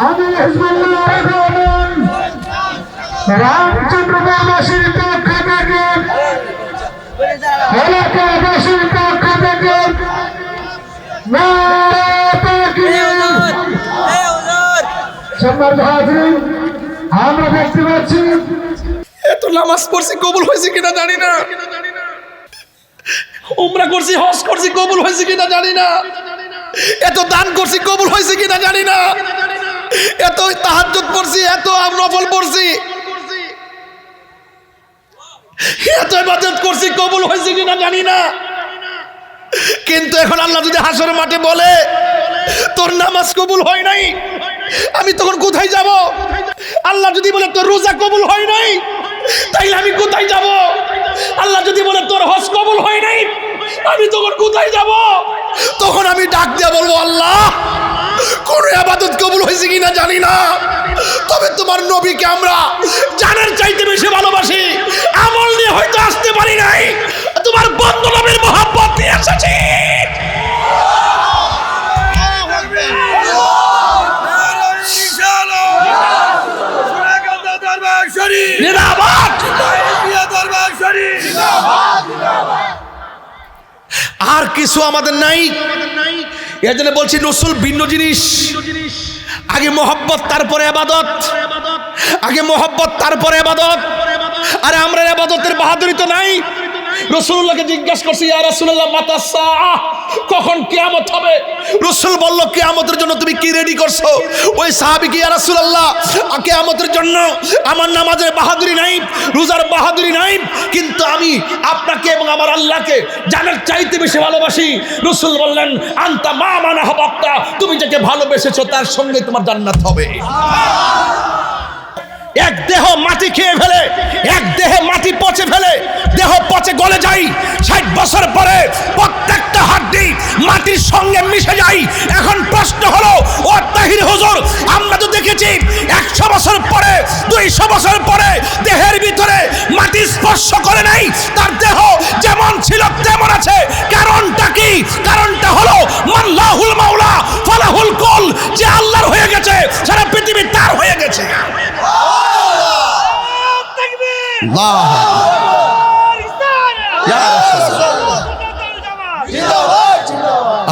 আমি হিজবুল্লাহর রহমান রামচন্দ্রবাসীর পক্ষ থেকে এলাকাবাসীর পক্ষ থেকে আমরা দেখতে পাচ্ছি এত নামাজ পড়ছি কবুল হয়েছে কিনা জানি না, উমরা করছি হজ করছি কবুল হয়েছে কিনা জানি না, এত দান করছি কবুল হয়েছে কিনা জানি না, এত তাহাজ্জুদ পড়ছি এত নফল পড়ছি এত ইবাদত করছি কবুল হয়েছে কিনা জানি না। কিন্তু এখন আল্লাহ যদি হাসরের মাঠে বলে তোর নামাজ কবুল হয় নাই, আমি তখন কোথায় যাব? আল্লাহ যদি বলে তোর রোজা কবুল হয় নাই, তাইলে আমি কোথায় যাব? আল্লাহ যদি বলে তোর হজ কবুল হয় নাই, আমি তখন কোথায় যাব? তখন আমি ডাক দিয়ে বলবো আল্লাহ কোন ইবাদত কবুল হয়েছে কিনা জানি না, তবে তোমার নবীকে আমরা জানার চাইতে বেশি ভালোবাসি, আমল নিয়ে হয়তো আসতে পারি নাই, তোমার বন্ধু নবীর মহব্বত নিয়ে এসেছি। আর কিছু আমাদের নাই, এর জন্য বলছি রসুল ভিন্ন জিনিস। আগে মোহব্বত তারপরে ইবাদত, আগে মোহব্বত তারপরে ইবাদত। আরে আমরা ইবাদতের বাহাদুরি তো নাই। রাসূলুল্লাহকে জিজ্ঞাসা করছি ইয়া রাসূলুল্লাহ মাতা সাআহ, কখন কিয়ামত হবে? রাসূল বলল কিয়ামতের জন্য তুমি কি রেডি করছো? ওই সাহাবী কি ইয়া রাসূলুল্লাহ কিয়ামতের জন্য আমার নামাজের বাহাদুরি নাই, রোজার বাহাদুরি নাই, কিন্তু আমি আপনাকে এবং আমার আল্লাহকে জানার চাইতে বেশি ভালোবাসি। রাসূল বললেন আনতা মা মান আহবাবতা, তুমি যাকে ভালোবেসেছো তার সঙ্গে তোমার জান্নাত হবে। এক দেহ মাটি খেয়ে ফেলে, এক দেহে মাটি পচে ফেলে, দেহ পচে গলে যায়, 60 বছর পরে প্রত্যেকটা হাড্ডি মাটির সঙ্গে মিশে যায়। এখন প্রশ্ন হলো ও তাহির হুজুর, আমরা তো দেখেছি 100 বছর পরে 200 বছর পরে দেহের ভিতরে মাটি স্পর্শ করে নাই, তার দেহ যেমন ছিল তেমন আছে। কারণটা কি? কারণটা হলো মাল্লাহুল মাওলা ফালাহুল কুল, যে আল্লাহর হয়ে গেছে সারা পৃথিবী তার হয়ে গেছে।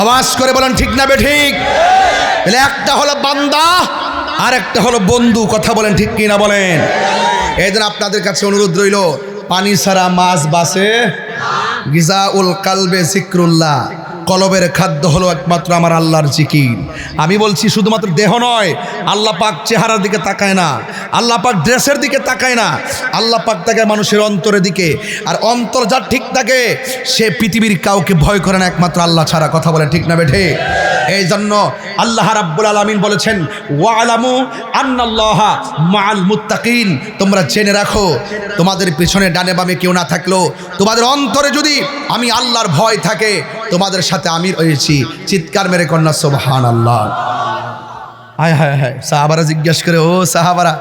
আওয়াজ করে বলেন ঠিক না বেঠিক? একটা হলো বান্দা আর একটা হলো বন্ধু, কথা বলেন ঠিক কিনা বলেন? এই জন্য আপনাদের কাছে অনুরোধ রইল, পানি ছাড়া মাছ বাঁচে, গিজাউল কালবে যিকরুল্লাহ, কলবের খাদ্য হলো একমাত্র আমার আল্লাহর জিকির। আমি বলছি শুধুমাত্র দেহ নয়, আল্লাহ পাক চেহারার দিকে তাকায় না, আল্লাহ পাক ড্রেসের দিকে তাকায় না, আল্লাহ পাক তাকায় মানুষের অন্তরের দিকে। আর অন্তর যার ঠিক থাকে সে পৃথিবীর কাউকে ভয় করে না একমাত্র আল্লাহ ছাড়া, কথা বলে ঠিক না বেঠে? এই জন্য আল্লাহ রাব্বুল আলামিন বলেছেন ওয়ালামু আন্নাল্লাহা মাআল মুত্তাকিন, তোমরা জেনে রাখো তোমাদের পিছনে ডানে বামে কেউ না থাকলো, তোমাদের অন্তরে যদি আমি আল্লাহর ভয় থাকে তোমাদের সাথে আমি রয়েছি। চিৎকার মেরে কন্যা সুবহানাল্লাহ। হায় হায় হায়, সাহাবারা জিজ্ঞাসা করে ও সাহাবারা,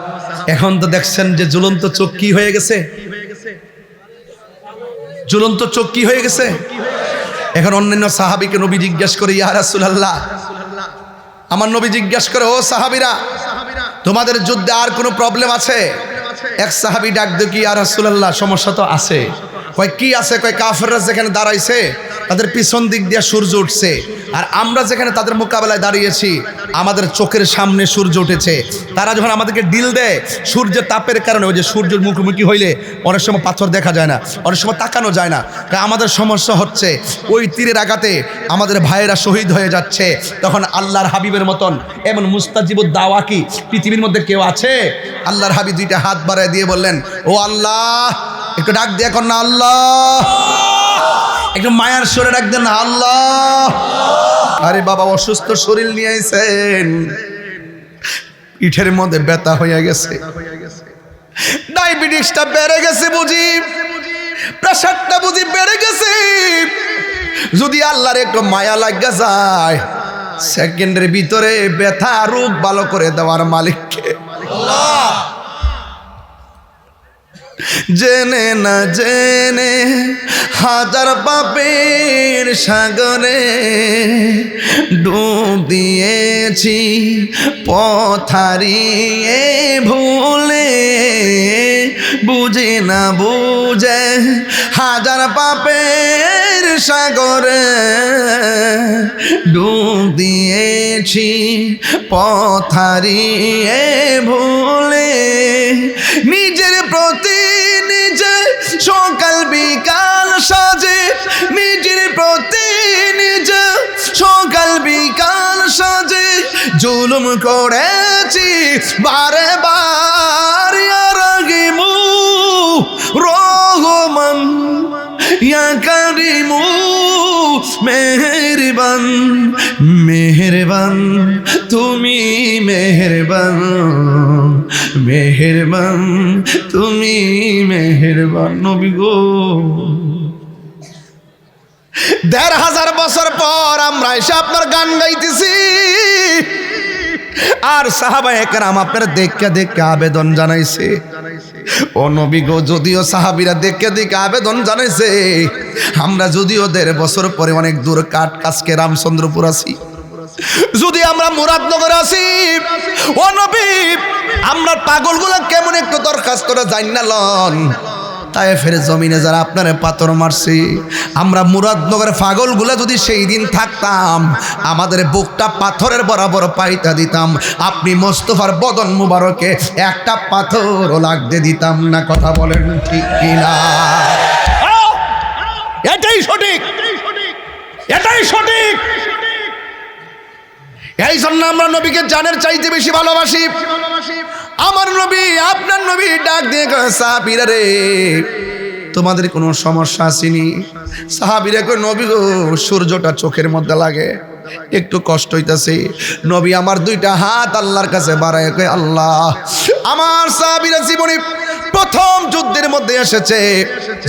এখন তো দেখছেন যে ঝুলন্ত চোখ কি হয়ে গেছে, ঝুলন্ত চোখ কি হয়ে গেছে। এখন অন্যান্য সাহাবীকে নবী জিজ্ঞাসা করে ইয়া রাসূলুল্লাহ, আমার নবী জিজ্ঞাসা করে ও সাহাবীরা তোমাদের যুদ্ধে আর কোনো প্রবলেম আছে? এক সাহাবী ডাক দিয়ে কি ইয়া রাসূলুল্লাহ সমস্যা তো আছে। কয় কি আছে? কয় কাফেররা যেখানে দাঁড়াইছে তাদের পিছন দিক দিয়ে সূর্য উঠছে, আর আমরা যেখানে তাদের মোকাবেলায় দাঁড়িয়েছি আমাদের চোখের সামনে সূর্য উঠেছে। তারা যখন আমাদেরকে ডিল দেয় সূর্যের তাপের কারণে, ওই যে সূর্যের মুখোমুখি হইলে অনেক সময় পাথর দেখা যায় না, অনেক সময় তাকানো যায় না, আমাদের সমস্যা হচ্ছে ওই তীরের আঘাতে আমাদের ভাইয়েরা শহীদ হয়ে যাচ্ছে। তখন আল্লাহর হাবিবের মতন এমন মুস্তাজিবুদ দাওয়া কি পৃথিবীর মধ্যে কেউ আছে? আল্লাহর হাবিব দুইটা হাত বাড়ায় দিয়ে বললেন ও আল্লাহ, একটু ডাক দিয়ে এখন না আল্লাহ, একটু মায়ার সুরে ডাক দেন না আল্লাহ। আরে বাবা অসুস্থ শরীর নিয়ে আইছেন, পিঠের মধ্যে ব্যথা হয়ে গেছে, ডায়াবেটিসটা বেড়ে গেছে বুঝি, প্রেসারটা বুঝি বেড়ে গেছে। যদি আল্লাহর একটু মায়া লাগা যায়, সেকেন্ডের ভিতরে ব্যথা রোগ ভালো করে দেওয়ার মালিককে আল্লাহ। জেনে না জেনে হাজার পাপের সাগরে ডুব দিয়েছি পথ হারিয়ে ভুলে বুঝে না বুঝে হাজার পাপের সাগরে ডুব দিয়েছি পথ হারিয়ে ভুলে নিজের প্রতি নিজে সকাল বিকাল সাজে নিজের প্রতি নিজে সকাল বিকাল সাজে জুলুম করেছি বারে বার রাগিমু রহমান ইয়া কারিমু মেহেরবান মেহেরবান তুমি মেহেরবান মেহেরবান তুমি মেহেরবান নবী গো ১৫০০ বছর পর আমরা এসে আপনার গান গাইতেছি আর সাহাবায়ে কেরাম আপনার দেখে দেখে আবেদন জানাইছে ও নবী গো যদিও সাহাবীরা দেখে দেখে আবেদন জানাইছে আমরা যদিও ১৫০ বছর পরে অনেক দূর কাঠ কাছকে রামচন্দ্রপুর আছি যদি আমরা মুরাদনগর আছি ও নবী আমরা পাগলগুলা কেমন একটু দরখাস্ত করে জান্না লন তায়েফের জমিনে যারা আপনারে পাথর মারছে আমরা মুরাদনগরের পাগলগুলা যদি সেই দিন থাকতাম আমাদের বুকটা পাথরের বরাবর পাইতা দিতাম আপনি মোস্তফার বদন মুবারকে একটা পাথরও লাগতে দিতাম না কথা বলেন ঠিক কিনা এটাই সঠিক এটাই সঠিক এই জন্য আমরা নবীকে জানের চাইতে বেশি ভালোবাসি আমার নবী আপনার নবী ডাক দিয়ে কয় সাহাবীরা রে তোমাদের কোনো সমস্যা আসেনি সাহাবীরা কয় নবী গো সূর্যটা চোখের মধ্যে লাগে একটু কষ্ট হইতাছে নবী আমার দুইটা হাত আল্লাহর কাছে বাড়ায় কয় আল্লাহ আমার সাহাবীরা জীবনে প্রথম যুদ্ধের মধ্যে এসেছে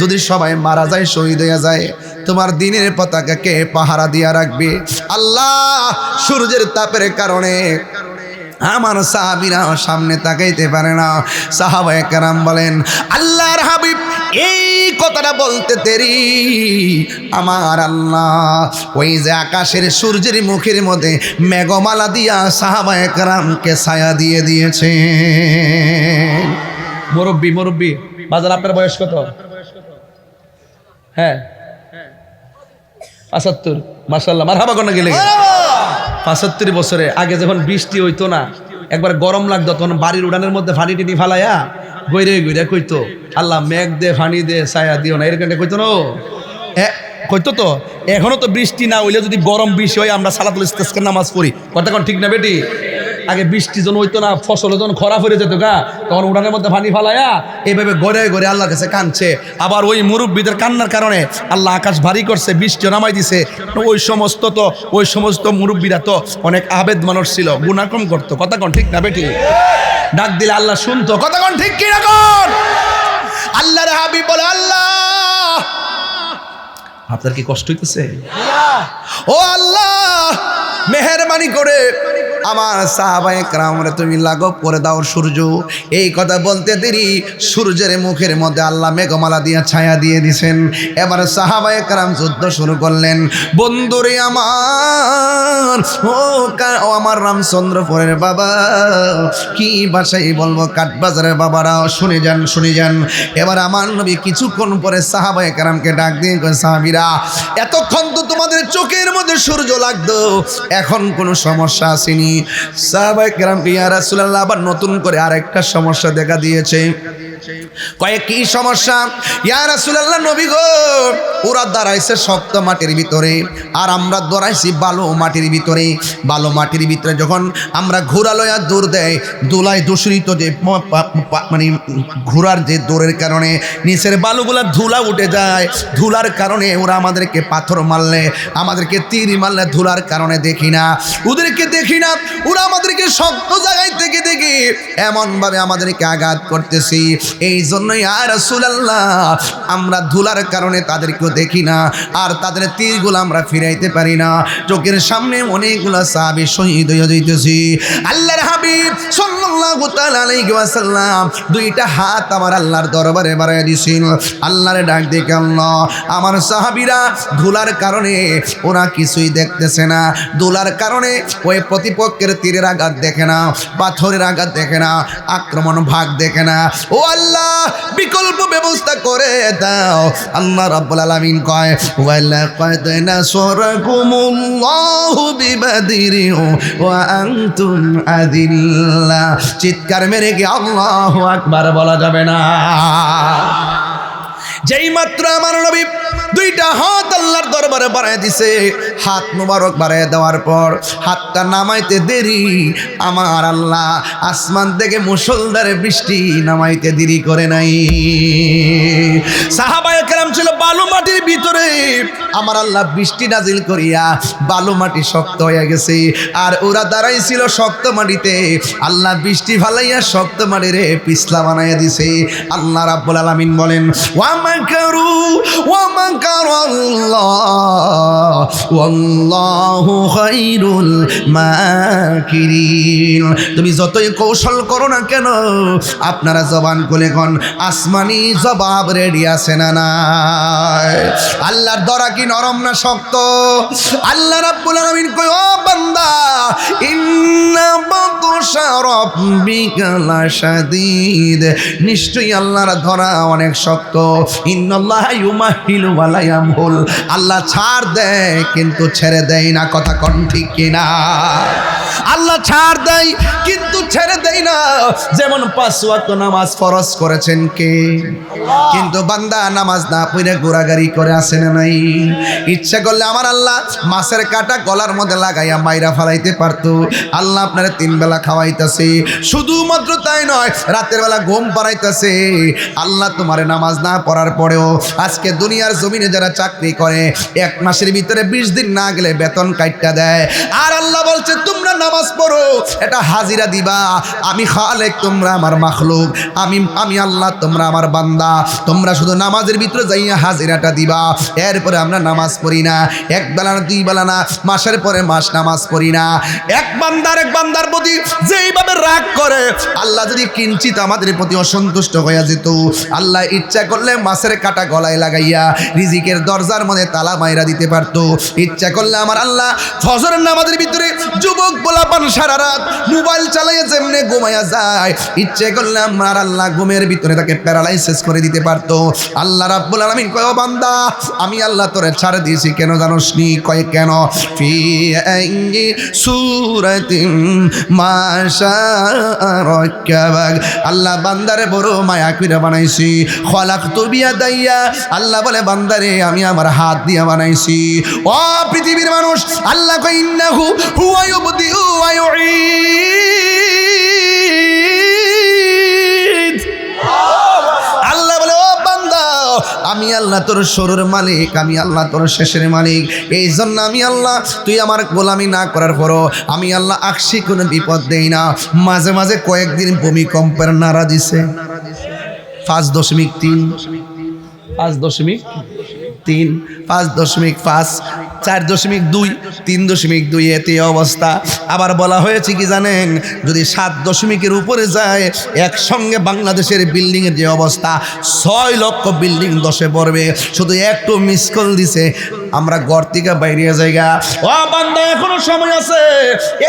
যদি সবাই মারা যায় শহীদ হয়ে যায় তোমার দিনের পতাকাকে পাহারা দিয়া রাখবে আল্লাহ সূর্যের তাপের কারণে আমার সাহাবীরা সামনে তাকাইতে পারে না সাহাবায়ে কেরাম বলেন আল্লাহর হাবিব এই কথাটা বলতে দেরি আমার আল্লাহ ওই যে আকাশের সূর্যের মুখের মধ্যে মেঘমালা দিয়া সাহাবায়ে কেরামকে ছায়া দিয়ে দিয়েছে মুরব্বি বাজার আপনার বয়স কত হ্যাঁ ৭৫ মাশাআল্লাহ মারহাবা কোন গেলে ৭৫ বছরে আগে যখন বৃষ্টি হইতো না একবার গরম লাগতো তখন বাড়ির উড়ানের মধ্যে ফানি টিনি ফালাইয়া গইরে গইরে কইতো আল্লাহ মেঘ দে ফানি দে ছায়া দিও না এরকম কইতো না কইতো তো এখনো তো বৃষ্টি না হইলে যদি গরম বেশি হয় আমরা সালাতুল ইস্তিসকার নামাজ পড়ি কথা কোন ঠিক না বেটি আগে বৃষ্টি যখন হইতো না ফসল যখন খরা হয়ে যেত গা তখন উড়ানের মধ্যে পানি ফালাইয়া এইভাবে গড়ে গড়ে আল্লাহর কাছে কাঁদছে আবার ওই মুরব্বীদের কান্নার কারণে আল্লাহ আকাশ ভারী করছে বৃষ্টি নামাই দিছে ওই সমস্ত মুরব্বীরা তো অনেক আবেদ মানুষ ছিল গুনাহ কম করতো কথা কোন ঠিক না বেটি ডাক দিলে আল্লাহ শুনতো কথা কোন ঠিক কি রাখুন আল্লাহর হাবিব বলে আল্লাহ আপনার কি কষ্ট হইতেছে ও আল্লাহ মেহেরবানি করে আমার সাহাবায়ে কেরামরে তুমি লাঘব করে দাও সূর্য এই কথা বলতে দেরি সূর্যের মুখের মধ্যে আল্লাহ মেঘমালা দিয়ে ছায়া দিয়ে দিয়েছেন এবার সাহাবায়ে কেরাম যুদ্ধ শুরু করলেন বন্ধুরে আমার ও আমার রামচন্দ্রপুরের বাবা কি ভাষায় বলবো কাঠবাজারের বাবারাও শুনে যান এবার আমার নবী কিছুক্ষণ পরে সাহাবায়ে কেরামকে ডাক দিয়ে কয় সাহাবীরা এতক্ষণ তো তোমাদের চোখের মধ্যে সূর্য লাগতো এখন কোনো সমস্যা আসেনি সাহাবায়ে কেরাম ইয়া রাসূলুল্লাহ আবার নতুন করে আরেকটা সমস্যা দেখা দিয়েছে কয় কি সমস্যা ইয়া রাসূলুল্লাহ নবী গো ওরা দাঁড়াইছে শক্ত মাটির ভিতরে আর আমরা দাঁড়াইছি বালু মাটির ভিতরে বালু মাটির ভিতরে যখন আমরা ঘোড়া লয়া দৌড় দেয় দোলায় দূষিত যে মানে ঘোড়ার যে দৌড়ের কারণে নিচের বালুগুলা ধুলা উঠে যায় ধুলার কারণে ওরা আমাদেরকে পাথর মারলে আমাদেরকে তীর মারলে ধুলার কারণে দেখি না ওদেরকে দেখি না ওরা আমাদেরকে শক্ত জায়গায় থেকে দেখি এমনভাবে আমাদেরকে আঘাত করতেছি এই জন্য ইয়া রাসূলুল্লাহ আমরা ধুলার কারণে তাদেরকেও দেখি না, আর তাদের তীরগুলো আমরা ফিরাইতে পারি না। চোখের সামনে অনেকগুলো সাহাবী শহীদ হয়ে যাইতেছি। আল্লাহর হাবিব সাল্লাল্লাহু তাআলা আলাইহি ওয়াসাল্লাম দুইটা হাত আমার আল্লাহর দরবারে বাড়ায় দিয়েছেন। আল্লাহরে ডাক দেখে, আল্লাহ আমার সাহাবীরা ধুলার কারণে ওরা কিছুই দেখতেছে না, ধুলার কারণে ওই প্রতিপক্ষের তীরের আঘাত দেখে না, পাথরের আঘাত দেখে না, আক্রমণ ভাগ দেখে না। ও আল্লাহ বিকল্প ব্যবস্থা করে দাও। আল্লাহ রাব্বুল আলামিন কয়, ওয়ালাকাদ নাসরাকুমুল্লাহু বিবাদরিন ওয়া আনতুম আযিল্লা। চিৎকার মেরে কি আল্লাহু আকবার বলা যাবে না? যেই মাত্র আমার নবী দুইটা হাত আল্লাহর দরবারে বাড়ায় দিছে, হাত মুবারক বাড়ায় দেওয়ার পর হাতটা নামাইতে দেরি, আমার আল্লাহ আসমান থেকে মুষলধারে বৃষ্টি নামাইতে দেরি করে নাই। সাহাবায়ে কেরাম ছিল বালু মাটির ভিতরে, আমার আল্লাহ বৃষ্টি নাজিল করিয়া বালু মাটি শক্ত হয়ে গেছে, আর ওরা দাঁড়াইছিল শক্ত মাটিতে। আল্লাহ বৃষ্টি ফালাইয়া শক্ত মাটিরে পিছলা বানাইয়া দিছে। আল্লাহ রাব্বুল আলামিন বলেন, ওয়ামাকারু ওয়ামাকারাল্লাহ ওয়াল্লাহু খায়রুল মাকিরিন। তুমি যতই কৌশল করো না কেন, আপনারা জবান খুলে কোন আসমানি জবাব রেডি আছে না নাই? আল্লাহর দরা কি নরম না শক্ত? আল্লাহ রাব্বুল আলামিন কয়, ও বান্দা ইন্না বাতশা রাব্বিকা লাশাদীদ, নিশ্চয়ই আল্লাহর ধরা অনেক শক্ত। ইন্নাল্লাহা ইউমাহিলু ওয়া লা ইয়ামহুল, আল্লাহ ছাড় দেয় কিন্তু ছেড়ে দেয় না। কথা কোন ঠিক কিনা? আল্লাহ ছাড় দেয় কিন্তু ছেড়ে দেয় না। যেমন 5 ওয়াক্ত নামাজ ফরজ করেছেন কে? কিন্তু বান্দা নামাজ না পড়ে ঘোরাঘুরি করে আসে না নাই? ইচ্ছা করলে আমার আল্লাহ মাছের কাঁটা গলার মধ্যে লাগাইয়া মাইরা ফেলাইতে পারতো। আল্লাহ আপনারা 3 বেলা খাওয়াইতেছে, শুধুমাত্র তাই নয় রাতের বেলা ঘুম পাড়াইতেছে। আল্লাহ তোমার নামাজ না পড়ার পরেও আজকে দুনিয়ার জমিনে যারা চাকরি করে 1 মাসের ভিতরে 20 দিন না গেলে বেতন কাইটটা দেয়, আর আল্লাহ বলছে তোমরা নামাজ পড়ো, এটা হাজিরা দিবা। আমি খালেক, তোমরা আমার মাখলুক, আমি আল্লাহ, তোমরা আমার বান্দা। তোমরা শুধু নামাজের ভিতরে যাইয়া হাজিরাটা দিবা। এরপরে আমরা নামাজ পড়ি না, 1 বেলা না 2 বেলা না, মাসের পরে মাস নামাজ পড়ি না। এক বান্দার প্রতি যেইভাবে রাগ করে, আল্লাহ যদি কিঞ্চিত আমাদের প্রতি অসন্তুষ্ট হয়ে যেত, আল্লাহ ইচ্ছা করলে মাছের কাঁটা গলায় লাগাইয়া রিজিকের দরজার মধ্যে তালা মাইরা দিতে পারতো। ইচ্ছা করলে আমার আল্লাহ ফজরের নামাজের ভিতরে যুবক পোলাপান সারা রাত মোবাইল চালাইয়া যেমনে ঘুমাইয়া যায়, ইচ্ছে করলে আমার আল্লাহ ঘুমের ভিতরে তাকে প্যারালাইসিস করে দিতে পারতো। আল্লাহ রাব্বুল আলামিন কয়, ও বান্দা আমি আল্লাহ তোরে ছাড় দিয়েছি কেন জানোস নি? কয় কেন? ফি আইয়ি সূরাতিন মা শাআ রাক্কাবাক, আল্লাহ বান্দারে বড় মায়া কইরা বানাইছি। খলাকতু বিয়াদাইয়া, আল্লাহ বলে বান্দারে আমি আমার হাত দিয়া বানাইছি। ও পৃথিবীর মানুষ, আল্লাহ কয় ইন্নাহু হুয়া ইউবদিউ ওয়া ইউঈদ। আল্লাহ বলে, ও বান্দা আমি আল্লাহ তোর শুরুর মালিক, আমি আল্লাহ তোর শেষের মালিক। এই জন্য আমি আল্লাহ, তুই আমার গোলামি না করার পরও আমি আল্লাহ আকসি কোনো বিপদ দেই না। মাঝে মাঝে কয়েকদিন ভূমিকম্পের নাড়া দিছে, 5.3, 5.3, 5.5, 4.2, 3.2, এতে অবস্থা। আবার বলা হয়েছে কি জানেন, যদি 7.0 উপরে যায় একসঙ্গে বাংলাদেশের বিল্ডিং এর যে অবস্থা, 6 লক্ষ বিল্ডিং ধসে পড়বে। শুধু একটু মিস কল দিছে, আমরা ঘর থেকে বাইরে জায়গা। ও বান্দা এখনো সময় আছে,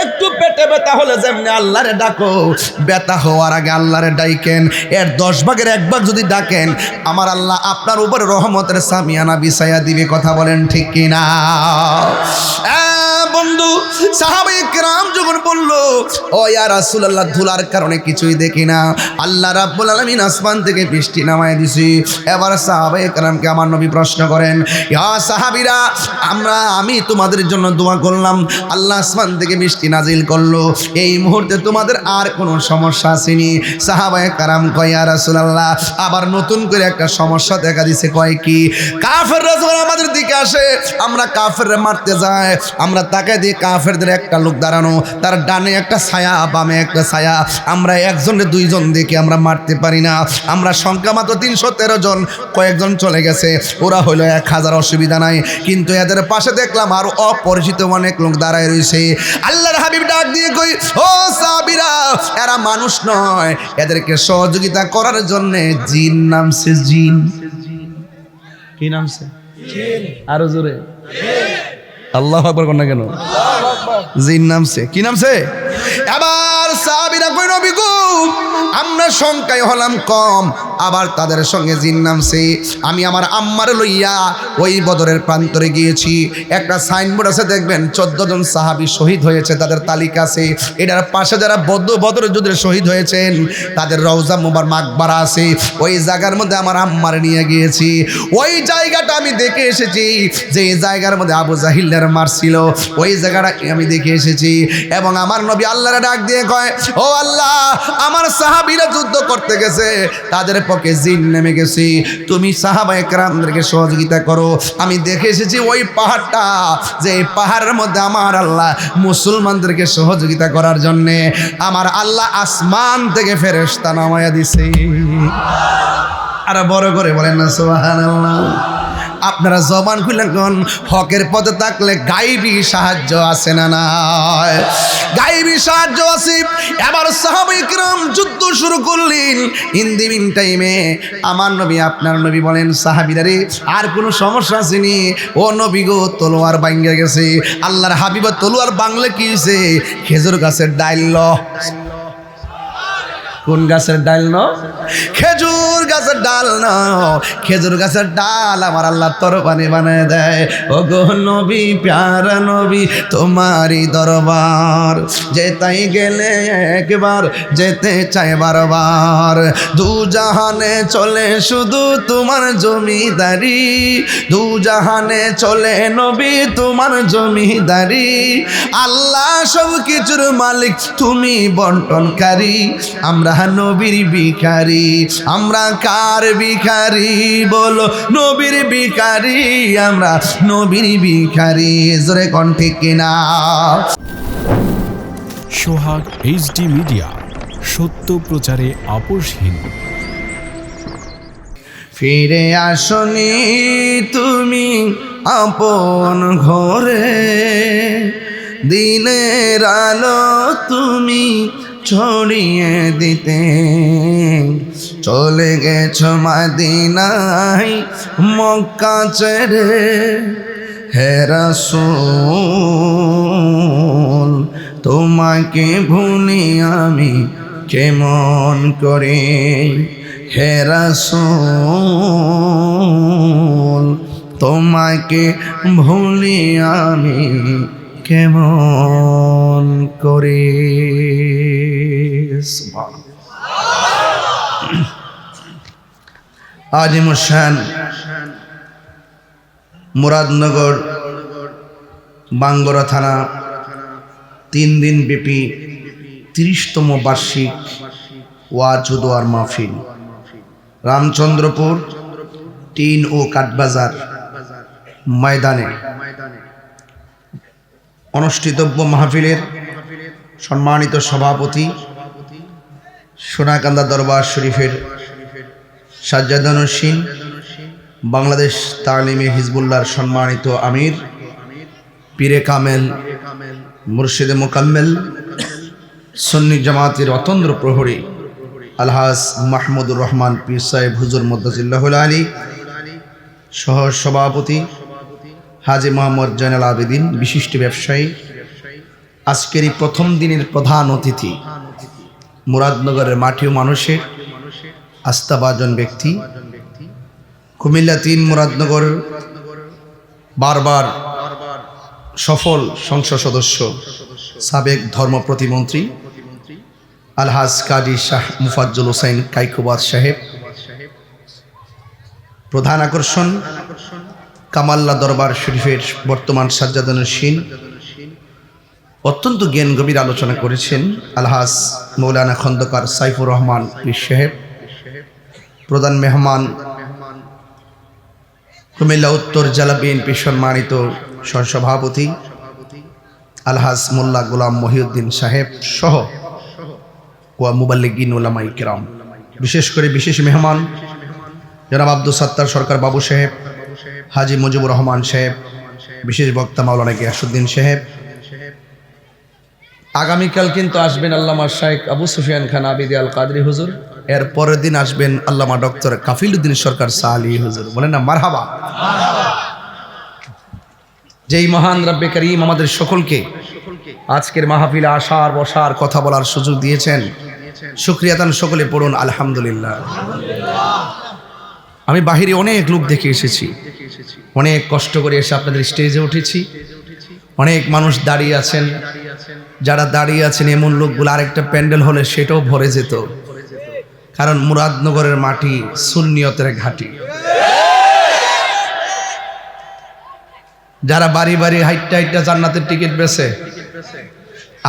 একটু পেটে ব্যথা হলে যেমনি আল্লাহরে ডাকো, ব্যথা হওয়ার আগে আল্লাহরে ডাইকেন। এর 10 ভাগের 1 ভাগ যদি ডাকেন, আমার আল্লাহ আপনার উপরে রহমতের সামিয়ানা বিছায়া দিবে। কথা বলেন ঠিক কিনা? বন্ধু, সাহাবায়ে কেরাম যখন বলল, ও ইয়া রাসূলুল্লাহ ধুলার কারণে কিছুই দেখি না, আল্লাহ রাব্বুল আলামিন আসমান থেকে বৃষ্টি নামায় দিছি। এবার সাহাবায়ে কেরামকে আমার নবী প্রশ্ন করেন, ইয়া সাহাবীরা, আমি তোমাদের জন্য দোয়া করলাম, আল্লাহ আসমান থেকে বৃষ্টি নাজিল করলো, এই মুহূর্তে তোমাদের আর কোনো সমস্যা আসেনি? সাহাবায়ে কেরাম কয়, ইয়া রাসূলুল্লাহ আবার নতুন করে একটা সমস্যা দেখা দিছে। কয় কি? কাফেররা যখন আমাদের দিকে আসে, আমরা কাফেররা মারতে যাই, আমরা তাকে এলাকা দিয়ে কাফেরদের একটা লোক দাঁড়ানো, তার ডানে একটা ছায়া, বামে একটা ছায়া। আমরা একজনে দুইজন দেখে আমরা মারতে পারি না। আমরা সংখ্যা মাত্র 313 জন, কয়েকজন চলে গেছে, ওরা হইলো 1000, অসুবিধা নাই। কিন্তু এদের পাশে দেখলাম আর অপরিচিত অনেক লোক দাঁড়ায় রয়েছে। আল্লাহর হাবিব ডাক দিয়ে কই, ও সাহাবীরা, এরা মানুষ নয়, এদেরকে সহযোগিতা করার জন্য জিন নামছে। জিন কি নামছে? আরো জোরে আল্লাহু আকবার কোন না কেন? জিন নামছে। কি নামছে? আবার সাহাবীরা কই, নবী গো, আমরা সংখ্যায় হলাম কম, আবার তাদের সঙ্গে জিন নামছে। আমি আমার আম্মার লইয়া ওই বদরের প্রান্তরে গিয়েছি। একটা সাইনবোর্ড আছে, দেখবেন 14 জন সাহাবী শহীদ হয়েছে, তাদের তালিকা আছে। এটার পাশে যারা বদরের যুদ্ধে শহীদ হয়েছেন তাদের রওজা মুবারক মাকবারা আছে। ওই জায়গার মধ্যে আমার আম্মার নিয়ে গিয়েছি। ওই জায়গাটা আমি দেখে এসেছি, যে জায়গার মধ্যে আবু জাহিলের মারছিল, ওই জায়গাটা আমি দেখে এসেছি। এবং আমার নবী আল্লাহর ডাক দিয়ে কয়, ও আল্লাহ, আমার সাহাবীরা যুদ্ধ করতে গেছে, তাদের পক্ষে জিন নেমে গেছে, তুমি সাহাবায়ে কেরামদেরকে সহযোগিতা করো। আমি দেখে এসেছি ওই পাহাড়টা, যে পাহাড়ের মধ্যে আমার আল্লাহ মুসলমানদেরকে সহযোগিতা করার জন্যে আমার আল্লাহ আসমান থেকে ফেরেশতা নামায়া দিছে। আর বড় করে বলেন না সুবহানাল্লাহ। আপনারা জবান খুলে কোন হকের পথে থাকলে গায়েবী সাহায্য আছে না নাই? গায়েবী সাহায্য আছে। এবার সাহাবায়ে কিরাম যুদ্ধ শুরু করলেন। ইন দি মিন টাইমে আমার নবী, আপনার নবী বলেন, সাহাবীরা রে, আর কোনো সমস্যা আসেনি? ও নবী গো, তলোয়ার ভাঙে গেছে। আল্লাহর হাবিব তলোয়ার ভাঙলে কি হয়েছে? খেজুর গাছের ডাইল। কোন গাছের ডাল ন? খেজুর গাছের ডাল ন। খেজুর গাছের ডাল আমার আল্লাহ তরবারি বানায় দেয়। ও গো নবী, প্যারা নবী, তোমারই দরবার যেতাই গেলে একবার, যেতে চাই বারবার। দু জাহানে চলে শুধু তোমার জমিদারি, দু জাহানে চলে নবী তোমার জমিদারি। আল্লাহ সব কিছুর মালিক, তুমি বন্টনকারী। আমরা নবীর ভিখারি, আমরা কার ভিখারি বলো? নবীর ভিখারি, আমরা নবীর ভিখারি। জোরে কোন ঠিক কিনা? সোহাগ এইচডি মিডিয়া, সত্য প্রচারে আপোষহীন। ফিরে আসনি তুমি আপন ঘরে, দিনের আলো তুমি ছড়িয়ে দিতে, চলে গেছো মদিনায় মক্কা ছেড়ে। হে রাসূল, তোমাকে ভুলি আমি কেমন করে? হে রাসূল, তোমাকে ভুলি আমি কেমন করে? আজিমুশান মুরাদনগর বাঙ্গরা থানা 3 দিন ব্যাপী 30তম বার্ষিক ওয়াজ ও দোয়ার মাহফিল রামচন্দ্রপুর টিন ও কাঠবাজার ময়দানে অনুষ্ঠিতব্য মাহফিলের সম্মানিত সভাপতি, সোনাকান্দা দরবার শরীফের সাজ্জাদানুসীন, বাংলাদেশ তালিমে হিজবুল্লাহর সম্মানিত আমির, পীরে কামেল, মুর্শিদে মোকাম্মেল, সুন্নি জামাতের অতন্দ্র প্রহরী আলহাজ মাহমুদুর রহমান পীর সাহেব হুজুর মুদ্দাজিল্লাহুল আলী, সহ সভাপতি হাজী মোহাম্মদ জয়নাল আবেদিন, বিশিষ্ট ব্যবসায়ী, আজকের এই প্রথম দিনের প্রধান অতিথি, মুরাদনগরের মাটি ও মানুষের আস্থাভাজন ব্যক্তি, কুমিল্লা 3 মুরাদনগর বারবার সফল সংসদ সদস্য, সাবেক ধর্ম প্রতিমন্ত্রী আলহাজ কাজী শাহ মুফাজ্জল হোসেন কাইকুবাদ সাহেব, প্রধান আকর্ষণ কামাল্লা দরবার শরীফের বর্তমান সাজ্জাদানুসীন, অত্যন্ত জ্ঞান গভীর আলোচনা করেছেন আলহাজ মৌলানা খন্দকার সাইফুর রহমান পীর সাহেব, প্রধান মেহমান কুমিল্লা উত্তর জেলা বিএনপি সম্মানিত সহসভাপতি আলহাজ মোল্লা গোলাম মহিউদ্দিন সাহেব সহ ওয়া মুবাল্লিগিন উলামাই কিরাম, বিশেষ করে বিশেষ মেহমান জনাব আব্দুল সাত্তার সরকার বাবু সাহেব, হাজি মুজিবুর রহমান সাহেব, বিশেষ বক্তা মাওলানা গিয়াসউদ্দিন সাহেব। আগামীকাল কিন্তু আসবেন আল্লামা শাইখ আবু সুফিয়ান খান আবিদি আল কাদরি হুজুর, এর পরের দিন আসবেন আল্লামা ডক্টর কাফিল উদ্দিন সরকার সালি হুজুর। বলেন না মারহাবা। যেই মহান রব্বে করিম আমাদের সকলকে আজকের মাহফিলে আসার বসার কথা বলার সুযোগ দিয়েছেন, শুকরিয়া তান সকলে পড়ুন আলহামদুলিল্লাহ। আমি বাহিরে অনেক লোক দেখে এসেছি, অনেক কষ্ট করে এসে আপনাদের স্টেজে উঠেছি। অনেক মানুষ দাঁড়িয়ে আছেন, যারা দাঁড়িয়ে আছেন এমন লোকগুলো আরেকটা প্যান্ডেল হলে সেটাও ভরে যেত, কারণ মুরাদনগরের মাটি সুন্নিয়তের ঘাঁটি। যারা বাড়ি বাড়ি হাইটটা হাইটটা জান্নাতের টিকিট বেছে,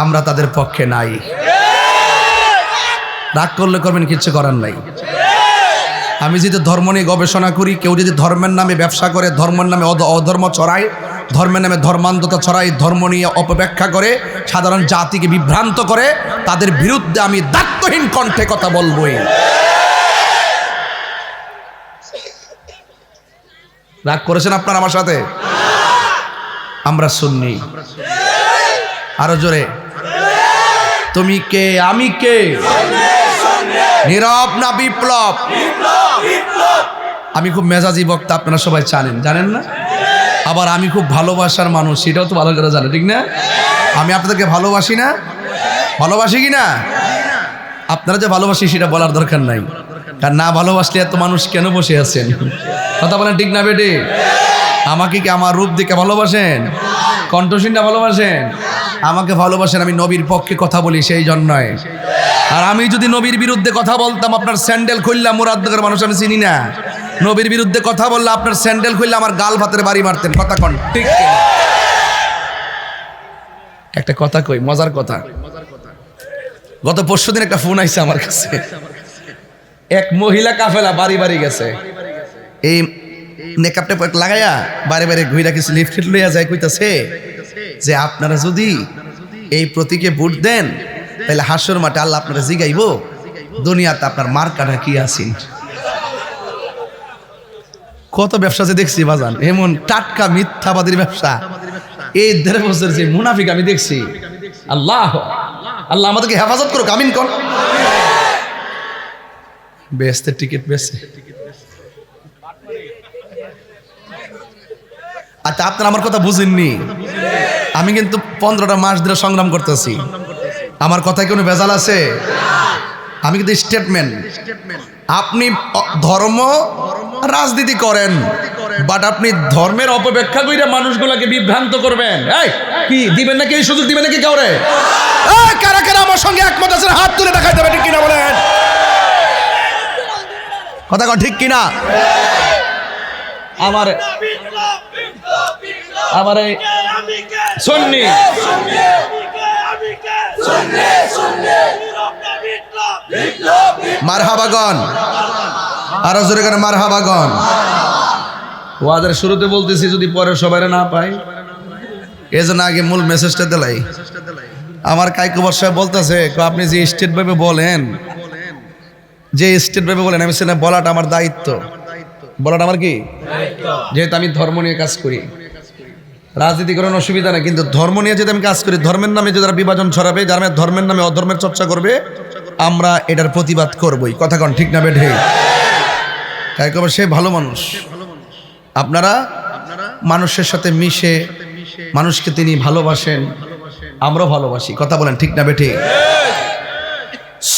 আমরা তাদের পক্ষে নাই। রাগ করলে করবেন, কিচ্ছু করার নাই। আমি যদি ধর্ম নিয়ে গবেষণা করি, কেউ যদি ধর্মের নামে ব্যবসা করে, ধর্মের নামে অধর্ম ছড়ায়, ধর্মের নামে ধর্মান্ধতা ছড়ায়, ধর্ম নিয়ে অপব্যাখ্যা করে, সাধারণ জাতিকে বিভ্রান্ত করে, তাদের বিরুদ্ধে আমি দায়িত্বহীন কণ্ঠে কথা বলবই। রাগ করেছেন আপনারা আমার সাথে? আমরা সুন্নি। আরো জোরে, তুমি কে আমি কে? নীরব না বিপ্লব? আমি খুব মেজাজি বক্তা, আপনারা সবাই জানেন না? আবার আমি খুব ভালোবাসার মানুষ, সেটাও তো ভালো করে জানে, ঠিক না? আমি আপনাদেরকে ভালোবাসি না? ভালোবাসি কি না? আপনারা যে ভালোবাসি সেটা বলার দরকার নাই, কারণ না ভালোবাসলে এত মানুষ কেন বসে আছেন? কথা বলেন ঠিক না বেটে? আমাকে কি আমার রূপ দেখে ভালোবাসেন? কণ্ঠশীলটা ভালোবাসেন? আমাকে ভালোবাসেন, আমি নবীর পক্ষে কথা বলি সেই জন্যই। আর আমি যদি নবীর বিরুদ্ধে কথা বলতাম, আপনার স্যান্ডেল খুললাম, মুরাদনগরের মানুষ আমি চিনি না, নবীর বিরুদ্ধে কথা বললে আপনার স্যান্ডেল খুললে আমার গাল ভাতের বাড়ি মারতেন। কথা কন ঠিক? একটা কথা কই, মজার কথা। গত পরশুদিন একটা ফোন আইছে আমার কাছে, এক মহিলা কাফেলা বাড়ি বাড়ি গেছে, এই মেকআপ টেপ লাগাইয়া বারে বারে ঘুইরা কিছু লিফট লইয়া যায়, কইতাছে যে আপনারা যদি এই প্রতীকে ভোট দেন তাহলে হাসর মাঠে আল্লাহ আপনারা জিগাইব দুনিয়াতে আপনার মার্কাটা কি আছেন। কত ব্যবসা যে দেখছি বাজান, এমন টাটকা মিথ্যাবাদীর ব্যবসা। এই 1.5 বছর যে মুনাফিক আমি দেখছি, আল্লাহ আল্লাহ আমাদেরকে হেফাজত করুক, আমিন কোন। বেহেশতের টিকিট বেছে। আচ্ছা, আপনারা আমার কথা বুঝেননি। আমি কিন্তু 15টা মাস ধরে সংগ্রাম করতেছি, আমার কথায় কোনো ভেজাল আছে? আমি কিন্তু স্টেটমেন্ট। আপনি ধর্ম রাজনীতি করেন, বাট আপনি ধর্মের অপব্যাখ্যা করে মানুষগুলোকে বিভ্রান্ত করবেন। এই কি দিবেন নাকি? এই সুযোগ দিবেন নাকি কাউরে? কারা কারা আমার সঙ্গে একমত আছেন হাত তুলে দেখাই দেবে, ঠিক কিনা বলেন? কথা কন ঠিক কিনা? আমার এই সুন্নি মারহাবাগন, আরো জোরে করে মারহাবাগন। ওয়াদের শুরুতে বলতেছি, যদি পরে সবাই না পাই, এজন্য আগে মূল মেসেজটা দিলাই। আমার কাইকুবর সাহেব বলতেছে, আপনি যে স্টেট ভাবে বলেন, যে স্টেট ভাবে বলেন, আমি সেটা বলাটা আমার দায়িত্ব। বলাটা আমার কি যেহেতু আমি ধর্ম নিয়ে কাজ করি, রাজনীতি করার অসুবিধা নেই, কিন্তু ধর্ম নিয়ে যদি আমি কাজ করি, ধর্মের নামে যদি বিভাজন ছড়াবে, যারা ধর্মের নামে অধর্মের চর্চা করবে, আমরা এটার প্রতিবাদ করবই। কথা কন ঠিক না বেঠে? কাইকুবর সে ভালো মানুষ, আপনারা মানুষের সাথে মিশে মানুষকে তিনি ভালোবাসেন, আমরাও ভালোবাসি। কথা বলেন ঠিক না বেঠে?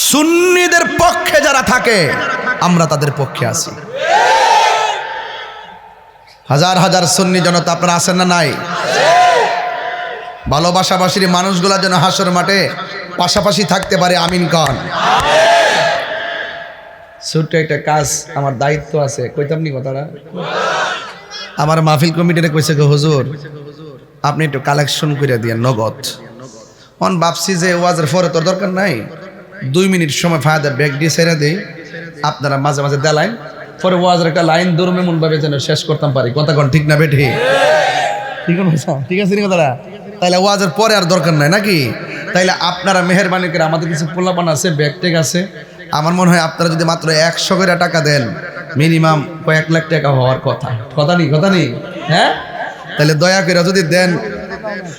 সুন্নিদের পক্ষে যারা থাকে আমরা তাদের পক্ষে আছি। হাজার হাজার সুন্নি জনতা আপনারা আছেন না নাই? ভালোবাসাবাসীর মানুষগুলা যেন হাসর মাঠে পাশাপাশি থাকতে পারে, আমিন কন। ছোট্ট একটা কাজ, আমার দায়িত্ব আছে, কইতাম নি কথাটা। আমার মাহফিল কমিটিতে কইছে, হুজুর আপনি একটু কালেকশন করে দিয়ে নগদ। অন ভাবছি যে ওয়াজের পরে তোর দরকার নাই, 2 মিনিট সময় ফায়দার ব্যাগ দিয়ে ছেড়ে দিই, আপনারা মাঝে মাঝে দেলাইন, পরে ওয়াজের একটা লাইন ধরুন এমন ভাবে যেন শেষ করতাম পারি। কথা কন ঠিক না বেঠে? ঠিক আছে নি কথাটা? তাইলে ওয়াজের পরে আর দরকার নাই নাকি? তাইলে আপনারা মেহেরবানি করে, আমাদের কিছু পোলাপান আছে, ব্যাগ ট্যাগ আছে, আমার মনে হয় আপনারা যদি মাত্র 100 করে টাকা দেন, মিনিমাম কয়েক লাখ টাকা হওয়ার কথা। কথা নেই হ্যাঁ? তাহলে দয়া করে যদি দেন,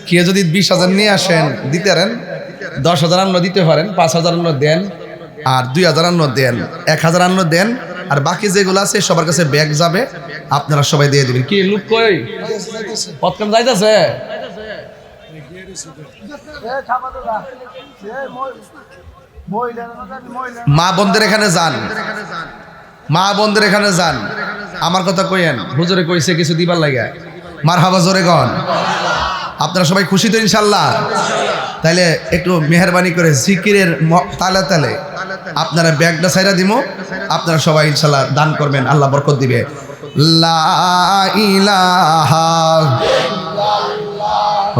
কে যদি 20,000 নিয়ে আসেন দিতে পারেন, 10,000 আন্ন দিতে পারেন, 5,000 আন্ন দেন, আর 2,000 আন্ন দেন, 1,000 আন্ন দেন, আর বাকি যেগুলো আছে সবার কাছে ব্যাগ যাবে, আপনারা সবাই দিয়ে দিবেন। কি লোক কই পথকাম যাইতেছে? মা বোনদের এখানে যান, মা বোনদের এখানে যান, আমার কথা কইেন, হুজুরে কইছে কিছু দিবার লাগে, মারহাবা জোরে গন। আপনারা সবাই খুশি তো ইনশাল্লাহ? তাইলে একটু মেহেরবানি করে জিকিরের তালে তালে আপনারা ব্যাগটা ছাইরা দিমো, আপনারা সবাই ইনশাল্লাহ দান করবেন, আল্লাহ বরকত দিবে। লা ইলাহা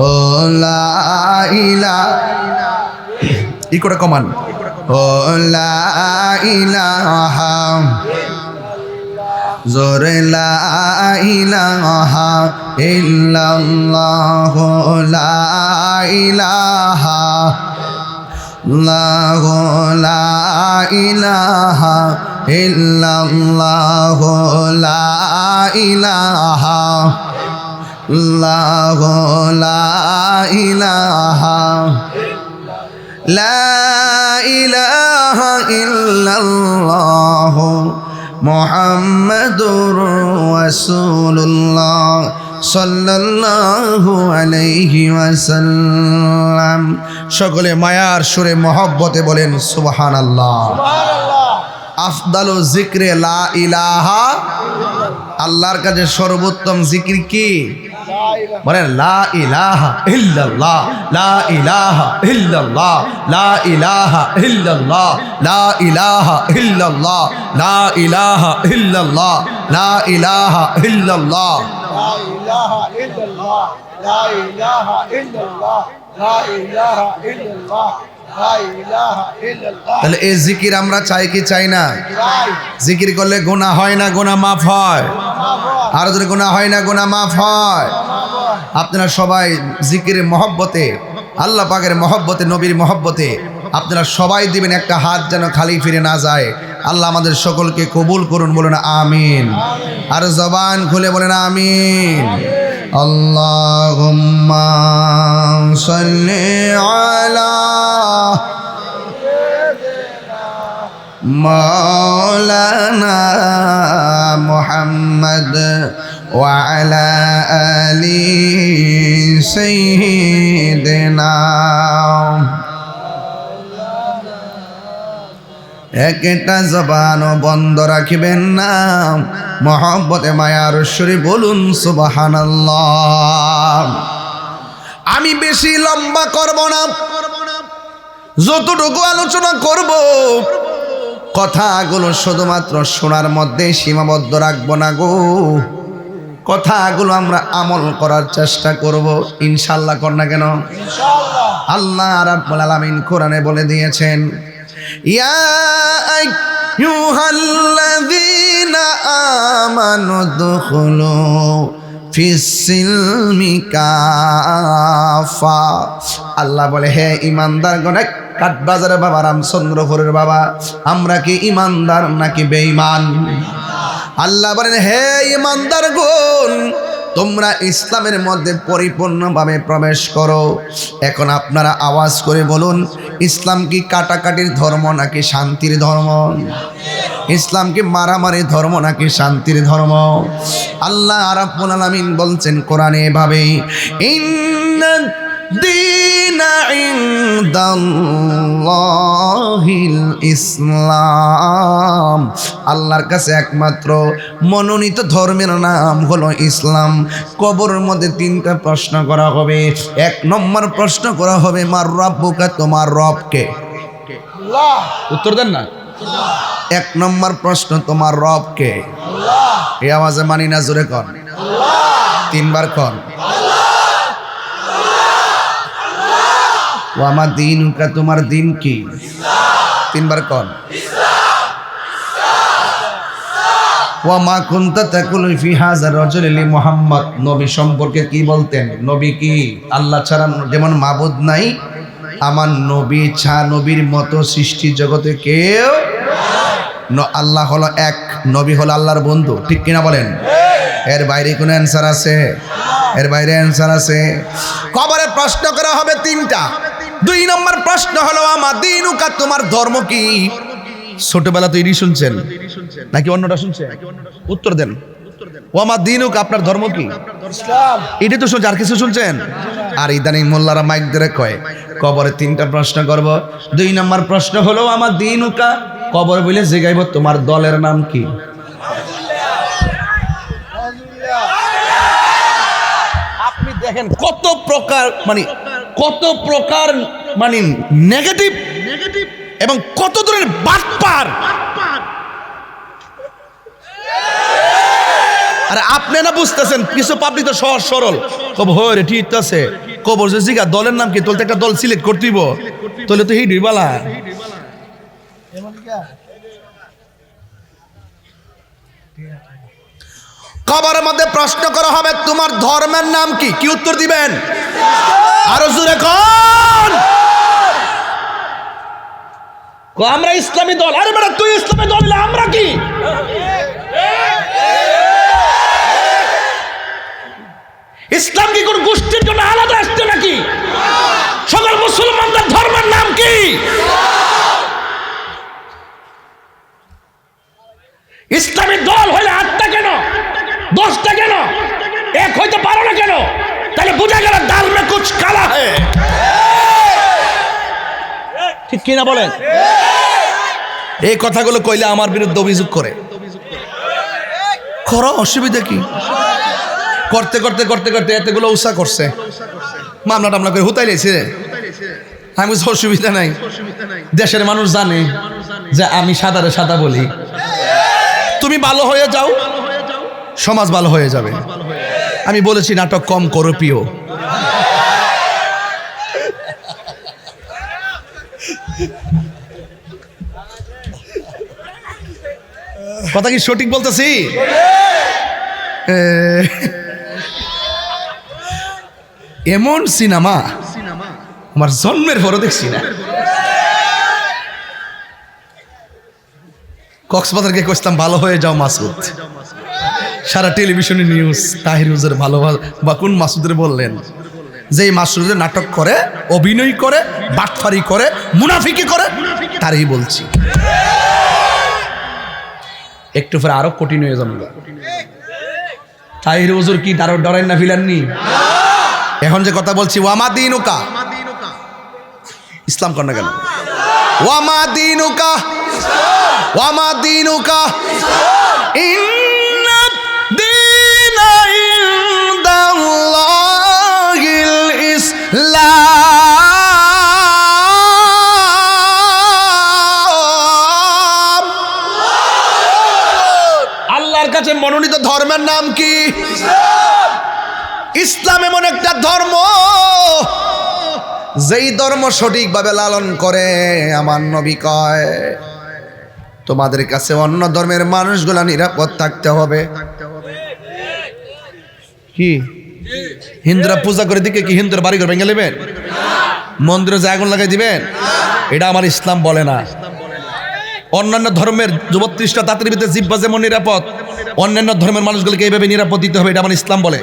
ও লা ইলাহা, ই করে কমান, ও লা ইলাহা জোরে লা ইলাহা ইল্লাল্লাহ, লা ইলাহা ইল্লাল্লাহ, লা ইলাহা ইল্লাল্লাহ, লা ইলাহা ইল্লাল্লাহ, লা ইলাহা লা ইলাহা ইল্লাল্লাহ মুহাম্মাদুর রাসূলুল্লাহ সাল্লাল্লাহু আলাইহি ওয়াসাল্লাম। সকলে মায়ার সুরে মহব্বতে বলেন সুবহানাল্লাহ। আফদালু যিকরে লা ইলাহা, আল্লাহর কাছে সর্বোত্তম জিকির কি? বলেন লা ইলাহা ইল্লাল্লাহ, লা ইলাহা ইল্লাল্লাহ, লা ইলাহা ইল্লাল্লাহ, লা ইলাহা ইল্লাল্লাহ, লা ইলাহা ইল্লাল্লাহ, লা ইলাহা ইল্লাল্লাহ, লা ইলাহা ইল্লাল্লাহ, লা ইলাহা ইল্লাল্লাহ, লা ইলাহা ইল্লাল্লাহ, লা ইলাহা ইল্লাল্লাহ। তাহলে এই জিকির আমরা চাই কি চাই না? জিকির করলে গুনাহ হয় না, গুনাহ মাফ হয়। আর যদি গুনাহ হয় না, গুনাহ মাফ হয়। আপনারা সবাই জিকিরের মহব্বতে, আল্লাহ পাকের মহব্বতে, নবীর মহব্বতে আপনারা সবাই দিবেন, একটা হাত যেন খালি ফিরে না যায়। আল্লাহ আমাদের সকলকে কবুল করুন, বলুন আমিন। আর জবান খুলে বলেন আমিন। আল্লাহুম্মা সাল্লি আলা মাওলানা মুহাম্মদ ওয়া আলা আলি সাইয়্যিদিনা। একটা জবানও বন্ধ রাখিবেন না, মহব্বতে মায়ার সুরে বলুন সুবহানাল্লাহ। আমি বেশি লম্বা করব না, যতটুকু আলোচনা করব কথাগুলো শুধুমাত্র শোনার মধ্যে সীমাবদ্ধ রাখবো না গো। কথাগুলো আমরা আমল করার চেষ্টা করব ইনশাআল্লাহ। কর না কেন? আল্লাহ রাব্বুল আলামিন কোরআনে বলে দিয়েছেন, ইয়া আইয়ুহাল্লাযীনা আমানু দুখুলু ফিস-সিলমি কাফা। আল্লাহ বলে, হে ঈমানদারগণ, কাঠবাজারের বাবা, রামচন্দ্রপুরের বাবা, আমরা কি ঈমানদার নাকি বেঈমান? আল্লাহ বলেন, হে ঈমানদারগণ, তোমরা ইসলামের মধ্যে পরিপূর্ণভাবে প্রবেশ করো। এখন আপনারা আওয়াজ করে বলুন, ইসলাম কি কাটাকাটির ধর্ম নাকি শান্তির ধর্ম? ইসলাম কি মারামারি ধর্ম নাকি শান্তির ধর্ম? আল্লাহ রাব্বুল আলামিন বলছেন কোরআনে এভাবে, ইন্নাদ দীনা ইনদাল্লাহিল ইসলাম। আল্লাহর কাছে একমাত্র মনোনীত ধর্মের নাম হলো ইসলাম। কবরের মধ্যে 3টা প্রশ্ন করা হবে। 1 নম্বর প্রশ্ন করা হবে, মার রাব্বুকা, তোমার রব কে? আল্লাহ। উত্তর দেন না। 1 নম্বর প্রশ্ন, তোমার রব কে? আল্লাহ। এই আওয়াজে মানি না, জোরে কর। আল্লাহ। 3 বার কর। ও আমার দিন, তোমার দিন কি? 3 বার কর। ওয়া মা কুনতা তাকুলু ফি হাযার রাজুলি লি মুহাম্মদ, নবী সম্পর্কে কি বলতেন? নবী কি আল্লাহ ছাড়া যেমন মাবুদ নাই, আমার নবী নবীর মতো সৃষ্টি জগতে কেউ আল্লাহ হলো এক, নবী হলো আল্লাহর বন্ধু, ঠিক কিনা বলেন? এর বাইরে কোনো অ্যান্সার আছে? এর বাইরে অ্যান্সার আছে? কবরে প্রশ্ন করা হবে তিনটা। 2 নম্বর প্রশ্ন হলো আমার দিনুকা, তোমার ধর্ম কি? ছোটবেলা তো এটি শুনছেন নাকি অন্যটা শুনছেন? উত্তর দেন। ও আমার দিনুকা, আপনার ধর্ম কি? ইসলাম। এটি তো শুনছেন, আর কিছু শুনছেন? আর ইদানিং মোল্লারা মাইক ধরে কয় কবরে 3টা প্রশ্ন করব। 2 নম্বর প্রশ্ন হলো আমার দিনুকা, কবর বলে জিগাইব তোমার দলের নাম কি? আপনি দেখেন কত প্রকার মানে নেগেটিভ এবং কত ধরনের বাটপার। আরে আপনি না বুঝতেছেন, কিছু পাবলিক তো সহজ সরল কব হয় রে, ঠিক আছে কবর যে জিগা দলের নাম কি, তোলতে একটা দল সিলেক্ট করতেইব, তোলে তো হিডি বালা। কবরের মধ্যে প্রশ্ন করা হবে তোমার ধর্মের নাম কি? কি উত্তর দিবেন? আরো জোরে কোন? আমরা ইসলামী দল। আরে বেটা তুই ইসলামী দল, আমরা কি? ইসলাম কি কোন গোষ্ঠীর জন্য আলাদা আসছে নাকি? সকল মুসলমানদের ধর্মের নাম কি? ইসলামী দল হলে 8টা কেন, 10টা কেন, এক হইতে পারো না কেন? তাহলে বুঝা গেল দাল মে কুছ কালা হ্যায়, ঠিক কিনা বলেন? এই কথাগুলো কইলে আমার বিরুদ্ধে অভিযোগ করে। করো, অসুবিধা কি? করতে করতে করতে করতে এতগুলো উৎসাহ করছে, মামলা টামলা করে হুতাই লেছে। আমি বলছি অসুবিধা নাই, দেশের মানুষ জানে যে আমি সাদারে সাদা বলি। তুমি ভালো হয়ে যাও, সমাজ ভালো হয়ে যাবে। আমি বলেছি নাটক কম করো প্রিয়। কথা কি সঠিক বলতেছি? এমন সিনেমা আমার জন্মের পরও দেখছি না। কক্সবাজারকে কইতাম ভালো হয়ে যাও মাসুদ, সারা টেলিভিশনে নিউজ তাহির হুজুর ভালো বা কোন মাসুদের বললেন যে মাসুদের নাটক করে, অভিনয় করে, বাটফারি করে, মুনাফিকি করে, তারই বলছি। একটু পরে আরো কঠিন হয়ে যাবে। তাহির হুজুর কি ডরাই না ফিলাননি? এখন যে কথা বলছি ওয়ামা দিনুকা, ইসলাম কর না কেন? ওয়ামা দিনুকা, ওয়ামা দিনুকা ইন্না দীনা ইনদাল্লাহিল ইসলাম। আল্লাহর কাছে মনোনীত ধর্মের নাম কি? ইসলাম এমন একটা ধর্ম যেই ধর্ম সঠিকভাবে লালন করে আমার নবী কয় তোমাদের কাছে অন্য ধর্মের মানুষগুলা নিরাপদ থাকতে হবে। কি হিন্দুরা পূজা করে দিকে কি হিন্দুর বাড়ি ঘর ভেঙে নেবেন, মন্দিরে যে আগুন লাগাই দিবেন? এটা আমার ইসলাম বলে না। অন্যান্য ধর্মের 32টা তাঁতের ভিতরে জিহ্বা যেমন নিরাপদ, অন্যান্য ধর্মের মানুষগুলোকে এইভাবে নিরাপদ দিতে হবে, এটা আমার ইসলাম বলে।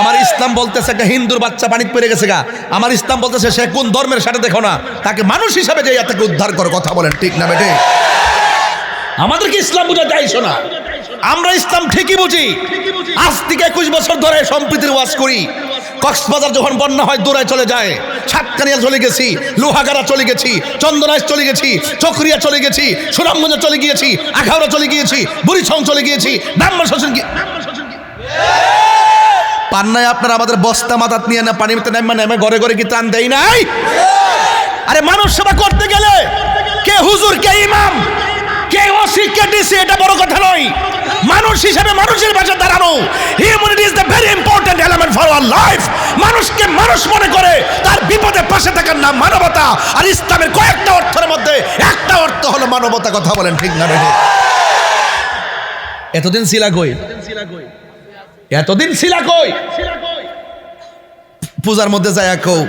আমার ইসলাম বলতেছে একটা হিন্দুর বাচ্চা পানিতে পড়ে গেছে গা, আমার ইসলাম বলতেছে সে কোন ধর্মের সাথে দেখো না, তাকে মানুষ হিসাবে যে তাকে উদ্ধার করো। কথা বলেন ঠিক না বেটে? আমাদেরকে ইসলাম বুঝা যাইছো না। আমরা ইসলাম ঠিকই বুঝি। আজ থেকে 21 বছর ধরে সম্প্রীতির ওয়াজ করি। কক্সবাজার যখন বন্যা হয় দৌড়ায় চলে যায়, সাতকানিয়া চলে গেছি, লোহাগাড়া চলে গেছি, চন্দনাইশ চলে গেছি, চকরিয়া চলে গেছি, সুনামগঞ্জে চলে গিয়েছি, আখাউড়া চলে গিয়েছি, বুড়িছং চলে গিয়েছি, নাম্বার শাসন পান্নায় আপনারা আমাদের বস্তা মাথাত নিয়ে না পানিতে নেমে ঘরে ঘরে কি ত্রাণ দেয় নাই? আরে মানুষ সেবা করতে গেলে কে হুজুর, কে ইমাম, কে ওসি, কে ডিসি, এটা বড় কথা নয়। মানুষ হিসেবে মানুষের পাশে দাঁড়ানো, humanity is the very important element for our life. মানুষকে মানুষ মনে করে তার বিপদে পাশে থাকার নাম মানবতা। আর ইসলামের কয়েকটা অর্থের মধ্যে একটা অর্থ হলো মানবতা। কথা বলেন ঠিক না বেঠে? এতদিন ছিলা কই? এতদিন ছিলা কই? পূজার মধ্যে যায় কও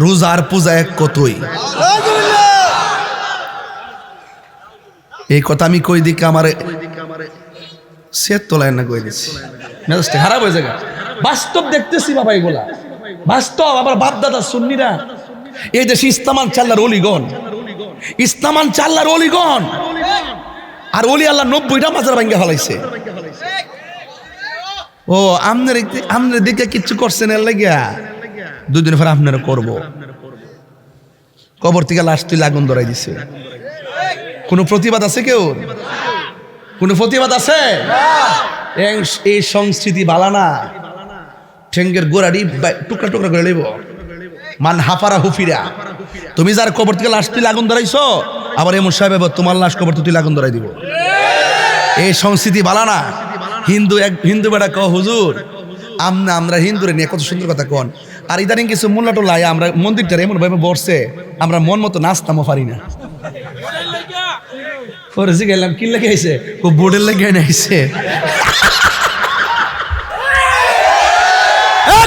রোজার পূজা এক কতই। এই কথা আমি কই দিকে আমার সেট তোলায় না কই দিছি, মেজাজটা খারাপ হয়ে যায়। বাস্তব দেখতেছি বাবা, এগুলা বাস্তব। আবার বাপ দাদা সুন্নিরা এই দেশে ইসলামান চাল্লার অলিগণ, ইসলামান চাল্লার অলিগণ, আর অলি আল্লাহ 90টা মাজার ভাঙ্গা ফেলাইছে। ও আমনের দিকে কিচ্ছু করছেন এর লাগিয়া, দুদিন পর আপনারা করবো। কবর থেকে লাশ তুই আগুন ধরাই দিছে। কোনো প্রতিবাদ আছে কেউ? কোনো প্রতিবাদ আছে? এই সংস্কৃতি বালা না। ঠেঙ্গের গোড়াটি টুকরা টুকরা করে লইব। মান হাফারা হুফিরা। তুমি যার কবর থেকে লাশ তুই আগুন ধরাইছো, আবার এমন সাহেব তোমার লাশ কবর তুই আগুন ধরাই দিব। এই সংস্কৃতি বালা না। হিন্দু বেটা কহ হুজুর আমরা হিন্দুরে নিয়ে কত সুন্দর কথা কন, আর ইদানিং কিছু মোল্লাটো লাই আমরা মন্দিরটা এমন ভাবে বসছে আমরা মন মতো নাচতামও পারি না। ফরেছি গেলাম কি লেগে আইছে, খুব বোর্ডের লেগে আইছে।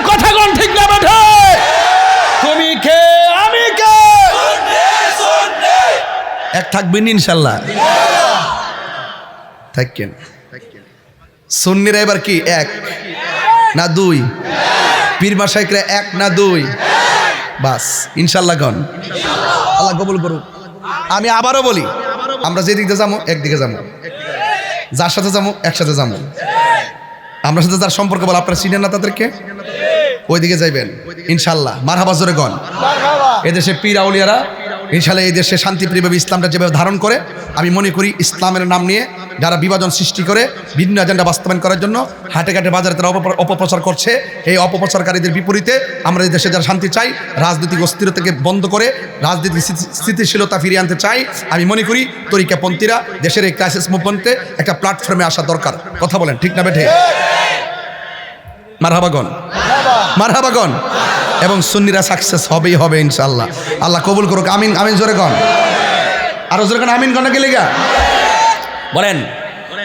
কথা কোন ঠিক না বেঠে? তুমি কে আমি কে এক থাকবেন ইনশাল্লাহ। থাকেন সুন্নিরা এবার কি এক না দুই? পীর মাশায়েখরা এক না দুই? বাস ইনশাল্লাহ গন, আল্লাহ কবুল করুক। আমি আবারও বলি, আমরা যেদিকে যাবো একদিকে যাবো, যার সাথে যাবো একসাথে যাবো। আমরা সাথে যার সম্পর্ক বল আপনারা চিনেন না তাদেরকে, ওইদিকে যাইবেন ইনশাল্লাহ। মারহাবা জোরে গন। এদেশে পীর আউলিয়ারা ইনশাল্লাহ এই দেশে শান্তিপ্রিয়ভাবে ইসলামটা যেভাবে ধারণ করে, আমি মনে করি ইসলামের নাম নিয়ে যারা বিভাজন সৃষ্টি করে ভিন্ন এজেন্ডা বাস্তবায়ন করার জন্য হাটে ঘাটে বাজারে তারা অপপ্রচার করছে, এই অপপ্রচারকারীদের বিপরীতে আমরা এই দেশে যারা শান্তি চাই, রাজনৈতিক অস্থিরতাকে বন্ধ করে রাজনৈতিক স্থিতিশীলতা ফিরিয়ে আনতে চাই, আমি মনে করি তরিকাপন্থীরা দেশের এই ক্রাইসিস মুভমেন্টে একটা প্ল্যাটফর্মে আসা দরকার। কথা বলেন ঠিক না বেঠে? মারহাবাগন, মারহাবাগন। এবং সুন্নিরা সাকসেস হবেই হবে ইনশাআল্লাহ। আল্লাহ কবুল করুক। আমিন, আমিন জোরে গন। আরো জোরে গন আমিন গন কে লেগা বলেন।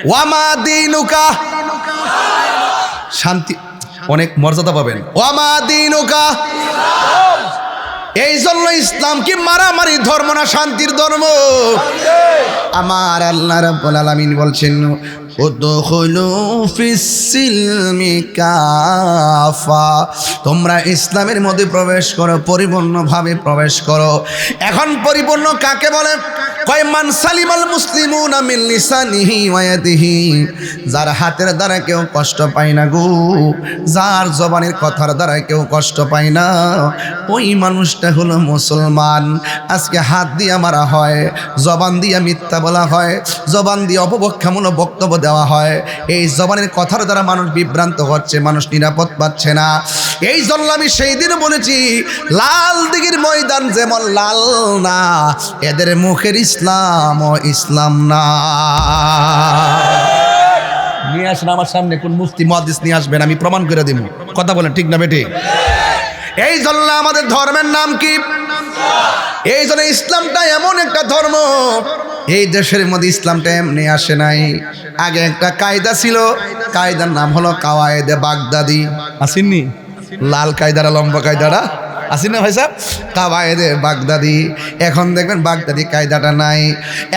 ওয়ামা দিনুকা, শান্তি অনেক মর্যাদা পাবেন। ওয়ামা দিনুকা, এই জন্য ইসলাম কি মারামারি ধর্ম না শান্তির ধর্ম? আমার আল্লাহ রাব্বুল আলামিন বলছেন উদখুলু ফিস-সিলমি কাফা, তোমরা ইসলামের মধ্যে প্রবেশ করো, পরিপূর্ণভাবে প্রবেশ করো। এখন পরিপূর্ণ কাকে বলে? কয় মান সালিমাল মুসলিমুনা মিন লিসানিহি ওয়া ইয়াদিহি, যার হাতের দ্বারা কেউ কষ্ট পায় না গো, যার জবানের কথার দ্বারা কেউ কষ্ট পায় না, ওই মানুষটা হলো মুসলমান। আজকে হাত দিয়ে মারা হয়, জবান দিয়ে মিথ্যা বলা হয়, জবান দিয়ে অপব্যাখ্যামূলক বক্তব্য দেওয়া হয়, এই জবানের কথার দ্বারা মানুষ বিভ্রান্ত হচ্ছে, মানুষ নিরাপদ পাচ্ছে না। এই জন্য আমি সেই দিন বলেছি লাল দিঘির ময়দান যেমন লাল না, এদের মুখের ইসলাম ও ইসলাম না। নিয়ে আসেন আমার সামনে কোন মুফতি মুহাদ্দিস নিয়ে আসবেন, আমি প্রমাণ করে দিব। কথা বলেন ঠিক না বেটি? এই জন্য আমাদের ধর্মের নাম কি? এই জন্য ইসলামটা এমন একটা ধর্ম, এই দেশের মধ্যে ইসলামটা এমনি আসে নাই। আগে একটা কায়দা ছিল, কায়দার নাম হলো কাওয়ায়েদে বাগদাদি। আসেননি? লাল কায়দারা লম্বা কায়দারা আসেন না ভাই সাহেব? কাওয়ায়েদে বাগদাদি। এখন দেখবেন বাগদাদি কায়দাটা নাই।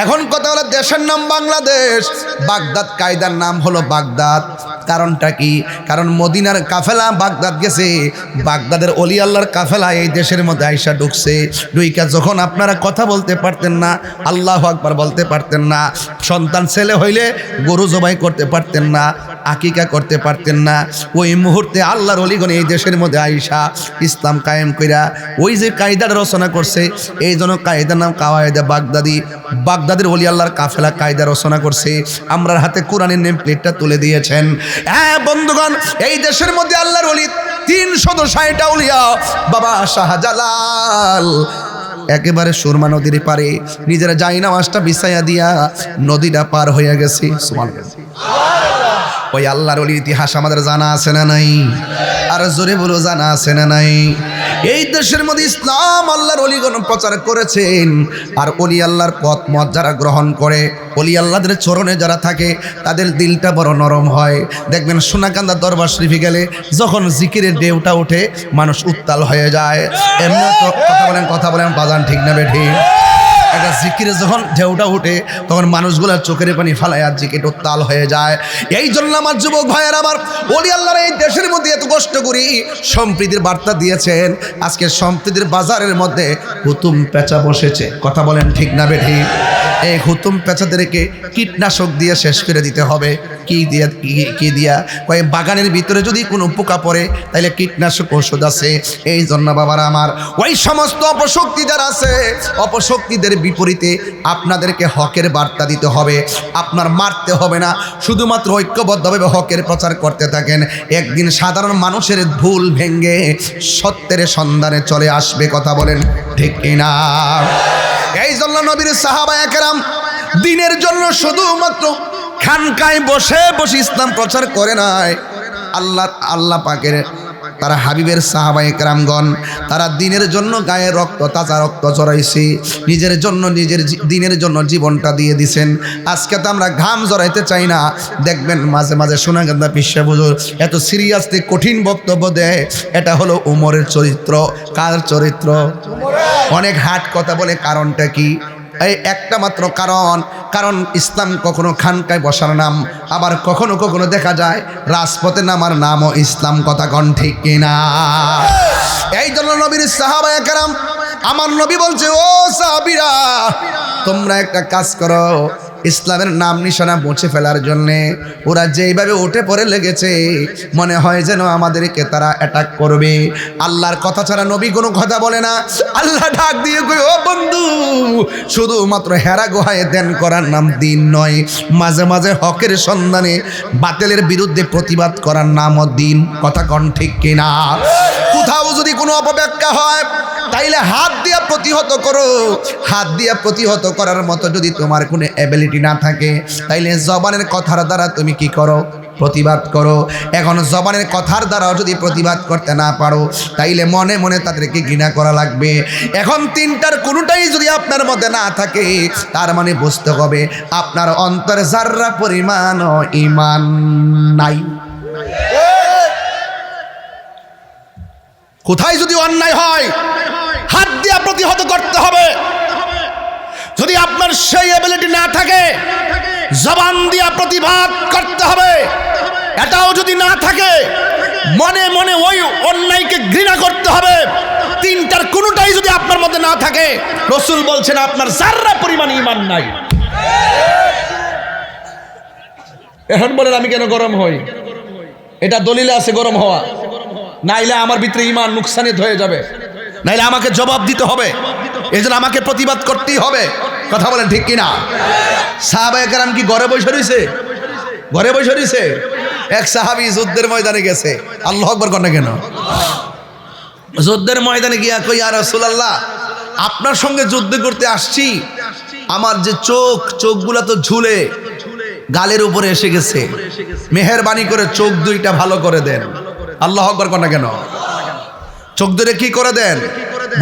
এখন কথা হলো দেশের নাম বাংলাদেশ, বাগদাদ কায়দার নাম হলো বাগদাদ। কারণটা কি? কারণ মদিনার কাফেলা বাগদাদ গেছে, বাগদাদের অলি আল্লাহর কাফেলা এই দেশের মধ্যে আইসা ঢুকছে। ঢুইকা যখন আপনারা কথা বলতে পারতেন না, আল্লাহু আকবার বলতে পারতেন না, সন্তান ছেলে হইলে গরু জবাই করতে পারতেন না, আকিকা করতে পারতেন না, ওই মুহূর্তে আল্লাহর অলিগণ এই দেশের মধ্যে আইসা ইসলাম কায়েম কইরা ওই যে কায়দার রচনা করছে, এই জন্য কায়দার নাম কাওয়ায়েদে বাগদাদি। বাগদাদের অলি আল্লাহর কাফেলা কায়দা রচনা করছে, আমরার হাতে কোরআনের নেম প্লেটটা তুলে দিয়েছেন। হ্যাঁ বন্ধুগণ, এই দেশের মধ্যে আল্লাহর ওলি 360 আউলিয়া। বাবা শাহজালাল একেবারে সুরমা নদীর পারে নিজেরা যাই নামাজটা বিছাইয়া দিয়া নদীটা পার হইয়া গেছে। সুবহানাল্লাহ। ওই আল্লাহর ওলির ইতিহাস আমাদের জানা আছে না নাই? আর জোরে বলো, জানা আছে না নাই? এই দেশের মধ্যে ইসলাম আল্লাহর ওলিগণ প্রচার করেছেন। আর ওলি আল্লাহর পথ মত যারা গ্রহণ করে, ওলি আল্লাহদের চরণে যারা থাকে, তাদের দিলটা বড় নরম হয়। দেখবেন সোনাকান্দা দরবার শরীফে গেলে যখন জিকিরের ঢেউটা ওঠে, মানুষ উত্তাল হয়ে যায়। এমনি তো কথা বলেন বাজান, ঠিক না বেঠি? একটা জিকিরে যখন ঢেউটা উঠে, তখন মানুষগুলোর চোখের পানি ফালায় আর জিকির উত্তাল হয়ে যায়। এই জন্য আমার যুবক ভাইয়ের, আমার ওলি আল্লাহর এই দেশের মধ্যে এত কষ্ট করি সম্প্রীতির বার্তা দিয়েছেন। আজকে সম্প্রীতির বাজারের মধ্যে হুতুম পেঁচা বসেছে। কথা বলেন ঠিক না বেঠি? এই হুতুম পেঁচাদেরকে কীটনাশক দিয়ে শেষ করে দিতে হবে। কি দিয়া কয়েক বাগানের ভিতরে যদি কোনো পোকা পড়ে, তাইলে কীটনাশক ওষুধ আছে। এই জন্য বাবারা আমার, ওই সমস্ত অপশক্তি যারা আছে, অপশক্তিদের বিপরীতে আপনাদেরকে হকের বার্তা দিতে হবে। আপনার মারতে হবে না, শুধুমাত্র ঐক্যবদ্ধভাবে হকের প্রচার করতে থাকেন। একদিন সাধারণ মানুষের ভুল ভেঙ্গে সত্যের সন্ধানে চলে আসবে। কথা বলেন ঠিক কিনা? এই জন্য নবীর সাহাবায়ে কেরাম দিনের জন্য শুধুমাত্র খানকায় বসে বসে ইসলাম প্রচার করে নাই। আল্লাহ পাকের তারা হাবিবের সাহাবায়ে কেরামগণ, তারা দিনের জন্য গায়ে রক্ত, তাজা রক্ত জড়াইছে, নিজের জন্য, নিজের দিনের জন্য জীবনটা দিয়ে দিছেন। আজকে তো আমরা ঘাম জড়াইতে চাই না। দেখবেন মাঝে মাঝে সোনাকান্দা পিসা হুজুর এত সিরিয়াসলি কঠিন বক্তব্য দেয়। এটা হলো উমরের চরিত্র। কার চরিত্র? অনেক হাট কথা বলে। কারণটা কি? এই একটা মাত্র কারণ ইসলাম কখনো খানকায় বসার নাম, আবার কখনো কখনো দেখা যায় রাজপথে নামার নামও ইসলাম। কথা কন ঠিক কিনা? এই জন্য নবীর সাহাবায়ে কেরাম, আমার নবী বলছে, ও সাহাবীরা, তোমরা একটা কাজ করো, ইসলামের নাম নিশানা মুছে ফেলার জন্যে ওরা যেইভাবে উঠে পড়ে লেগেছে, মনে হয় যেন আমাদেরকে তারা অ্যাটাক করবে। আল্লাহর কথা ছাড়া নবী কোনো কথা বলে না। আল্লাহ ডাক দিয়ে কই, ও বন্ধু, শুধুমাত্র হেরা গোহায় ধ্যান করার নাম দিন নয়, মাঝে মাঝে হকের সন্ধানে বাতিলের বিরুদ্ধে প্রতিবাদ করার নামও দিন। কথা কন ঠিক কিনা? কোথাও যদি কোনো অপব্যাখ্যা হয়, তাইলে হাত দিয়া প্রতিহত করো। হাত দিয়া প্রতিহত করার মতো যদি তোমার কোনো অ্যাবিলিটি না থাকে, তাইলে জবানের কথার দ্বারা তুমি কি করো? প্রতিবাদ করো। এখন জবানের কথার দ্বারাও যদি প্রতিবাদ করতে না পারো, তাইলে মনে মনে তাদেরকে ঘৃণা করা লাগবে। এখন তিনটার কোনোটাই যদি আপনার মধ্যে না থাকে, তার মানে বুঝতে হবে আপনার অন্তরে যাররা পরিমাণও ঈমান নাই। কোথায় যদি অন্যায় হয়, হাত দিয়া প্রতিহত করতে হবে। যদি আপনার সেই এবিলিটি না থাকে, জবান দিয়া প্রতিবাদ করতে হবে। এটাও যদি না থাকে, মনে মনে ওই অন্যায়কে ঘৃণা করতে হবে। তিনটার কোনোটাই যদি আপনার মধ্যে না থাকে, রাসূল বলছেন আপনার যাররা পরিমাণ ঈমান নাই। এখন বলেন আমি কেন গরম হই? এটা দলিলে আছে গরম হওয়া, নাইলে আমার ভিতরে ঈমান নুকসানিত হয়ে যাবে, নাইলে আমাকে জবাব দিতে হবে। এই জন্য আমাকে প্রতিবাদ করতেই হবে। কথা বলেন ঠিক কিনা? সাহাবায়ে কেরাম কি ঘরে বসে রইছে? ঘরে বসে রইছে? এক সাহাবী যুদ্ধের ময়দানে গেছে। আল্লাহু আকবার করেন না কেন? যুদ্ধের ময়দানে গিয়া কই, ইয়া রাসূলুল্লাহ, আপনার সঙ্গে যুদ্ধ করতে আসছি, আমার যে চোখগুলা তো ঝুলে গালের উপরে এসে গেছে, মেহেরবানি করে চোখ দুইটা ভালো করে দেন। আল্লাহু আকবার করেন না কেন? চোখ দুটো কি করে দেন?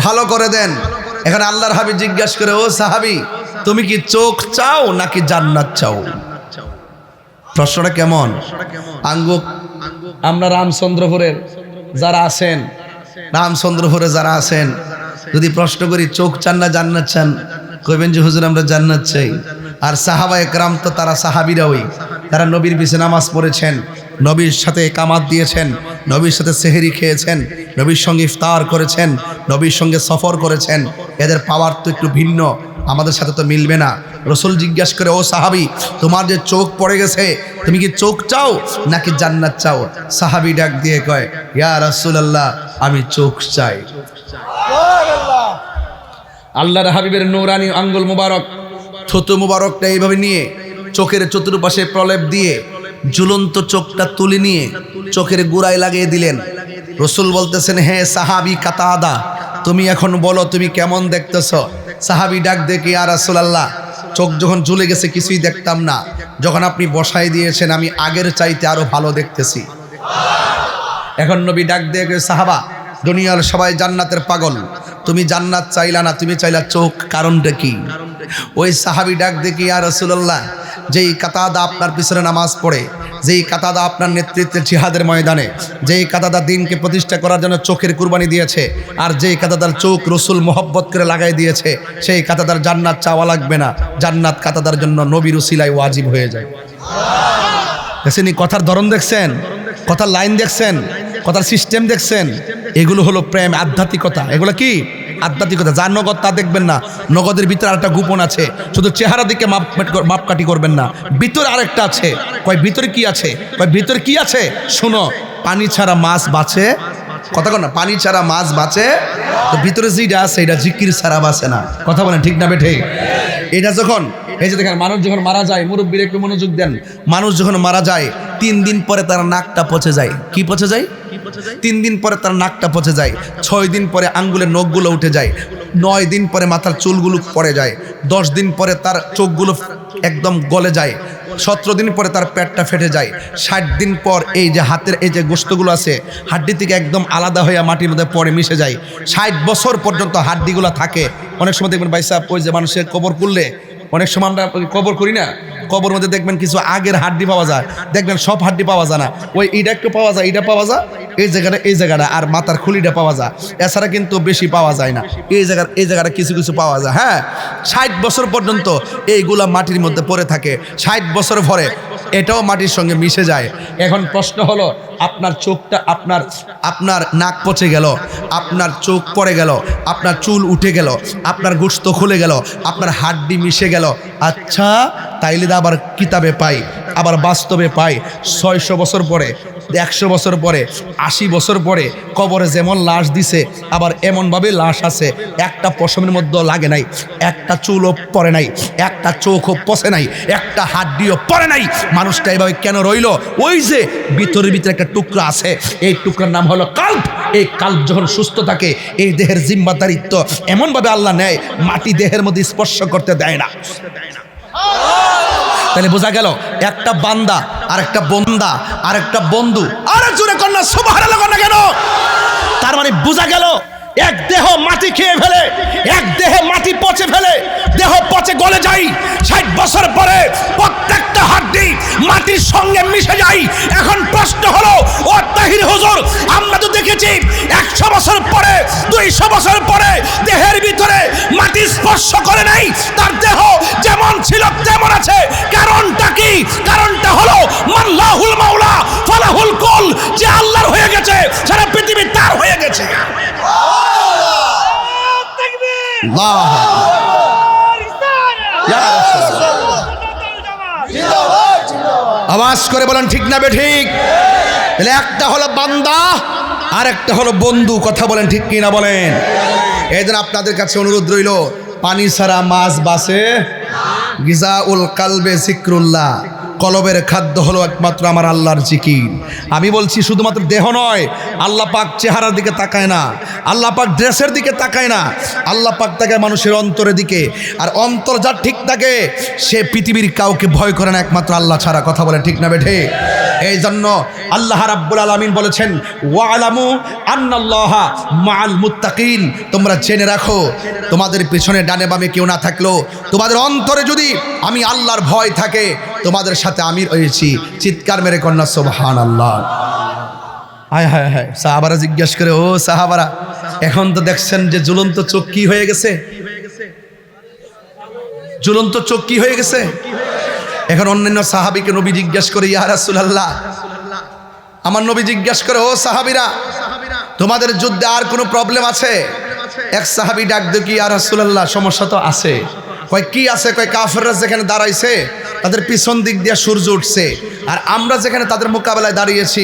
ভালো করে দেন। এখন আল্লাহর হাবিব জিজ্ঞাসা করে, ও সাহাবী, তুমি কি চোখ চাও নাকি জান্নাত চাও? প্রশ্নটা কেমন? আমরা রামচন্দ্রপুরে যারা আছেন, যদি প্রশ্ন করি চোখ চান না জান্নাত চান, কইবেন যে হুজুর আমরা জান্নাত চাই। আর সাহাবায়ে কেরাম তো তারা সাহাবীরা, তারা নবীর পিছে নামাজ পড়েছেন, নবীর সাথে কামাত দিয়েছেন, নবীর সাথে সেহরি খেয়েছেন, নবীর সঙ্গে ইফতার করেছেন, নবীর সঙ্গে সফর করেছেন। এদের পাওয়ার তো একটু ভিন্ন, আমাদের সাথে তো মিলবে না। রাসূল জিজ্ঞাসা করে, ও সাহাবী, তোমার যে চোখ পড়ে গেছে, তুমি কি চোখ চাও নাকি জান্নাত চাও? সাহাবী ডাক দিয়ে কয়, ইয়া রাসূলুল্লাহ, আমি চোখ চাই। আল্লাহর হাবিবের নূরানি আঙ্গুল মুবারক, থুতু মুবারকটা এইভাবে নিয়ে চোখের চতুর্পাশে প্রলেপ দিয়ে ঝুলন্ত চোখটা তুলে নিয়ে চোখের গোড়ায় লাগিয়ে দিলেন। রাসূল বলতেছেন, হে সাহাবী কাতাদা, তুমি এখন বলো তুমি কেমন দেখতেছ? সাহাবী ডাক দেখে, ইয়া রাসূলুল্লাহ, চোখ যখন ঝুলে গেছে কিছুই দেখতাম না, যখন আপনি বসাই দিয়েছেন আমি আগের চাইতে আরো ভালো দেখতেছি। এখন নবী ডাক দিয়ে গেছে, সাহাবা দুনিয়ার সবাই জান্নাতের পাগল, তুমি জান্নাত চাইলা না, তুমি চাইলা চোখ, কারণটা কি? ওই সাহাবী ডাক দেখি, ইয়া রাসূলুল্লাহ, যেই কাতাদা আপনার পিছনে নামাজ পড়ে, যেই কাতাদা আপনার নেতৃত্বে জিহাদের ময়দানে, যেই কাতাদা দিনকে প্রতিষ্ঠা করার জন্য চোখের কুরবানি দিয়েছে, আর যেই কাতাদার চোখ রসুল মোহব্বত করে লাগাই দিয়েছে, সেই কাতাদার জান্নাত চাওয়া লাগবে না, জান্নাত কাতাদার জন্য নবীর উসিলায় ওয়াজিব হয়ে যায়। দেখছেন কথার ধরন দেখছেন, কথার লাইন দেখছেন, কথার সিস্টেম দেখছেন? এগুলো হলো প্রেম, আধ্যাত্মিকতা। এগুলো কি আধ্যাত্মিকতা? যার নগদ তা দেখবেন না, নগদের ভিতরে আরেকটা গোপন আছে। শুধু চেহারা দিকে মাপকাঠি করবেন না, ভিতরে আরেকটা আছে। কয় ভিতরে কি আছে? কয় ভিতরে কি আছে? শোনো, পানি ছাড়া মাছ বাঁচে, কথা কন না, পানি ছাড়া মাছ বাঁচে, তো ভিতরে যেটা আছে এটা জিকির ছাড়া বাঁচে না। কথা বলেন ঠিক না বেঠে? এটা যখন এই যে দেখেন, মানুষ যখন মারা যায়, মুরব্বীরা একটু মনোযোগ দেন, মানুষ যখন মারা যায় 3 দিন পরে তার নাকটা পচে যায়। কি পচে যায়? 3 দিন পরে তার নাকটা পচে যায়, 6 দিন পরে আঙ্গুলের নখগুলো উঠে যায়, 9 দিন পরে মাথার চুলগুলো পড়ে যায়, 10 দিন পরে তার চোখগুলো একদম গলে যায়, 17 দিন পরে তার পেটটা ফেটে যায়, 60 দিন পর এই যে হাতের এই যে গোশতগুলো আছে হাড্ডি থেকে একদম আলাদা হয়ে মাটির মধ্যে পড়ে মিশে যায়। 60 বছর পর্যন্ত হাড্ডিগুলো থাকে। অনেক সময় দেখবেন ভাই সাহেব, ওই যে মানুষের কবর করলে অনেক সময় আমরা কবর করি না, কবর মধ্যে দেখবেন কিছু আগের হাড্ডি পাওয়া যায়, দেখবেন সব হাড্ডি পাওয়া যায় না, ওই এটা একটু পাওয়া যায়, এটা পাওয়া যায়, এই জায়গাটা আর মাথার খুলিটা পাওয়া যায়, এছাড়া কিন্তু বেশি পাওয়া যায় না। এই জায়গাটা কিছু কিছু পাওয়া যায়। হ্যাঁ, 60 বছর পর্যন্ত এইগুলা মাটির মধ্যে পড়ে থাকে, 60 বছর পরে এটাও মাটির সঙ্গে মিশে যায়। এখন প্রশ্ন হলো, আপনার চোখটা, আপনার নাক পচে গেল, আপনার চোখ পড়ে গেল, আপনার চুল উঠে গেল, আপনার গোশত খুলে গেল, আপনার হাড্ডি মিশে গেল, আচ্ছা তাইলে আবার কিতাবে পাই, আবার বাস্তবে পাই 600 বছর পরে, 100 বছর পরে, 80 বছর পরে কবরে যেমন লাশ দিছে, আবার এমনভাবে লাশ আছে একটা পশমের মধ্যে লাগে নাই, একটা চুলও পড়ে নাই, একটা চোখও পচে নাই, একটা হাড্ডিও পড়ে নাই। মানুষটা এইভাবে কেন রইল? ওই যে ভিতরে একটা টুকরা আছে, এই টুকরার নাম হলো কাল্ব। এই কাল্ব যখন সুস্থ থাকে, এই দেহের জিম্মাদারিত্ব এমনভাবে আল্লাহ নেয়, মাটি দেহের মধ্যে স্পর্শ করতে দেয় না। তাহলে বোঝা গেল, একটা বান্দা আর একটা বন্দা আর একটা বন্ধু। আরে জোরে কন্যা সুবহানাল্লাহ কন্যা কেন? তার মানে বোঝা গেল, এক দেহ মাটি খেয়ে ফেলে, এক দেহে মাটি পচে ফেলে, দেহ পচে গলে যায়, 60 বছর পরে প্রত্যেকটা হাড্ডি মাটির সঙ্গে মিশে যায়। এখন প্রশ্ন হলো, ও তাহির হুজুর, আমরা তো দেখেছি 100 বছর পরে, 200 বছর পরে দেহের ভিতরে মাটি স্পর্শ করে নাই, তার দেহ যেমন ছিল তেমন আছে। কারণটা কি? কারণটা হলো মাল্লাহুল মাওলা ফালাহুল কুল, যে আল্লাহর হয়ে গেছে সারা পৃথিবী তার হয়ে গেছে। আওয়াজ করে বলেন ঠিক না বেঠিক? তাহলে একটা হলো বান্দা আর একটা হলো বন্ধু। কথা বলেন ঠিক কি না বলেন? এই জন্য আপনাদের কাছে অনুরোধ রইল, পানি ছাড়া মাছ বাঁচে, গিজাউল কালবে যিকরুল্লাহ, কলবের খাদ্য হলো একমাত্র আমার আল্লাহর জিকির। আমি বলছি শুধুমাত্র দেহ নয়, আল্লাহ পাক চেহারার দিকে তাকায় না, আল্লাহ পাক ড্রেসের দিকে তাকায় না, আল্লাহ পাক তাকায় মানুষের অন্তরের দিকে। আর অন্তর যার ঠিক থাকে, সে পৃথিবীর কাউকে ভয় করে না একমাত্র আল্লাহ ছাড়া। কথা বলে ঠিক না বেঠে? এই জন্য আল্লাহ রাব্বুল আলামিন বলেছেন, ওয়ালামু আন্নাল্লাহা মাআল মুত্তাকিন, তোমরা জেনে রাখো, তোমাদের পিছনে ডানে বামে কেউ না থাকলেও তোমাদের অন্তরে যদি আমি আল্লাহর ভয় থাকে, তোমাদের সাথে আমি রয়েছি। চিৎকার মেরে কন্যা সুবহানাল্লাহ। হায় হায় হায়। সাহাবারা জিজ্ঞেস করে, ও সাহাবারা, এখন তো দেখছেন যে ঝুলন্ত চোখ কি হয়ে গেছে? ঝুলন্ত চোখ কি হয়ে গেছে? এখন অন্যান্য সাহাবীকে নবী জিজ্ঞেস করে, ইয়া রাসূলুল্লাহ, আমার নবী জিজ্ঞেস করে, ও সাহাবীরা, তোমাদের যুদ্ধে আর কোনো প্রবলেম আছে? এক সাহাবী ডাক দিয়ে, কি ইয়া রাসূলুল্লাহ, সমস্যা তো আছে। কয় কি আছে? কয় কাফেররা যেখানে দাঁড়াইছে তাদের পিছন দিক দিয়ে সূর্য উঠছে, আর আমরা যেখানে তাদের মোকাবেলায় দাঁড়িয়েছি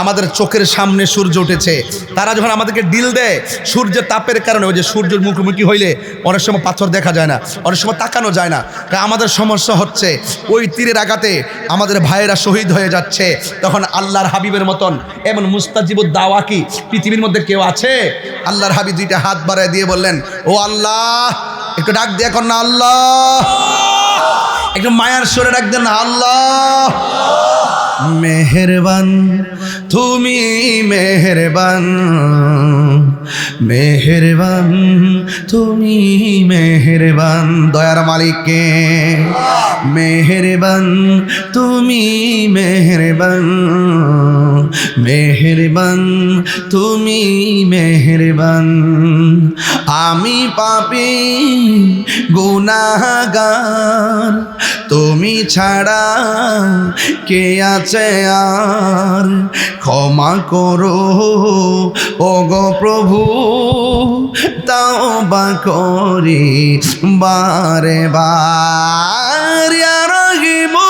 আমাদের চোখের সামনে সূর্য উঠেছে। তারা যখন আমাদেরকে ডিল দেয়, সূর্যের তাপের কারণে, ওই যে সূর্যের মুখোমুখি হইলে অনেক সময় পাথর দেখা যায় না, অনেক সময় তাকানো যায় না। আমাদের সমস্যা হচ্ছে ওই তীরের আঘাতে আমাদের ভাইয়েরা শহীদ হয়ে যাচ্ছে। তখন আল্লাহর হাবিবের মতন এমন মুস্তাজিবুদ দাওয়া কি পৃথিবীর মধ্যে কেউ আছে? আল্লাহর হাবিব 2টা হাত বাড়ায় দিয়ে বললেন, ও আল্লাহ, একটু ডাক দিয়ে কর না, আল্লাহ। একটু মায়ার সুরে ডাক দেন আল্লাহ। মেহেরবান তুমি মেহেরবান, মেহেরবান তুমি মেহেরবান, দয়ার মালিককে মেহেরবান তুমি মেহেরবান, মেহেরবান তুমি মেহেরবান। আমি পাপী গুনাহগার, তুমি ছাড়া কে আছে আর, ক্ষমা করো ওগো প্রভু, তাওবা করি বারে বার। ইয়া রহিমু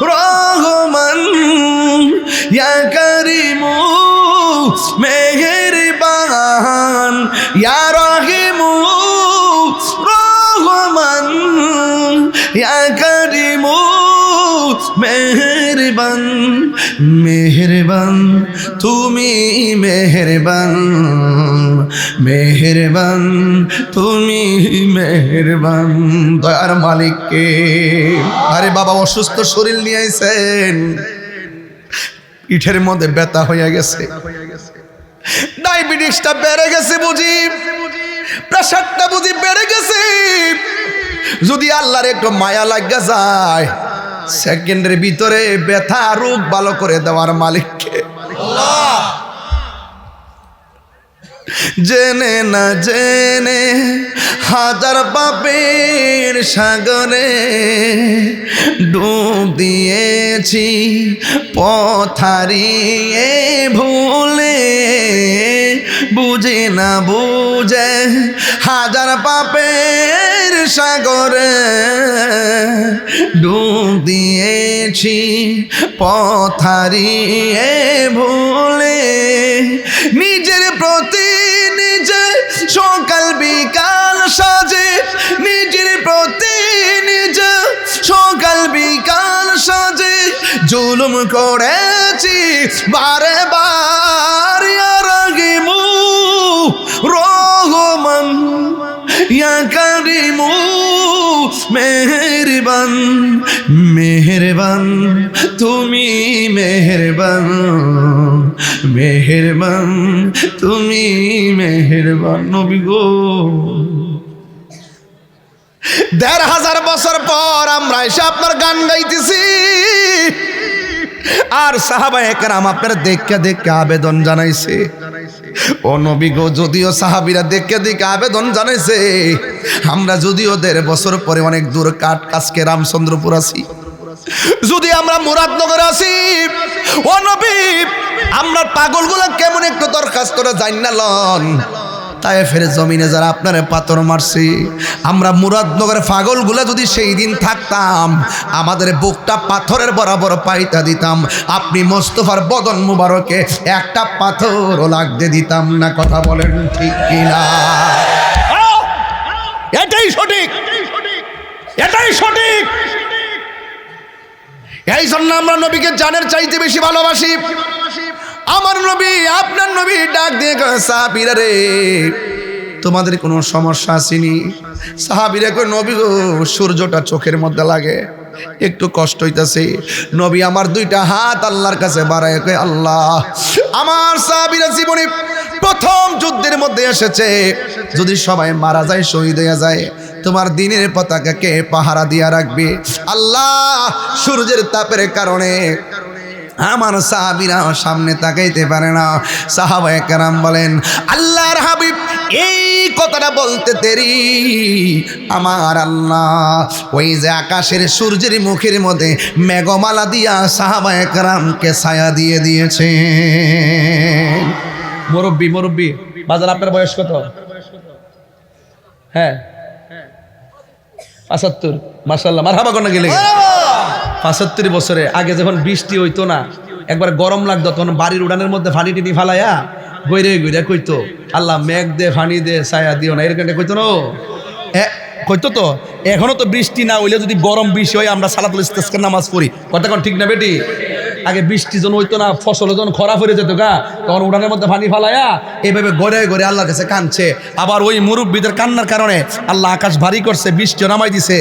রহমান, ইয়া করিমু মেহেরবান, ইয়া রহিমু রহমান, ইয়া করিমু মেহেরবান, মেহেরবান তুমি মেহেরবান, মেহেরবান তুমি মেহেরবান, দয়ার মালিককে। আরে বাবা অসুস্থ শরীর নিয়ে আইছেন, পিঠের মধ্যে ব্যথা হয়ে গেছে, ডায়াবেটিসটা বেড়ে গেছে বুঝি, প্রেশারটা বুঝি বেড়ে গেছে। যদি আল্লাহর একটু মায়া লাগা যায়, সেকেন্ডের ভিতরে ব্যথা রোগ ভালো করে দেওয়ার মালিককে। জেনে না জেনে হাজার পাপের সাগরে ডুব দিয়েছি, পথ হারিয়ে ভুলে, বুঝে না বুঝে হাজার পাপের সাগরে ডুব দিয়েছি, পথ হারিয়ে ভুলে। নিজের প্রতি নিজে সকাল বিকাল সাজে, নিজের প্রতি নিজে সকাল বিকাল সাজে জুলুম করেছি বারে বার। ইয়া রহিমু রহমান, ইয়া করিমু মেহেরবান, মেহেরবান তুমি মেহেরবান, মেহেরবান তুমি মেহেরবান। নবী গো ১,৫০০ বছর পর আমরা এসে আপনার গান গাইতেছি, আর সাহাবায়ে কেরাম আপনার দেখে দেখে আবেদন জানাইছে। ও নবী গো, যদিও সাহাবীরা দেখে দেখে আবেদন জানাইছে, আমরা যদিও ১,৫০ বছর পরে অনেক দূর কাটকাসকে রামচন্দ্রপুর আছি, যদি আমরা মুরাদনগর আছি, ও নবী আমরা পাগলগুলা কেমন একটু দরখাস্তটা জান্না লন। তায়েফের জমিনে যারা আপনারে পাথর মারছে, আমরা মুরাদনগরের পাগলগুলা যদি সেই দিন থাকতাম, আমাদের বুকটা পাথরের বরাবর পাইতা দিতাম, আপনি মোস্তফার বদন মুবারকে একটা পাথরও লাগতে দিতাম না। কথা বলেন ঠিক কিনা? এটাই সঠিক, এটাই সঠিক। এই জন্য আমরা নবীকে জানের চাইতে বেশি ভালোবাসি। আমার নবী, আপনার নবী ডাক দিয়ে সাহাবীরা রে, তোমাদের কোনো সমস্যা আসেনি? সাহাবীরা কই নবী গো, সূর্যটা চোখের মধ্যে লাগে, একটু কষ্ট হইতাছে। নবী আমার 2টা হাত আল্লাহর কাছে বাড়ায় কই আল্লাহ, আমার সাহাবীরা জীবনে প্রথম যুদ্ধের মধ্যে এসেছে, যদি সবাই মারা যায়, শহীদ হয়ে যায়, তোমার দিনের পতাকাকে পাহারা দিয়া রাখবে। আল্লাহ সূর্যের তাপের কারণে আমার সাহাবীরা সামনে তাকাইতে পারে না। সাহাবায়ে কেরাম বলেন, আল্লাহর হাবিব এই কথাটা বলতে দেরি, আমার আল্লাহ ওই যে আকাশের সূর্যের মুখের মধ্যে মেঘমালা দিয়া সাহাবায়ে কেরামকে ছায়া দিয়ে দিয়েছে। মুরব্বি মুরব্বি বাজার, আপনার বয়স কত? হ্যাঁ ৭৫। মাশাআল্লাহ, মারহাবা কোন গেলে ৭৫ বছরে আগে যখন বৃষ্টি হইতো না, একবার গরম লাগতো, তখন বাড়ির উড়ানের মধ্যে ফানি টিনি ফালাইয়া গৈরে গৈরে কইতো আল্লাহ মেঘ দে, ফানি দে, ছায়া দিও না, এরকম কইতো না, কইতো তো। এখনো তো বৃষ্টি না হইলে যদি গরম বেশি হয়, আমরা সালাতুল ইস্তিসকার নামাজ পড়ি, কথা কোন ঠিক না বেটি? আগে বৃষ্টি যখন হইতো না, ফসল যখন খরা পড়ে যেত গা, তখন উড়ানের মধ্যে পানি ফালাইয়া এইভাবে গড়ে গড়ে আল্লাহর কাছে কাঁদছে। আবার ওই মুরব্বীদের কান্নার কারণে আল্লাহ আকাশ ভারী করছে, বৃষ্টিও নামাই দিছে।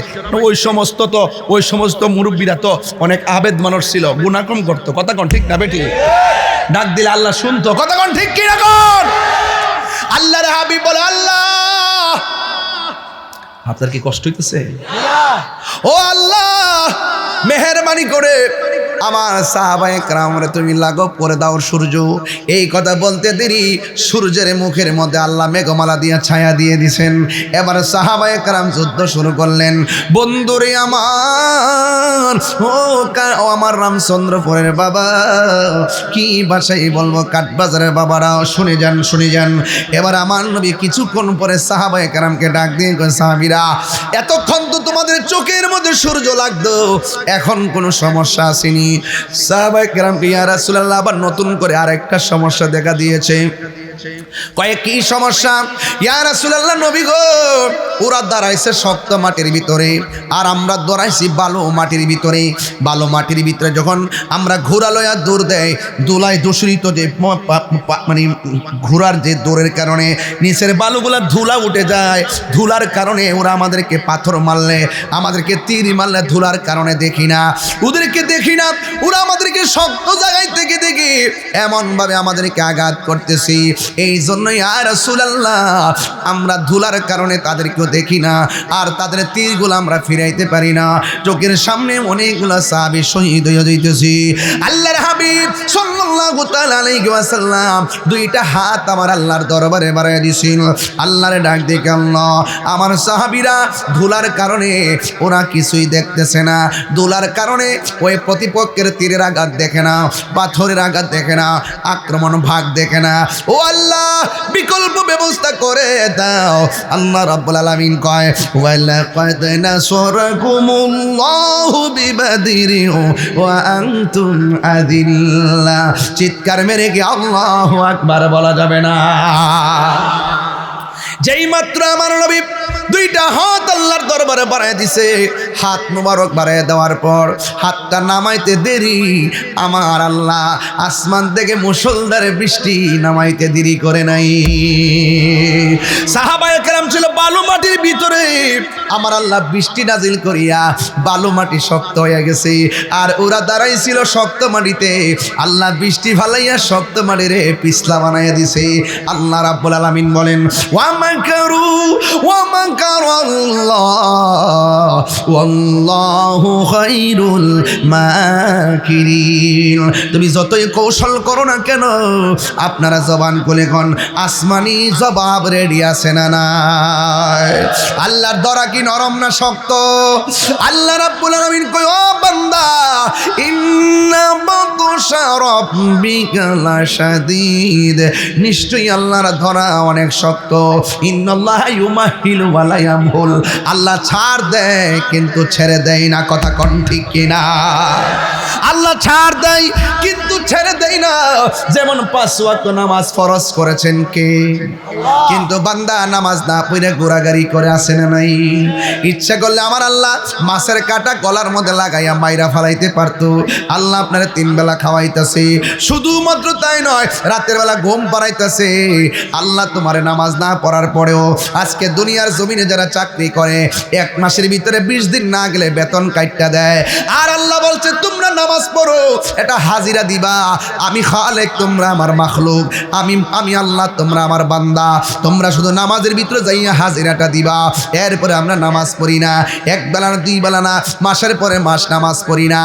ওই সমস্ত মুরব্বীরা তো অনেক আবেদ মানুষ ছিল, গুনাহ কম করতো। কথা কোন ঠিক না বেটি? ডাক দিলে আল্লাহ শুনতো। কথা কোন ঠিক কি না কোন? আল্লাহর হাবিব বলে, আল্লাহ আপনার কি কষ্ট হইতেছে? ও আল্লাহ, মেহেরবানি করে আমার সাহাবায়ে কেরামরে তুমি লাঘব করে দাও সূর্য। এই কথা বলতে দেরি সূর্যের মুখের মধ্যে আল্লাহ মেঘমালা দিয়ে ছায়া দিয়ে দিছেন। এবার সাহাবায়ে কেরাম যুদ্ধ শুরু করলেন। বন্ধুরে আমার, ও আমার রামচন্দ্রপুরের বাবা, কি ভাষায় বলবো, কাঠবাজারের বাবারা শুনে যান। এবার আমার নবী কিছুক্ষণ পরে সাহাবায়ে কেরামকে ডাক দিয়ে কয়, সাহাবীরা এতক্ষণ তো তোমাদের চোখের মধ্যে সূর্য লাগতো, এখন কোনো সমস্যা আসেনি? সাহাবায়ে কেরাম ইয়া রাসূলুল্লাহ, আবার নতুন করে আরেকটা সমস্যা দেখা দিয়েছে। কয় কি সমস্যা? ইয়া রাসূলুল্লাহ, নবী গো, ওরা দাঁড়াইছে শক্ত মাটির ভিতরে, আর আমরা দাঁড়াইছি বালু মাটির ভিতরে। বালু মাটির ভিতরে যখন আমরা ঘোড়া লয়া দৌড় দেয়, দোলায় দূষিত যে মানে ঘোড়ার যে দৌড়ের কারণে নিচের বালুগুলা ধুলা উঠে যায়, ধুলার কারণে ওরা আমাদেরকে পাথর মারলে, আমাদেরকে তীর মারলে ধুলার কারণে দেখি না, ওদেরকে দেখি না। ওরা আমাদেরকে শক্ত জায়গায় থেকে দেখি এমনভাবে আমাদেরকে আঘাত করতেছি। এই জন্যই ইয়া রাসূলুল্লাহ, আমরা ধুলার কারণে তাদেরকেও দেখি না, আর তাদের তীরগুলো আমরা ফিরাইতে পারি না। চোখের সামনে অনেকগুলো সাহাবী শহীদ হয়ে যাইতেছি। আল্লাহর হাবিব সাল্লাল্লাহু তাআলা আলাইহি ওয়াসাল্লাম দুইটা হাত আমার আল্লাহর দরবারে বাড়াইয়া দিয়েছিল। আল্লাহরে ডাক দিয়ে, আল্লাহ, আমার সাহাবীরা ধুলার কারণে ওরা কিছুই দেখতেছে না, ধুলার কারণে ওই প্রতিপক্ষের তীরের আঘাত দেখে না, পাথরের আঘাত দেখে না, আক্রমণ ভাগ দেখে না। ও আল্লাহ, বিকল্প ব্যবস্থা করে দাও। আল্লাহ রাব্বুল আলামিন কয়, ওয়ালাকাদ নাসরাকুমুল্লাহু বিবাদরিন ওয়া আনতুম আযিল্লা। চিৎকার মেরে কি আল্লাহু আকবার বলা যাবে না? যেই মাত্র আমার নবী দুইটা হাত আল্লাহর দরবারে বাড়ায় দিছে, হাত মুবারক বাড়ায় দেওয়ার পর হাতটা নামাইতে দেরি আমার আল্লাহ আসমান থেকে মুষলধারে বৃষ্টি নামাইতে দেরি করে নাই। সাহাবায়ে কেরাম ছিল বালু মাটির ভিতরে, আমার আল্লাহ বৃষ্টি নাজিল করিয়া বালু মাটি শক্ত হয়ে গেছে, আর ওরা দাঁড়াইছিল শক্ত মাটিতে। আল্লাহ বৃষ্টি ফালাইয়া শক্ত মাটিরে পিছলা বানাইয়া দিছে। আল্লাহ রাব্বুল আলামিন বলেন, ওয়া মাকারু ওয়া মাকারাল্লাহ ওয়াল্লাহু খায়রুল মাকিরিন। তুমি যতই কৌশল করো না কেন, আপনারা জবান খুলে কোন আসমানি জবাব রেডি আছে না নাই? আল্লাহর দরা কি নরম না শক্ত? আল্লাহ রাব্বুল আলামিন কয়, ও বান্দা, ইন্না বাতশা রাব্বিকা লাশাদীদ, নিশ্চয়ই আল্লাহর ধরা অনেক শক্ত। ইন্নাল্লাহা ইউমাহিলু ওয়া লা ইয়ামহুল, আল্লাহ ছাড় দেয় কিন্তু ছেড়ে দেয় না। কথা কোন ঠিক কিনা? আল্লাহ ছাড় দেয় কিন্তু ছেড়ে দেয় না। যেমন 5 ওয়াক্ত নামাজ ফরজ করেছেন কে, কিন্তু বান্দা নামাজ না পড়ে ঘোরাঘুরি করে আসে না নাই? ইচ্ছা করলে আমার আল্লাহ মাছের কাঁটা গলার মধ্যে লাগাইয়া মাইরা ফালাইতে পারতো। আল্লাহ আপনারা 3 বেলা খাওয়াইতেছে, শুধুমাত্র তাই নয়, রাতের বেলা ঘুম পাড়াইতেছে। আল্লাহ তোমারে নামাজ না পড়ার পরেও আজকে দুনিয়ার জমিনে যারা চাকরি করে 1 মাসের ভিতরে 20 দিন না গেলে বেতন কাইটটা দেয়। আর আল্লাহ বলছে, তোমরা নামাজ পড়ো, এটা হাজিরা দিবা। আমি খালেক, তোমরা আমার মাখলুক। আমি আল্লাহ, তোমরা আমার বান্দা। তোমরা শুধু নামাজের ভিতরে যাইয়া হাজিরাটা দিবা। এরপরে আমরা নামাজ পড়ি না, 1 বেলা না 2 বেলা না, মাসের পরে মাস নামাজ পড়ি না।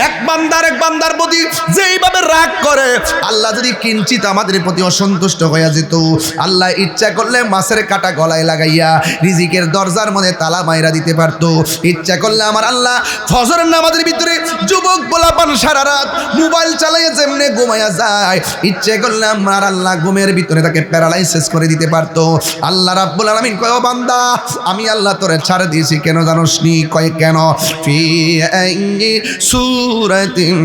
এক বান্দার প্রতি যেইভাবে রাগ করে, আল্লাহ যদি কিঞ্চিত আমাদের প্রতি অসন্তুষ্ট হয়ে যেত, আল্লাহ ইচ্ছা করলে মাছের কাঁটা গলায় লাগাইয়া রিজিকের দরজার মধ্যে তালা মাইরা দিতে পারতো। ইচ্ছা করলে আমার আল্লাহ ফজরের নামাজের ভিতরে যুবক পোলাপান সারা রাত মোবাইল চালাইয়া যেমনে ঘুমাইয়া যায়, ইচ্ছে করলে আমার আল্লাহ ঘুমের ভিতরে তাকে প্যারালাইসিস করে দিতে পারতো। আল্লাহ রাব্বুল আলামিন কয়, ও বান্দা, আমি আল্লাহ তোরে ছাড় দিয়েছি কেন জানোস নি? কয় কেন? ফি আইয়ি সূরাতিন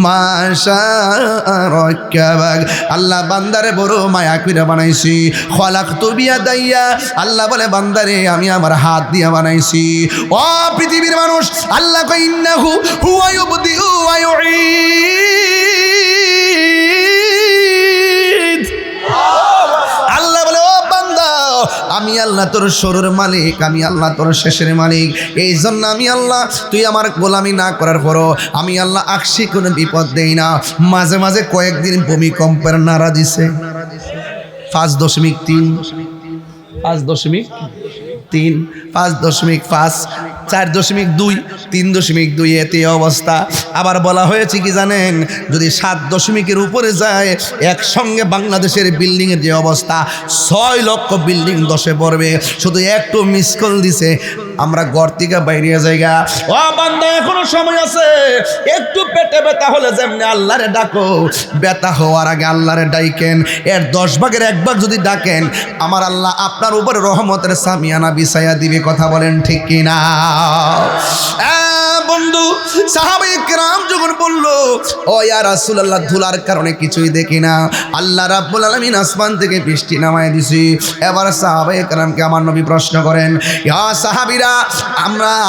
মা শাআ রাক্কাবাক, আল্লাহ বান্দারে বড় মায়া কইরা বানাইছি। খলাকতু বিয়াদাইয়া, আল্লাহ বলে বান্দারে আমি আমার হাত দিয়া বানাইছি। ও পৃথিবীর মানুষ, আল্লাহ কয়, ইন্নাহু হুয়া ইউবদিউ ওয়া ইউঈদ, আল্লাহ তোর শুরুর মালিক, আমি আল্লাহ তোর শেষের মালিক। এই জন্য আমি আল্লাহ, তুই আমার গোলামি না করার পরও আমি আল্লাহ আকসি কোনো বিপদ দেই না। মাঝে মাঝে কয়েকদিন ভূমিকম্পের নাড়া দিছে 5.3, 5.3, 5.5, 4.2, 3.2, এতে অবস্থা। আবার বলা হয়েছে কি জানেন, যদি 7 উপরে যায় একসঙ্গে বাংলাদেশের বিল্ডিংয়ের যে অবস্থা, 6 লক্ষ বিল্ডিং ধসে পড়বে। শুধু একটু মিস কল দিছে, আমরা ঘর থেকে বাইরে জায়গা। ও বান্দা, এখনো সময় আছে, একটু পেটে ব্যথা হলে যেমনি আল্লাহরে ডাকো, ব্যথা হওয়ার আগে আল্লাহরে ডাইকেন। এর 10 ভাগের 1 ভাগ যদি ডাকেন, আমার আল্লাহ আপনার উপরে রহমতের সামিয়ানা বিছায়া দিবে। কথা বলেন ঠিক কিনা? বন্ধু, সাহাবায়ে কেরাম যখন বলল, ও ইয়া রাসূলুল্লাহ, ধুলার কারণে কিছুই দেখি না, আল্লাহ রাব্বুল আলামিন আসমান থেকে বৃষ্টি নামায় দিছি। এবার সাহাবায়ে কেরামকে আমার নবী প্রশ্ন করেন, ইয়া সাহাবীরা,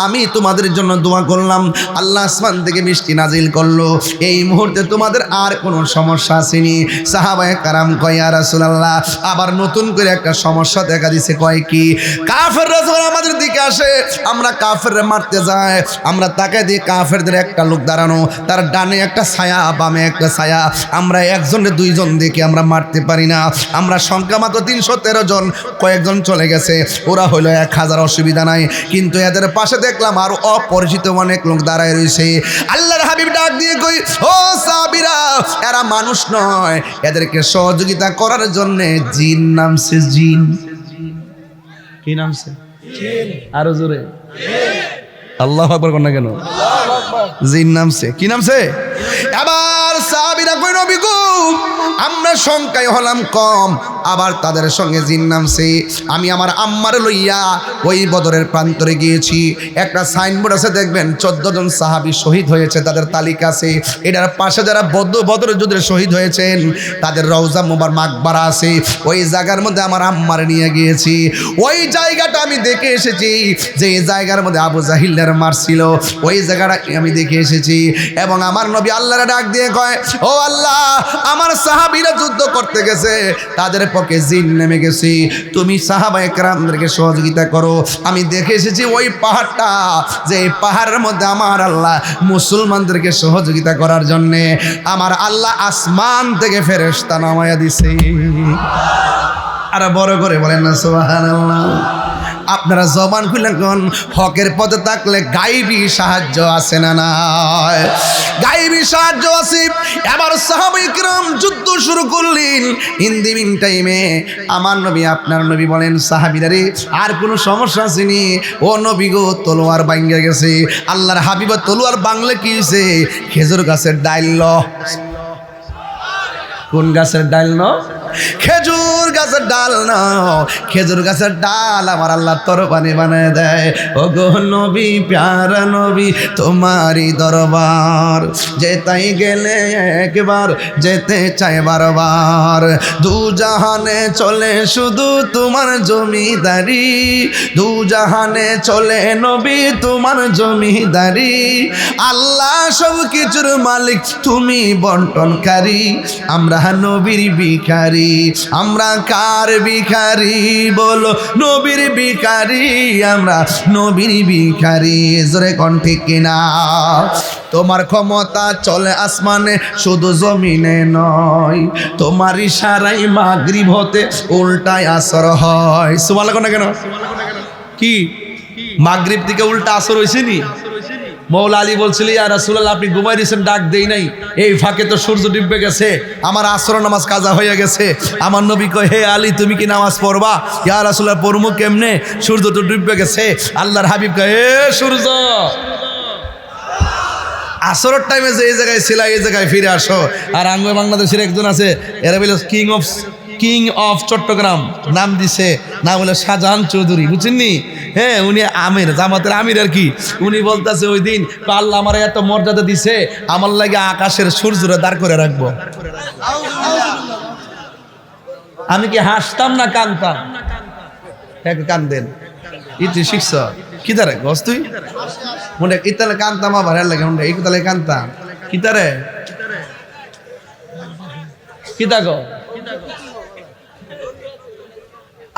আমি তোমাদের জন্য দোয়া করলাম, আল্লাহ আসমান থেকে বৃষ্টি নাজিল করলো, এই মুহূর্তে তোমাদের আর কোনো সমস্যা আসেনি? সাহাবায়ে কেরাম কয়, ইয়া রাসূলুল্লাহ, আবার নতুন করে একটা সমস্যা দেখা দিছে। কয় কি? কাফেররা যখন আমাদের দিকে আসে, আমরা কাফেররা মারতে যাই, আমরা তাকে দিয়ে কাফেরদের একটা লোক দাঁড়ানো, তার ডানে একটা ছায়া, বামে একটা ছায়া, আমরা একজনের 2 জন দেখে আমরা মারতে পারি না। আমরা সংখ্যা মাত্র 313 জন, কয়েকজন চলে গেছে, ওরা হলো 1000, অসুবিধা নাই। কিন্তু এদের পাশে দেখলাম আরো অপরিচিত অনেক লোক দাঁড়ায় রয়েছে। আল্লাহর হাবিব ডাক দিয়ে কই, ও সাহাবীরা, এরা মানুষ নয়, এদেরকে সহযোগিতা করার জন্য জিন নামছে। জিন কি নামছে? আরো জোরে আল্লাহু আকবার কোন না কেন? জিন নামছে। কি নামছে? আবার সাহাবীরা কই, নবী গো, আমরা সংখ্যায় হলাম কম, আবার তাদের সঙ্গে জিন নামছে। আমি আমার আম্মার লইয়া ওই বদরের প্রান্তরে গিয়েছি। একটা সাইনবোর্ড আছে, দেখবেন 14 জন সাহাবী শহীদ হয়েছে, তাদের তালিকা আছে। এটার পাশে যারা বদরের যুদ্ধে শহীদ হয়েছেন তাদের রওজা মুবারক মাকবারা আছে। ওই জায়গার মধ্যে আমার আম্মার নিয়ে গিয়েছি। ওই জায়গাটা আমি দেখে এসেছি, যে জায়গার মধ্যে আবু জাহিলের মারছিল, ওই জায়গাটা আমি দেখে এসেছি। এবং আমার নবী আল্লাহর ডাক দিয়ে কয়, ও আল্লাহ, আমার সাহাবীরা যুদ্ধ করতে গেছে, তাদের পক্ষে জিন নেমে গেছি, তুমি সাহাবায়ে কেরামদেরকে সহযোগিতা করো। আমি দেখে এসেছি ওই পাহাড়টা, যে পাহাড়ের মধ্যে আমার আল্লাহ মুসলমানদেরকে সহযোগিতা করার জন্য আমার আল্লাহ আসমান থেকে ফেরেশতা নামায়া দিছে। আর বড় করে বলেন না সুবহানাল্লাহ। আপনারা জবান খুলে কোন, হকের পথে থাকলে গায়েবী সাহায্য আছে না নাই? গায়েবী সাহায্য আছে। এবার সাহাবায়ে কেরাম যুদ্ধ শুরু করলেন। ইন দি মিন টাইমে আমার নবী, আপনার নবী বলেন, সাহাবীরা রে, আর কোনো সমস্যা আসেনি? ও নবী গো, তলোয়ার ভাঙা গেছে। আল্লাহর হাবিব তলোয়ার ভাঙলে কি হয়েছে? খেজুর গাছের ডাইল। কোন গাছের ডাল? খেজুর গাছের ডাল না, খেজুর গাছের ডাল আমার আল্লাহ তরবারি বানায় দেয়। ও গো নবী, প্যারা নবী, তোমারই দরবার যেতাই গেলে একবার, যেতে চাই বারবার। দু জাহানে চলে শুধু তোমার জমিদারি, দু জাহানে চলে নবী তোমার জমিদারি। আল্লাহ সব কিছুর মালিক, তুমি বন্টনকারী। আমরা নবীর ভিখারি, আমরা কার ভিখারি? বলো, নবীর ভিখারি, আমরা নবীর ভিখারি। জোরে কোন ঠিক কিনা? তোমার ক্ষমতা চলে আসমানে, শুধু জমিনে নয়, তোমার ইশারায় মাগরিব হতে উল্টায় আসর হয়। সুবহানাল্লাহ কোন না কেন? কি মাগরিব থেকে উল্টা আসর হয়েছে নি? মৌলা আলী বলছিল, ইয়া রাসূলুল্লাহ, আপনি ঘুমাই দিয়েছেন, ডাক দেই নাই, এই ফাঁকে তো সূর্য ডুবে গেছে, আমার আসর নামাজ কাজা হয়ে গেছে। আমার নবী কয়, হে আলী, তুমি কি নামাজ পড়বা? ইয়া রাসূলুল্লাহ, পড়মু কেমনে? সূর্য তো ডুবে গেছে। আল্লাহর হাবিব কয়, হে সূর্য, আসরের টাইমে যে এই জায়গায় ছিল, এই জায়গায় ফিরে আসো। আর আঙ্গ বাংলাদেশের একজন আছে, এরা বলে কিং অফ চট্টগ্রাম, নাম দিছে, না বলে শাহজাহান চৌধুরী, বুঝছেননি? হ্যাঁ, উনি আমির, জামাতের আমির আর কি। উনি বলতেছে, ওই দিন আল্লাহ আমার এত মর্যাদা দিছে, আমার লাগে আকাশের সূর্যরে দাঁড় করে রাখবো। আমি কি হাসতাম না কানতাম? কান্দেন, ইতি শিখছ কি তারে গস? তুই মনে ইতালে কানতাম, আবার এর লাগে মনে ইতালে কানতাম কি তারে কি তাগো?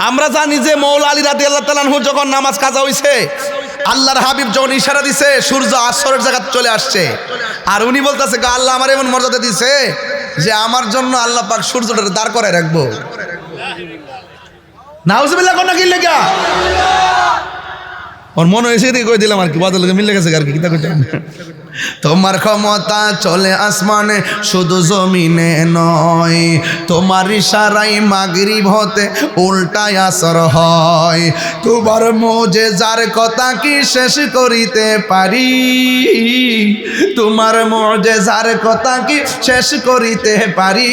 আমরা জানি যে মৌলা আলী রাদিয়াল্লাহু তাআলা আনহু যখন নামাজ কাজা হইছে, আল্লাহর হাবিব যখন ইশারা দিছে সূর্য আসরের জায়গায় চলে আসছে, আর উনি বলতেছে আল্লাহ আমার এমন মর্যাদা দিছে যে আমার জন্য আল্লাহ পাক সূর্যটা দাঁড় করে রাখবো। নাউজুবিল্লাহ কোন কি লেগা ওর মনে হয়েছে এদিকে কই দিলাম আর কি, বদল মিলে গেছে আর কি কিতা কইতাম। তোমার ক্ষমতা চলে আসমানে শুধু জমিনে নয়, তোমার ইশারায় মাগরিব হতে উল্টায় আসর হয়, তোমার মুজিজার কথা কি শেষ করিতে পারি, তোমার মুজিজার কথা কি শেষ করিতে পারি,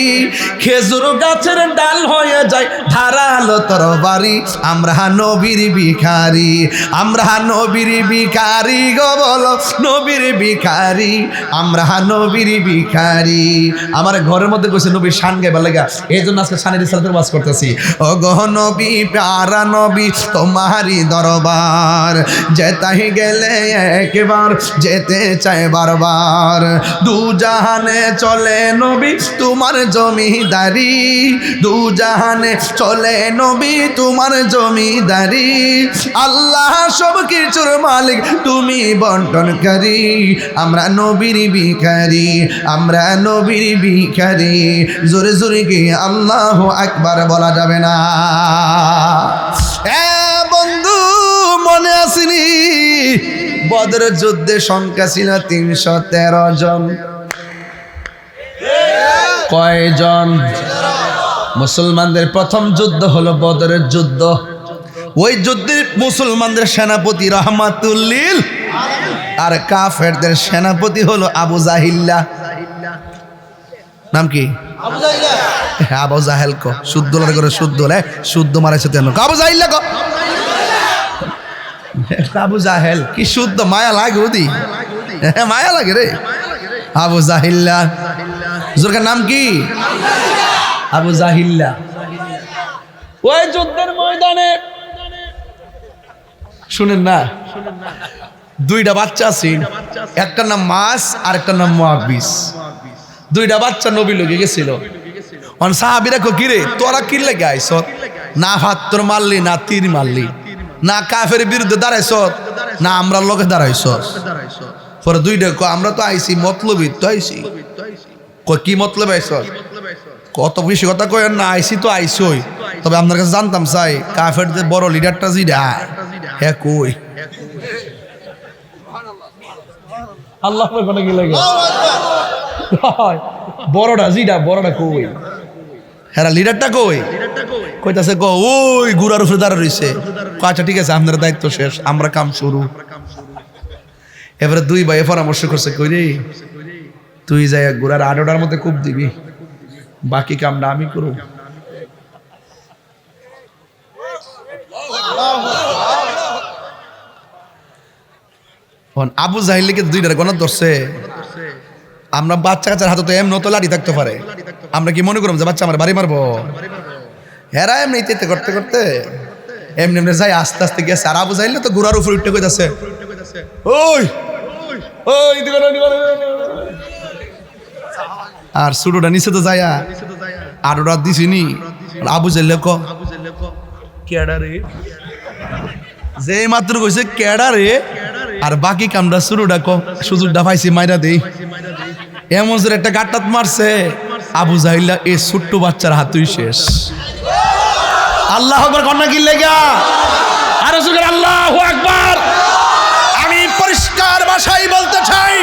খেজুর গাছের ডাল হয়ে যায় ধারালো তরবারি, আমরা নবীর ভিখারি, আমরা নবীর ভিখারি গো বলো নবীর ভিখারি, আমরা নবীর ভিখারি। আমার ঘরের মধ্যে কইছে নবীর শান গাইবার লাগা, এই জন্য আজকে শানের রিসালাতের ওয়াজ করতেছি। ও গো নবী প্যারা নবী তোমারই দরবার, যেতাই গেলে একবার যেতে চাই বারবার, দু জাহানে চলে নবী তোমার জমিদারি, দু জাহানে চলে নবী তোমার জমিদারি, আল্লাহ সব কিছুর মালিক তুমি বন্টনকারী, আমরা নবীর ভিখারি, আমরা নবীর ভিখারি। জোরে জোরে কি আল্লাহু আকবার বলা যাবে না? বন্ধু মনে আসেনি বদরের যুদ্ধে সংখ্যা ছিল 313 জন। কয়জন? মুসলমানদের প্রথম যুদ্ধ হলো বদরের যুদ্ধ। ওই যুদ্ধে মুসলমানদের সেনাপতি রহমাতুল্লিল আর কাফেরদের সেনাপতি হলো আবু জাহিল্লা। নাম কি? আবু জাহেল কো শুদ্ধ করে শুদ্ধ শুদ্ধ মারাইছে তেন আবু জাহিল্লা কো, আবু জাহেল কি শুদ্ধ মায়া লাগে ওদি, মায়া লাগে রে। আবু জাহিল্লা হুজুরের নাম কি? আবু জাহিল্লা। ওই যুদ্ধের ময়দানে শুনেন না, দুইটা বাচ্চা আছেন, একটার নাম মাস আর একটার নাম মুআবিস। দুইটা বাচ্চা নবী লগে গেছিল। অন সাহাবীরা কো কিরে তোরা কি লাগে আইছ? না হাত তোর মারলি, না তীর মারলি, না কাফের বিরুদ্ধে দাঁড়াইছ, না আমরা লগে দাঁড়াইছ। পরে দুইটা কো আমরা তো আইছি মতলবই তো আইছি। কো কি মতলব আইছ? কত বেশি কথা কই না, আইছি তো আইছই, তবে আপনার কাছে জানতাম চাই কাফেরদের বড় লিডারটা জিডা হ্যাঁ কই? আল্লাহ কোনে কি লাগে বড়টা জিডা বড়টা কই? হ্যাঁ লিডারটা কই? কইতাছে কো ওই গুড়ার উপরে দাঁড়া রইছে। আচ্ছা ঠিক আছে আপনার দায়িত্ব শেষ, আমরা কাম শুরু। এবারে দুই ভাই পরামর্শ করছে, কই রে তুই যাই গুড়ার আডোটার মধ্যে কূপ দিবি, বাকি কামটা আমি করব। আবু জাহিলকে দুইটার গণত ধরছে। আমরা বাচ্চা কাচ্চার হাতে তো এমন তো লাঠি থাকতে পারে, আমরা কি মনে করব যে বাচ্চা আমার বাড়ি মারবো? হেরা এমনি ইতে করতে করতে এমনি এমনি যাই আস্তে আস্তে গেছে। আর আবু জাহিল তো ঘোড়ার উপর উঠতে কইতাছে ওই ওই আর সুডোটা নিচে তো যায়া আর ওরা দিছিনি। আবু জাহিল ক কেডা রে, যে মাত্র কইছে কেডা রে, আর বাকি কামটা শুরুটা ক সুযোগটা পাইছি মাইরা দেই। এমন জোরে একটা গাট্টাত মারছে আবু জাহিল্লা এই ছোট্ট বাচ্চার হাতুই শেষ। আল্লাহু আকবার কন্যা কি লেগা আর সুগর আল্লাহু আকবার। আমি পরিষ্কার ভাষায় বলতে চাই,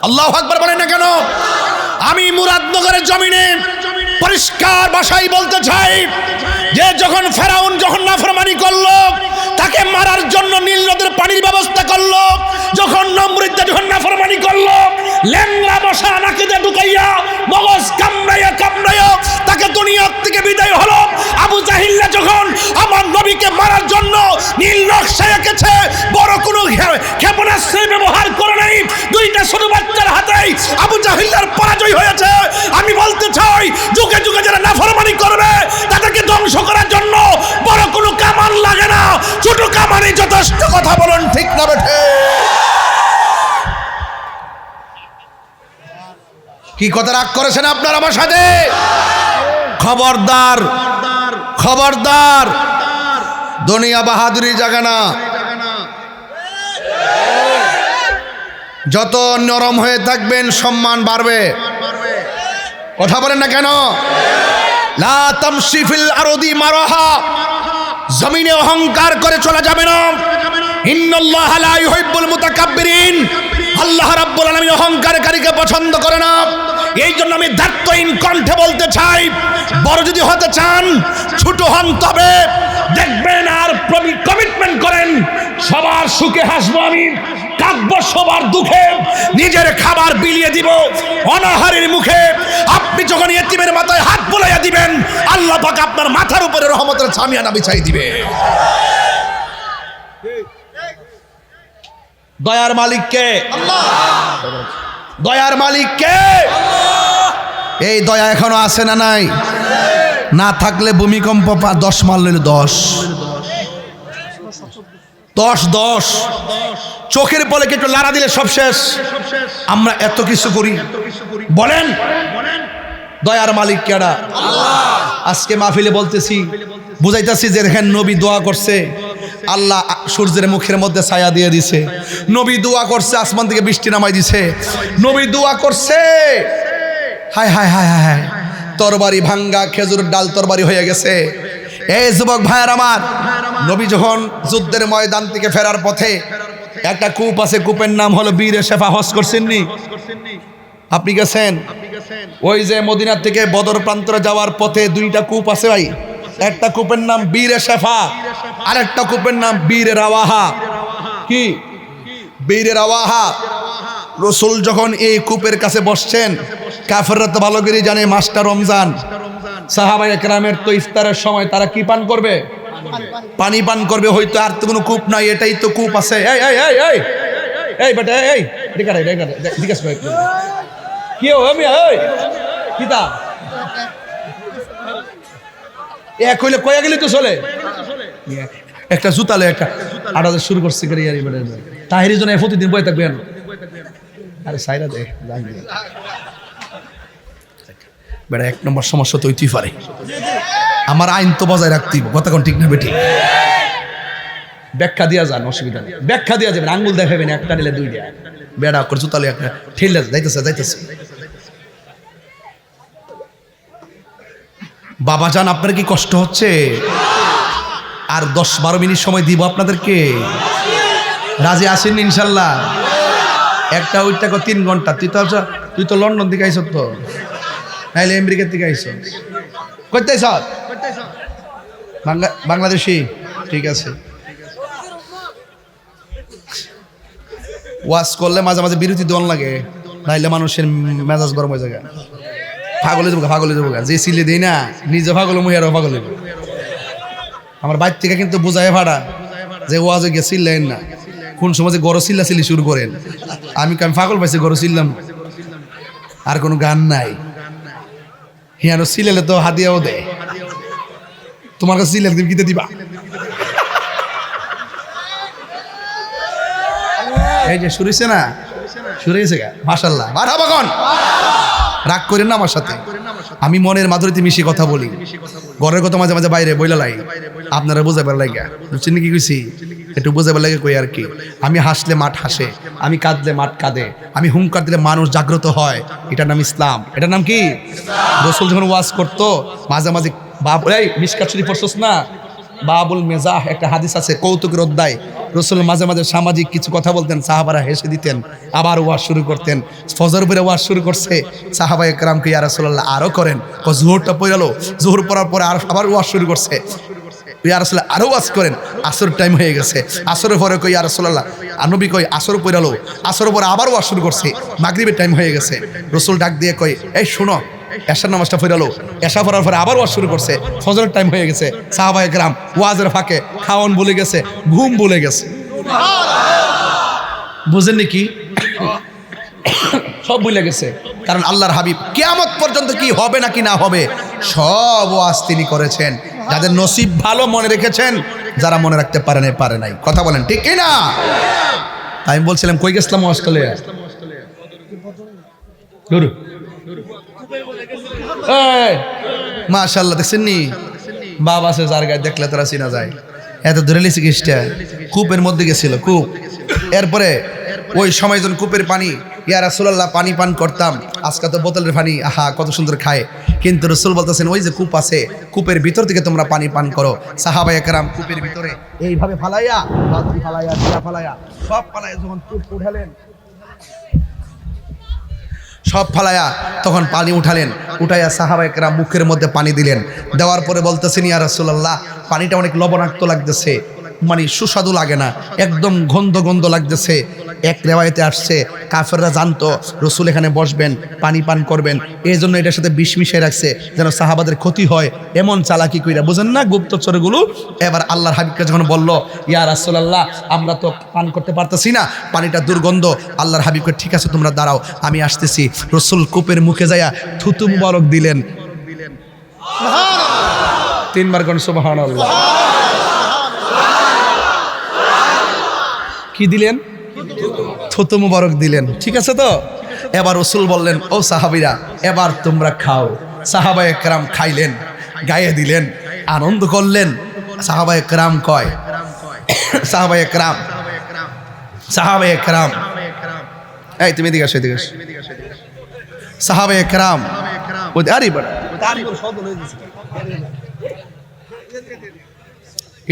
আল্লাহু আকবার বলেন না কেন? আমি মুরাদনগরের জমিনে পরিষ্কার ভাষায় বলতে চাই যে যখন ফেরাউন যখন নাফরমানি করলো, তাকে মারার জন্য নীল নদের পানির ব্যবস্থা করলো, যখন নমরুদ যখন নাফরমানি করলো, ল্যাংড়া মশা নাকিতে ঢুকাইয়া মগজ কামড়াইয়া কামড়াইয়া তাকে দুনিয়া থেকে বিদায় হলো। আবু জাহিল্লা যখন আমার নবীকে মারার জন্য নীল নকশা এঁকেছে, বড় কোনো ক্ষেপণাস্ত্র ব্যবহার করে নাই, দুইটা ছোট বাচ্চার হাতেই আবু জাহিল্লার পরাজয় হয়েছে। আমি বলতে চাই যুগে যুগে যারা নাফরমানি করবে তাদেরকে ধ্বংস করার জন্য বড় কোনো কামান লাগে না, ছোট কামানই যথেষ্ট। কথা বলুন ঠিক না বেঠে? কি কথা রাগ করেছেন আপনারা আমার সাথে? খবরদার, খবরদার, দুনিয়া বাহাদুরি জায়গা না। যত নরম হয়ে থাকবেন সম্মান বাড়বে। কথা বলেন না কেন? লা তামশি ফিল আরদি মারাহা, জমিনে অহংকার করে চলা যাবে না। ইন্নাল্লাহ লা ইউহিব্বুল মুতাকাব্বিরিন, আল্লাহ রাব্বুল আলামিন অহংকারকারীকে পছন্দ করে না। এই জন্য আমি দায়িত্বহীন কণ্ঠে বলতে চাই, বড় যদি হতে চান ছোট হন, তবে দেখবেন আর কমিটমেন্ট করেন সবার সুখে হাসবো আমি, কাঁদবো সবার দুঃখে, নিজের খাবার বিলিয়ে দিব অনাহারের মুখে। আপনি যখন ইয়েতিমের মাথায় হাত বুলাইয়া দিবেন, আল্লাহ পাক আপনার মাথার উপরে রহমতের ছামিয়ানা বিছাই দিবে। দয়ার মালিক কে? আল্লাহ। দয়ার মালিক কে? আল্লাহ। এই দয়া এখনো আছে না নাই? না থাকলে ভূমিকম্প 10 মারলে 10 চোখের পলে একটু লাড়া দিলে সব শেষ। আমরা এত কিছু করি, বলেন দয়ার মালিক কেডা? আল্লাহ। আজকে মাহফিলে বলতেছি, বুঝাইতেছি যে দেখেন নবী দোয়া করছে, আল্লাহ সূর্যের মুখের মধ্যে ছায়া দিয়ে দিছে। নবী দোয়া করছে, আসমান থেকে বৃষ্টি নামাই দিছে। নবী দোয়া করছে, হায় হায় হায় হায়, তরবারি ভাঙ্গা খেজুরের ডাল তরবারি হয়ে গেছে। এই যুবক ভাইয়ের আমার, নবী যখন যুদ্ধের ময়দান থেকে ফেরার পথে একটা কূপ আছে, কূপের নাম হলো বীরে শেফা। হজ করছেননি? আপনি গেছেন? ওই যে মদিনা থেকে বদর প্রান্তরে যাওয়ার পথে 2টা কূপ আছে ভাই। একটা কূপের নাম বীরে শেফা, আর একটা কূপের নাম বীরে রাওয়াহা। কি বীরে রাওয়াহা? রসুল যখন এই কূপের কাছে বসছেন, কাফেররা তো ভালো করে জানে মাসটা রমজান। সাহাবায়ে কেরামের তো ইফতারের সময় তারা কি পান করবে? পানি পান করবে। হয়তো আর তো কোনো কূপ নাই, এটাই তো কূপ আছে। এই এই এই এই এই বেটা, এই দেখারে দেখারে জিজ্ঞেস করে কি আমি এই কিতা এ কইলে কয়া গেলি তো চলে। একটা জুতালে একটা আড়াতে শুরু করছে করে ইয়ারি বেটা তাহিরি জন্য প্রতিদিন বই থাকবেন। আরে সাইরা দে বেটা, 1 নম্বর সমস্যা তো হইতেই পারে। আমার আইন তো বজায় রাখতেই, কথা কোন ঠিক না বেটি? ব্যাখ্যা দিয়া যান, অসুবিধা নেই, ব্যাখ্যা দিয়া যাবেন। আঙ্গুল দেখাবেন, একটা নিলে 2টা, বেড়া করে জুতালে একটা ঠেলে যাইতেছে যাইতেছে। বাবা জান, আপনার কি কষ্ট হচ্ছে? আর 10-12 মিনিট সময় দিব আপনাদেরকে। রাজি আছেন ইনশাল্লাহ? একটা ওইটা 3 ঘন্টা। তুই তো লন্ডন থেকে আইস, তো নাইলে আমেরিকা থেকে আইস। করতে আইস বাংলাদেশি? ঠিক আছে। ওয়াজ করলে মাঝে মাঝে বিরতি দন লাগে, নাইলে মানুষের মেজাজ গরম হয়ে যায়। পাগলে যাবো পাগলে যাবো, যে সিলে দিই না নিজে পাগল মহিয়ারও পাগল। আমার বাইর থেকে কিন্তু বোঝায় ভাড়া যে ওয়াজে গিয়ে চিল্লেন না, কোন সময় যে গরো চিল্লা চিল্লি শুরু করেন। আমি পাগল পাইছি, গরো চিল্লাম, আর কোনো গান নাই। হিয়ানো সিলেলে তো হাদিয়াও দেয়, তোমার কাছে সিলেল দিতে দিবা। এই যে শুরু হয়েছে না, শুরু হয়েছে গা, মাশাআল্লাহ, মারহাবা কোন। রাগ করেন না আমার সাথে, আমি মনের মাধুরীতে মিশে কথা বলি। ঘরের কথা মাঝে মাঝে বাইরে বইলা লাই, আপনারা বোঝাবার লাগে। বুঝছেন কি কইছি? একটু বোঝাবার লাগে কই আর কি। আমি হাসলে মাঠ হাসে, আমি কাঁদলে মাঠ কাঁদে, আমি হুঙ্কার দিলে মানুষ জাগ্রত হয়। এটার নাম ইসলাম। এটার নাম কি? রসুল যখন ওয়াজ করতো মাঝে মাঝে মিশকাত শরীফ পড়ছস না, বাবুল মেজাহ একটা হাদিস আছে, কৌতুকের অধ্যায়। রসুল মাঝে মাঝে সামাজিক কিছু কথা বলতেন, সাহাবারা হেসে দিতেন, আবার ওয়াজ শুরু করতেন। ফজর পরে ওয়াজ শুরু করছে, সাহাবায়ে কেরামকে ইয়া রাসূলুল্লাহ আরো করেন। জোহরটা পড়ালো, জোহর পড়ার পরে আবার ওয়াজ শুরু করছে, ইয়া রাসূলুল্লাহ আরো ওয়াজ করেন। আসর টাইম হয়ে গেছে, আসরের পরে কই ইয়া রাসূলুল্লাহ, নবী কই আসর পড়ালো, আসর পরে আবার ওয়াজ শুরু করছে, মাগরিবের টাইম হয়ে গেছে। রসুল ডাক দিয়ে কই, এই শোনো, এশার নামাজটা পড়ালো, এশা পড়ার পরে আবার ওয়াজ শুরু করছে, ফজরের টাইম হয়ে গেছে। সাহাবায়ে কেরাম ওয়াজের ফাঁকে খাওয়ান ভুলে গেছে, ঘুম ভুলে গেছে। বুঝেন নাকি? সব ভুলে গেছে, কারণ আল্লাহর হাবিব কিয়ামত পর্যন্ত কি হবে নাকি না হবে সব ওয়াজ তিনি করেছেন। যাদের নসিব ভালো মনে রেখেছেন, যারা মনে রাখতে পারে নাই। কথা বলেন ঠিক কি না? আমি বলছিলাম কই গেছিলাম ওয়াজ করলে, মাশাআল্লাহ, দেখছেন নি বাবা আছে যার গায়ে দেখলে তারা চিনা যায়। এত ধরে লিছি কিসটা কূপের মধ্যে গেছিল, কূপ। এরপরে ওই সময় যখন কূপের পানি, ইয়া রাসূলুল্লাহ, পানি পান করতাম। আজকে তো বোতলের পানি, আহা কত সুন্দর খায়। কিন্তু রাসূল বলতেছেন ওই যে কূপ আছে, কূপের ভিতর থেকে তোমরা পানি পান করো। সাহাবায়ে কেরাম কূপের ভিতরে এইভাবে ফালাইয়া, বালতি ফালাইয়া, দিয়া ফালাইয়া, সব ফালাইয়া যখন কূপ উঠালেন, সব ফালাইয়া তখন পানি উঠালেন। উঠাইয়া সাহাবায়ে কেরাম মুখের মধ্যে পানি দিলেন। দেওয়ার পরে বলতেছেন ইয়া রাসূলুল্লাহ, পানিটা অনেক লবণাক্ত লাগতেছে, মানে সুস্বাদু লাগে না, একদম গন্ধ গন্ধ লাগতেছে। এক রেওয়ায়েতে আসছে কাফেররা জানতো রসুল এখানে বসবেন, পানি পান করবেন, এই জন্য এটার সাথে বিষ মিশিয়ে রাখছে যেন সাহাবাদের ক্ষতি হয়, এমন চালাকি কইরা, বুঝেন না গুপ্তচরগুলো। এবার আল্লাহর হাবিবকে যখন বলল ইয়া রাসূলুল্লাহ, আমরা তো পান করতে পারতেছি না, পানিটা দুর্গন্ধ। আল্লাহর হাবিবকে ঠিক আছে তোমরা দাঁড়াও, আমি আসতেছি। রসুল কূপের মুখে যাইয়া থুতু মুবারক দিলেন। তিনবার কোন সুবহানাল্লাহ। কি দিলেন? থুতু মুবারক দিলেন, ঠিক আছে তো। এবার রাসূল বললেন ও সাহাবীরা, এবার তোমরা খাও। সাহাবায়ে কেরাম খাইলেন, গায়ে দিলেন, আনন্দ করলেন। সাহাবায়ে কেরাম কয়, সাহাবায়ে কেরাম, এই তুমি এদিকে আসো, এদিকে আসো। সাহাবায়ে কেরাম ওই আরে বড়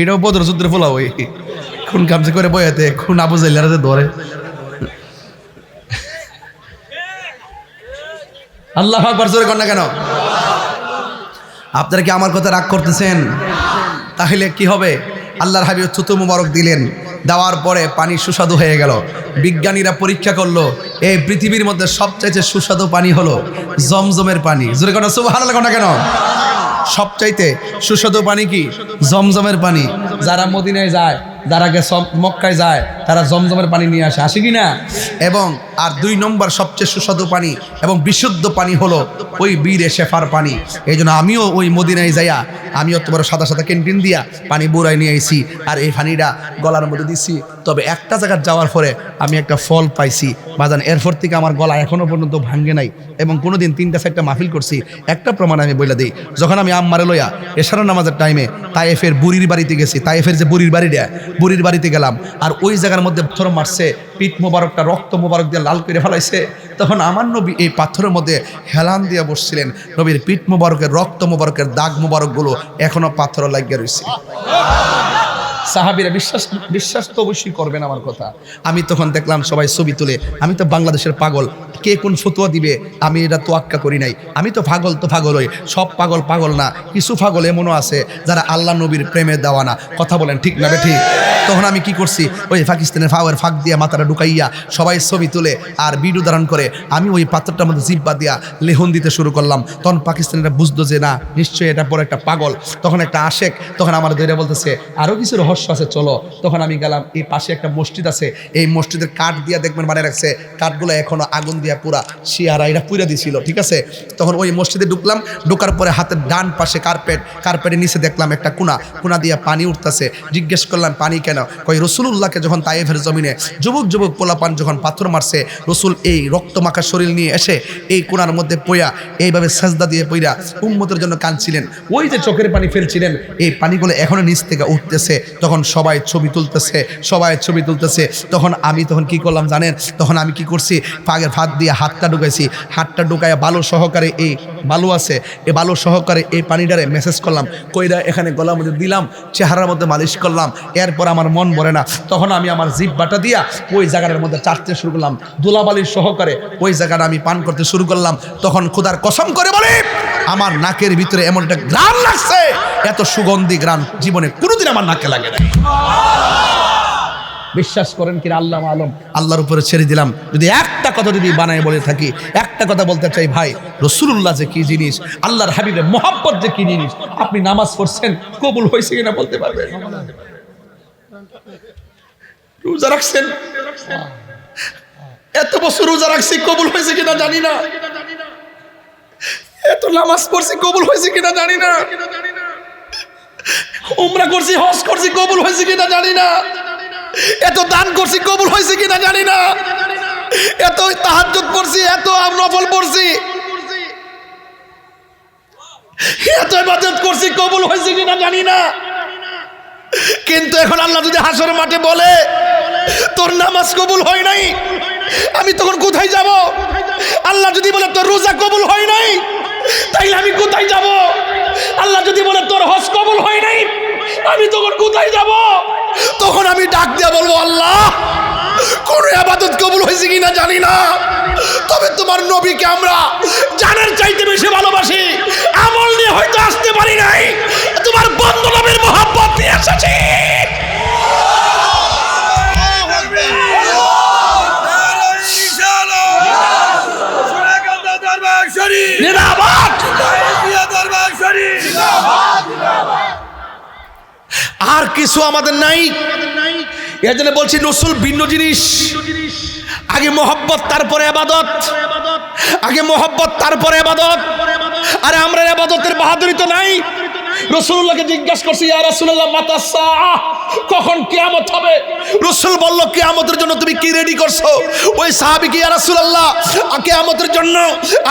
এটাও বদর যুদ্ধের ফলা ওই খুন কামছে করে বয়াতে খুন আবু জাইলার ধরে। আল্লাহ আকবার জোরে কর না কেন? আপনারা কি আমার কথা রাগ করতেছেন? তাহলে কি হবে? আল্লাহর হাবিব থুতু মুবারক দিলেন, দেওয়ার পরে পানি সুস্বাদু হয়ে গেল। বিজ্ঞানীরা পরীক্ষা করলো, এই পৃথিবীর মধ্যে সবচাইতে সুস্বাদু পানি হলো জমজমের পানি। জোরে কর না সুবহানাল্লাহ না কেন? সবচাইতে সুস্বাদু পানি কি? জমজমের পানি। যারা মদিনায় যায়, যারা মক্কায় যায়, তারা জমজমের পানি নিয়ে আসে, আসে কি না? এবং আর 2 নম্বর সবচেয়ে সুস্বাদু পানি এবং বিশুদ্ধ পানি হলো ওই বীরে শেফার পানি। এই জন্য আমিও ওই মদিনায় যাইয়া আমিও তোমার সাদা সাদা ক্যান্টিন দিয়া পানি বুড়াই নিয়ে আইছি, আর এই পানিটা গলার মধ্যে দিছি। তবে একটা জায়গায় যাওয়ার পরে আমি একটা ফল পাইছি বাজান, এরপর থেকে আমার গলা এখনো পর্যন্ত ভাঙ্গে নাই। এবং কোনোদিন 3-4টা মাহফিল করছি, একটা প্রমাণ আমি বলে দিই। যখন আমি আম্মারে লইয়া এশারা নামাজের টাইমে তায়েফের বুড়ির বাড়িতে গেছি, তায়েফের যে বুড়ির বাড়িটা, বুড়ির বাড়িতে গেলাম, আর ওই জায়গার মধ্যে পাথর মারছে, পিঠ মোবারকটা রক্ত মোবারক দিয়ে লাল করে ফেলাইছে। তখন আমার নবী এই পাথরের মধ্যে হেলান দিয়ে বসছিলেন। নবীর পিঠ মোবারকের রক্ত মোবারকের দাগ মোবারকগুলো এখনো পাথর লাগিয়ে রয়েছে। সাহাবীরা বিশ্বাস তো অবশ্যই করবেন আমার কথা। আমি তখন দেখলাম সবাই ছবি তুলে। আমি তো বাংলাদেশের পাগল, কে কোন ফতোয়া দিবে আমি এটা তোয়াক্কা করি নাই। আমি তো পাগল হই। সব পাগল না, কিছু পাগল এমনও আছে যারা আল্লাহ নবীর প্রেমে দেওয়ানা। কথা বলেন ঠিক না বেঠিক? তখন আমি কি করছি, ওই পাকিস্তানের ফাওয়ার ফাঁক দিয়ে মাথাটা ঢুকাইয়া সবাই ছবি তুলে আর ভিডিও ধারণ করে আমি ওই পাথরটার মধ্যে জিব্বা দিয়া লেহন দিতে শুরু করলাম। তখন পাকিস্তানিরা বুঝতো যে না, নিশ্চয়ই এটা পরে একটা পাগল। তখন একটা আশেক তখন আমার ধরে বলতেছে আরও কিছু রহস্য আছে, চলো। তখন আমি গেলাম, এই পাশে একটা মসজিদ আছে, এই মসজিদের কাঠ দিয়া দেখবেন বানিয়ে রাখছে, কাঠগুলো এখনো আগুন দিয়া পুরা শিয়ারা এরা পুরা দিছিল, ঠিক আছে। তখন ওই মসজিদে ঢুকলাম, ঢোকার পরে হাতের ডান পাশে কার্পেটের নিচে দেখলাম একটা কোনা দিয়া পানি উঠতেছে। জিজ্ঞেস করলাম পানি কেন? কই রাসূলুল্লাহকে যখন তায়েফের জমিনে যুবক পোলাপান যখন পাথর মারছে, রাসূল এই রক্তমাখা শরীর নিয়ে এসে এই কোনার মধ্যে পইয়া এইভাবে সাজদা দিয়ে পইরা উম্মতের জন্য কাঁদছিলেন। ওই যে চোখের পানি ফেলছিলেন, এই পানিগুলো এখনো নিচ থেকে উঠতেছে। তখন সবাই ছবি তুলতেছে। তখন আমি কি করলাম জানেন? তখন আমি কি করছি, পাগের ফাঁক দিয়ে হাতটা ঢুকাইয়া বালু সহকারে, এই বালু আছে, এই বালু সহকারে এই পানিটারে মেসেজ করলাম, কইরা এখানে গলার মধ্যে দিলাম, চেহারার মধ্যে মালিশ করলাম। এরপর আমার মন ভরে না, তখন আমি আমার জিহ্বাটা দিয়া ওই জায়গাটার মধ্যে চাটতে শুরু করলাম, ধুলাবালির সহকারে ওই জায়গাটা আমি পান করতে শুরু করলাম। তখন খোদার কসম করে বলে আমার নাকের ভিতরে এমন একটা ঘ্রাণ লাগছে, এত সুগন্ধি ঘ্রাণ জীবনে কোনোদিন আমার নাকে লাগে নাই। বিশ্বাস করেন কিনা আল্লাহ আলম, আল্লাহর উপরে ছেড়ে দিলাম। যদি একটা কথা বানায় বলে থাকি, একটা কথা বলতে চাই ভাই, রাসূলুল্লাহ যে কি জিনিস, আল্লাহর হাবিবের মোহাব্বত যে কি জিনিস। আপনি নামাজ পড়ছেন, কবুল হয়েছে কিনা বলতে পারবেন? রোজা রাখছেন, এত বছর রোজা রাখছি, কবুল হয়েছে কিনা জানি না। এত নামাজ পড়ছি, কবুল হয়েছে কিনা জানি না। উমরা করছি, হজ করছি, কবুল হয়েছে কিনা জানি না। এত দান করছি, কবুল হয়েছে কিনা জানি না। এত তাহাজ্জুদ পড়ছি, এত নফল পড়ছি, এত ইবাদত করছি, কবুল হয়েছে কিনা জানি না। কিন্তু এখন আল্লাহ যদি হাসর মাঠে বলে তোর নামাজ কবুল হয় নাই, আমি তখন কোথায় যাব? আল্লাহ যদি বলে তোর রোজা কবুল হয় নাই, তাইলে আমি কোথায় যাব? আল্লাহ যদি বলে তোর হজ কবুল হয় নাই, আমি তখন কোথায় যাব? তখন আমি ডাক দিয়ে বলবো, আল্লাহ কোন ইবাদত কবুল হয়েছে কিনা জানি না, তবে তোমার নবীকে আমরা জানের চাইতে বেশি ভালোবাসি। আমল নিয়ে হয়তো আসতে পারি নাই, তোমার বন্ধু নবীর মহব্বত নিয়ে এসেছি। আর কিছু আমাদের নাই। এর জন্য বলছি রসুল ভিন্ন জিনিস। আগে মোহব্বত তারপরে ইবাদত, আগে মোহব্বত তারপরে ইবাদত। আরে আমরা ইবাদতের বাহাদুরি তো নাই। রাসূলুল্লাহকে জিজ্ঞাসা করছি, ইয়া রাসূলুল্লাহ মাতা সাআহ, কখন কিয়ামত হবে? রাসূল বলল, কিয়ামতের জন্য তুমি কি রেডি করছো? ওই সাহাবী কি, ইয়া রাসূলুল্লাহ কিয়ামতের জন্য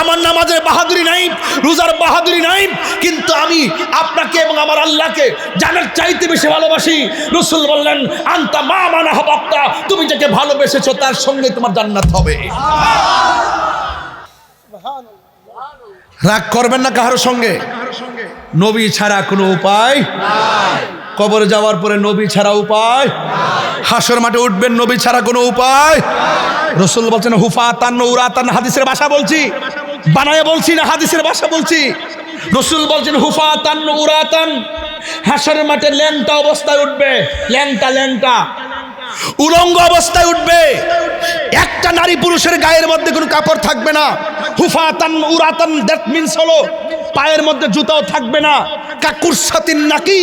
আমার নামাজের বাহাদুরি নাই, রোজার বাহাদুরি নাই, কিন্তু আমি আপনাকে এবং আমার আল্লাহকে জানার চাইতে বেশি ভালোবাসি। রাসূল বললেন, আনতা মা মান আহবাবতা, তুমি যাকে ভালোবেসেছো তার সঙ্গে তোমার জান্নাত হবে। রাগ করবেন না কারোর সঙ্গে। নবী ছাড়া কোনো উপায় নাই। কবরে যাওয়ার পরে নবী ছাড়া উপায় নাই। হাসর মাঠে উঠবেন নবী ছাড়া কোনো উপায় নাই। রাসূল বলছেন হুফাতান উরাতান, হাদিসের ভাষা বলছি, বানায়ে বলছি না, হাদিসের ভাষা বলছি। রাসূল বলছেন হুফাতান উরাতান, হাসর মাঠে ল্যাংটা অবস্থায় উঠবে, ল্যাংটা ল্যাংটা উলঙ্গ অবস্থায় উঠবে। একটা নারী পুরুষের গায়ের মধ্যে কোনো কাপড় থাকবে না। হুফাতান উরাতান, দ্যাট মিন্স হলো পায়ের মধ্যে জুতাও থাকবে না। কাকুরসাতিন নাকি,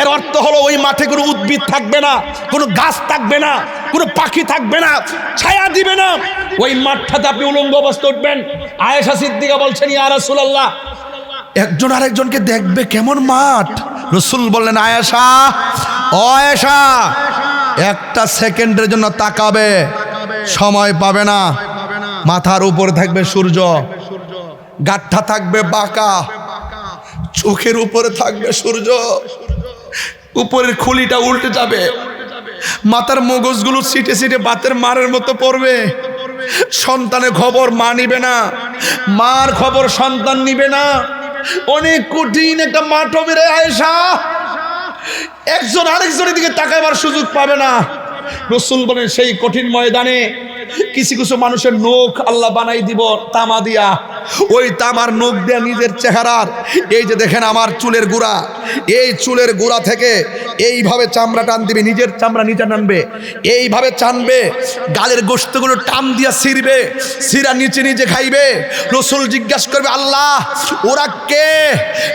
এর অর্থ হলো ওই মাঠে কোনো উদ্ভিদ থাকবে না, কোনো গাছ থাকবে না, কোনো পাখি থাকবে না, ছায়া দিবে না। ওই মাঠটাতে আপনি উলঙ্গ অবস্থায় উঠবেন। আয়েশা সিদ্দিকা বলছেন, ইয়া রাসূলুল্লাহ, একজন আরেকজনকে দেখবে কেমন মাঠ? রাসূল বললেন, আয়েশা, ও আয়েশা, একটা সেকেন্ডের জন্য তাকাবে, সময় পাবে না। মাথার উপরে থাকবে সূর্য, গাঠটা থাকবে বাঁকা, চোখের উপরে থাকবে সূর্য, উপরের খুলিটা উল্টে যাবে, মাথার মগজগুলো সিটে সিটে বাতের মারের মতো পড়বে। সন্তানের খবর মা নিবে না, মার খবর সন্তান নিবে না। অনেক কঠিন একটা মাঠ হবে রে আয়েশা, একজন আরেকজনের দিকে তাকাবার সুযোগ পাবে না। রাসূল বলেন, সেই কঠিন ময়দানে কিছু কিছু মানুষের নখ আল্লাহ বানাই দিব তামা দিয়া। ওই তামার নখ দিয়া নিজের চেহারার, এই যে দেখেন আমার চুলের গুড়া, এই চুলের গুড়া থেকে এইভাবে চামড়া টান দিবে, নিজের চামড়া নিচে নামবে, এইভাবে টানবে, গালের গোশতগুলো টান দিয়া ছিঁড়বে, ছিঁড়া নিচে নিজে খাইবে। রাসূল জিজ্ঞাসা করবে, আল্লাহ ওরা কে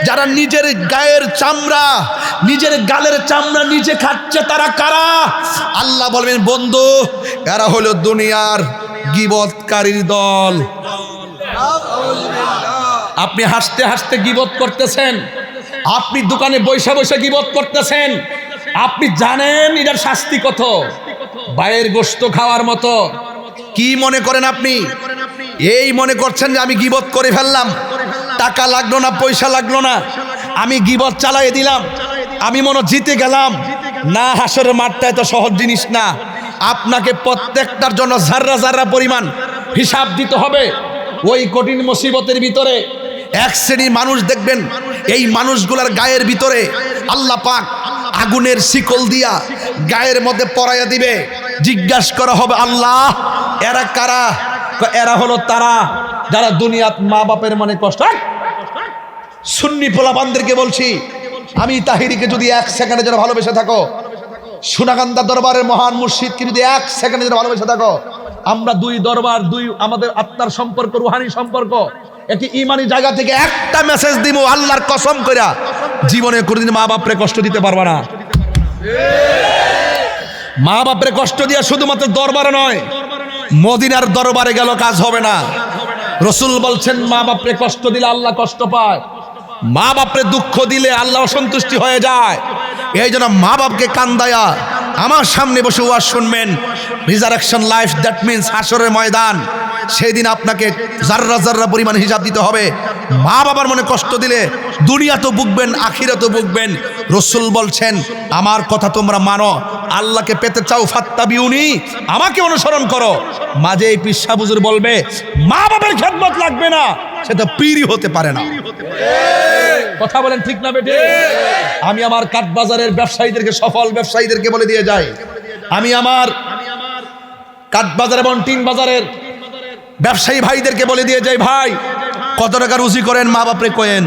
যারা নিজের গায়ের চামড়া, নিজের গালের চামড়া নিজে খাচ্ছে, তারা কারা? আল্লাহ বলবেন, বন্ধু এরা হলো দুনিয়ার গীবতকারীর দল। আপনি হাসতে হাসতে গীবত করতেছেন, আপনি দোকানে বৈশা বৈশা গীবত করতেছেন, আপনি জানেন এটার শাস্তি কত, বাইরের গোশত খাওয়ার মতো। কি মনে করেন আপনি? এই মনে করছেন যে আমি গীবত করে ফেললাম, টাকা লাগলো না, পয়সা লাগলো না, আমি গীবত চালাই দিলাম, আমি মনে জিতে গেলাম। না, হাসরের মাঠটা এত সহজ জিনিস না। আপনাকে প্রত্যেকটার জন্য জাররা জাররা পরিমাণ হিসাব দিতে হবে। ওই কঠিন মুসিবতের ভিতরে এক শ্রেণীর মানুষ দেখবেন, এই মানুষগুলার গায়ের ভিতরে আল্লাহ পাক আগুনের শিকল দিয়া গায়ের মধ্যে পরাইয়া দিবে। জিজ্ঞাসা করা হবে, আল্লাহ এরা কারা? এরা হলো তারা যারা দুনিয়াত মা বাপের মনে কষ্ট। সুন্নি পোলাপানদেরকে বলছি, আমি তাহিরিকে যদি এক সেকেন্ডের জন্য ভালোবেসে থাকো, সোনাকান্দা দরবারের মহান মুর্শিদকে যদি এক সেকেন্ডের জন্য ভালোবেসে থাকো, আমরা দুই দরবার, দুই আমাদের আত্মার সম্পর্ক, রুহানি সম্পর্ক, একটি ইমানি জায়গা থেকে একটা মেসেজ দিব, আল্লাহর কসম কইরা জীবনে কোনোদিন মা বাপরে কষ্ট দিতে পারবা না। মা বাপরে কষ্ট দিয়া শুধুমাত্র দরবারে নয়, মদিনার দরবারে গেল কাজ হবে না। রাসূল বলছেন, মা বাপরে কষ্ট দিলে আল্লাহ কষ্ট পায়, মা বাপরে দুঃখ দিলে আল্লাহ অসন্তুষ্টি হয়ে যায়। এই জন্য মা বাপকে কান্দায়া আমার সামনে বসে ওয়াজ শুনবেন। রিজারেকশন লাইফ, দ্যাট মিন্স হাসরের ময়দান। সেই দিন আপনাকে জাররা জাররা পরিমাণ হিসাব দিতে হবে। মা বাবার মনে কষ্ট দিলে দুনিয়া তো ভুগবেন, আখিরাতও ভুগবেন। রাসূল বলছেন, আমার কথা তোমরা মানো, আল্লাহকে পেতে চাও ফাত্তাবিউনি, আমাকে অনুসরণ করো। মাঝে এই পীর সাহেব হুজুর বলবে মা বাবার খেদমত লাগবে না, সে তো পীরই হতে পারে না। কথা বলেন ঠিক না বেটে? আমি আমার কাঠবাজারের ব্যবসায়ীদেরকে, সফল ব্যবসায়ীদেরকে বলে দিয়ে যাই, আমি আমার কাঠবাজার এবং টিন বাজারের ব্যবসায়ী ভাইদেরকে বলে দিয়ে যাই, ভাই কত টাকা রুজি করেন মা বাপরে কোয়েন।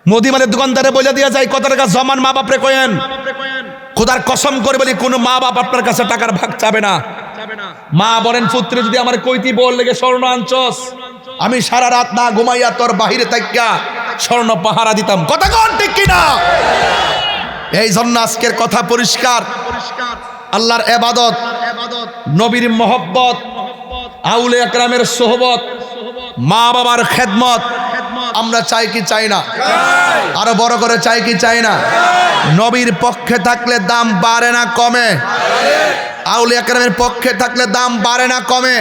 মুদিমালের দোকানদারে বলে দিয়ে যায় কত টাকা জমান মা বাপরে কোয়েন। খোদার কসম করে বলি, কোনো মা বাপ আপনার কাছে টাকার ভাগ চাবে না। মা বলেন, পুত্রে যদি আমার কইতি বল লেগে স্বর্ণ আনছস, আমি সারা রাত না ঘুমাইয়া তোর বাহিরে তাইকা স্বর্ণ পাহারা দিতাম। কথা কোন ঠিক কিনা? এই জন্য আজকের কথা পরিষ্কার, আল্লাহর ইবাদত, নবীর মহব্বত, আউলিয়া কেরামের সোহবত, মা বাবার খেদমত আমরা চাই কি চাই না? আরো বড় করে চাই কি চাই না? নবীর পক্ষে থাকলে দাম বাড়ে না কমে? আউলিয়া কেরামের পক্ষে থাকলে দাম বাড়ে না কমে?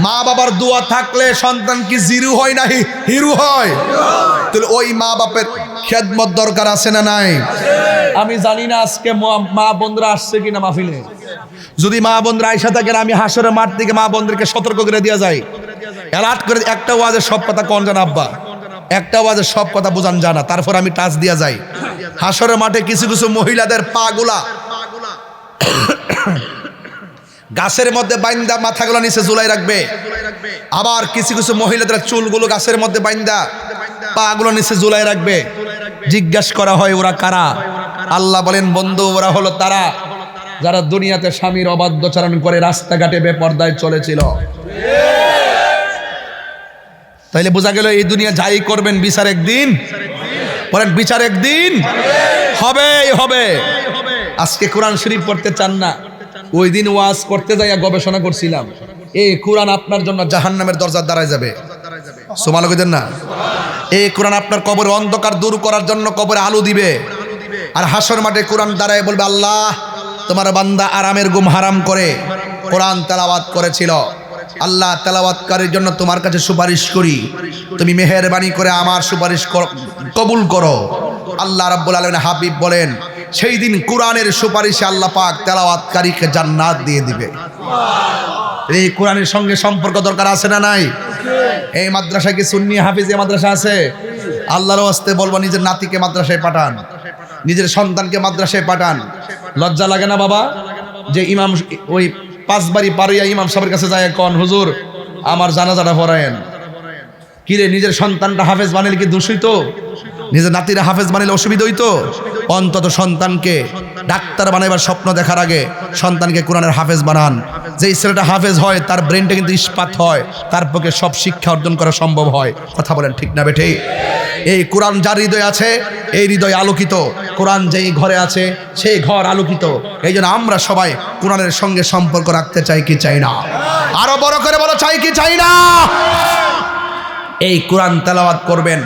মা বাবার দোয়া থাকলে সন্তান কি জিরু হয় না হিরু হয়? তাহলে ওই মা বাপের খেদমত দরকার আছে না নাই? আমি জানি না আজকে মা বন্ধুরা আসছে কিনা মাহফিলে। যদি মা বন্ধুরা আইসা থাকেন, আমি হাসরের মাঠ থেকে মা বন্ধুদেরকে সতর্ক করে দেওয়া যায়, অ্যালার্ট করে, একটা ওয়াজের সব কথা কোন জানা আব্বা, একটা ওয়াজের সব কথা বোঝান জানা, তারপর আমি টাচ দিয়া যাই। হাসরের মাঠে কিছু কিছু মহিলাদের পাগুলা গাছের মধ্যে বাইন্দা মাথাগুলো নিচে ঝুলাই রাখবে, আবার কিছু কিছু মহিলাদের চুলগুলো গাছের মধ্যে বাইন্দা পাগুলো নিচে ঝুলাই রাখবে। জিজ্ঞাসা করা হয় ওরা কারা? আল্লাহ বলেন, বন্ধু ওরা হলো তারা যারা দুনিয়াতে স্বামীর অবাধ্যচারণ করে রাস্তাঘাটে বেপরদায় চলেছিল। তাইলে বোঝা গেল এই দুনিয়া যাই করবেন বিচার একদিন, বলেন বিচার একদিন হবেই হবে। আজকে কোরআন শরীফ পড়তে চান না, ওই দিন ওয়াজ করতে যাইয়া গবেষণা করছিলাম, এই কোরআন আপনার জন্য জাহান্নামের দরজার দ্বারায় যাবে। সুবহানাল্লাহ কইতেন না? এই কোরআন আপনার কবরে অন্ধকার দূর করার জন্য কবরে আলো দিবে। আর হাসর মাঠে কোরআন দাঁড়ায় বলবে, আল্লাহ তোমার বান্দা আরামের ঘুম হারাম করে কোরআন তেলাওয়াত করেছিল, আল্লাহ তেলাওয়াতকারীর জন্য তোমার কাছে সুপারিশ করি, তুমি মেহেরবানি করে আমার সুপারিশ কবুল করো। আল্লাহ রাব্বুল আলামিন হাবিব বলেন, সেই দিন কোরআনের সুপারিশে আল্লাহ পাক তেলাওয়াতকারীকে জান্নাত দিয়ে দিবে। এই কোরআনের সঙ্গে সম্পর্ক দরকার আছে না নাই? এই মাদ্রাসায় কি সুন্নি হাফিজি মাদ্রাসা আছে? আল্লাহর ওয়াস্তে বলবো, নিজের নাতিকে মাদ্রাসায় পাঠান, নিজের সন্তানকে মাদ্রাসায় পাঠান। লজ্জা লাগে না বাবা যে ইমাম ওই পাঁচবাড়ি পারিয়া ইমাম সাহেবের কাছে যায়, কোন হুজুর আমার জানাজাটা পড়ায়েন? কিরে, নিজের সন্তানটা হাফেজ বানাইলে কি দূষিত? নিজের নাতিরা হাফেজ বানাইলে অসুবিধা হইতো? অন্তত সন্তানকে ডাক্তার বানাইবার স্বপ্ন দেখার আগে সন্তানকে কোরআনের হাফেজ বানান। যেই ছেলেটা হাফেজ হয় তার ব্রেনটা কিন্তু ইস্পাত হয়, তার পক্ষে সব শিক্ষা অর্জন করা সম্ভব হয়। কথা বলেন ঠিক না বেঠে? এই কোরআন যার হৃদয় আছে, এই হৃদয় আলোকিত। কোরআন যেই ঘরে আছে সেই ঘর আলোকিত। এই জন্য আমরা সবাই কোরআনের সঙ্গে সম্পর্ক রাখতে চাই কি চাই না? আরো বড় করে বলো, চাই কি চাই না? এই কোরআন তেলাওয়াত করবেন।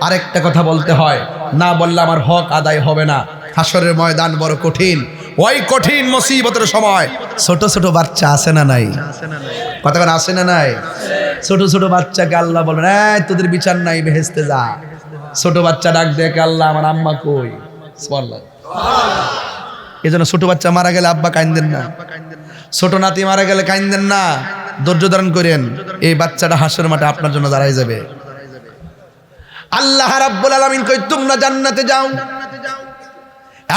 আরেকটা কথা বলতে হয়, না বললে আমার হক আদায় হবে না। হাসরের ময়দান বড় কঠিন, ওই কঠিন মুসিবতের সময় ছোট ছোট বাচ্চা আছে না নাই? কথা বলেন, আছে না নাই? ছোট ছোট বাচ্চাকে আল্লাহ বলেন, এই তোদের বিচার নাই, বেহেশতে যা। ছোট বাচ্চা ডাক দেখে, আল্লাহ আমার আম্মা কই? সুবহানাল্লাহ। এই জন্য ছোট বাচ্চা মারা গেলে আব্বা কাইন্দেন না, ছোট নাতি মারা গেলে কাইন্দেন না, ধৈর্য ধারণ করেন। এই বাচ্চাটা হাসরের মাঠে আপনার জন্য দাঁড়ায় যাবে। আল্লাহ রাব্বুল আলামিন কই, তোমরা জান্নাতে যাও।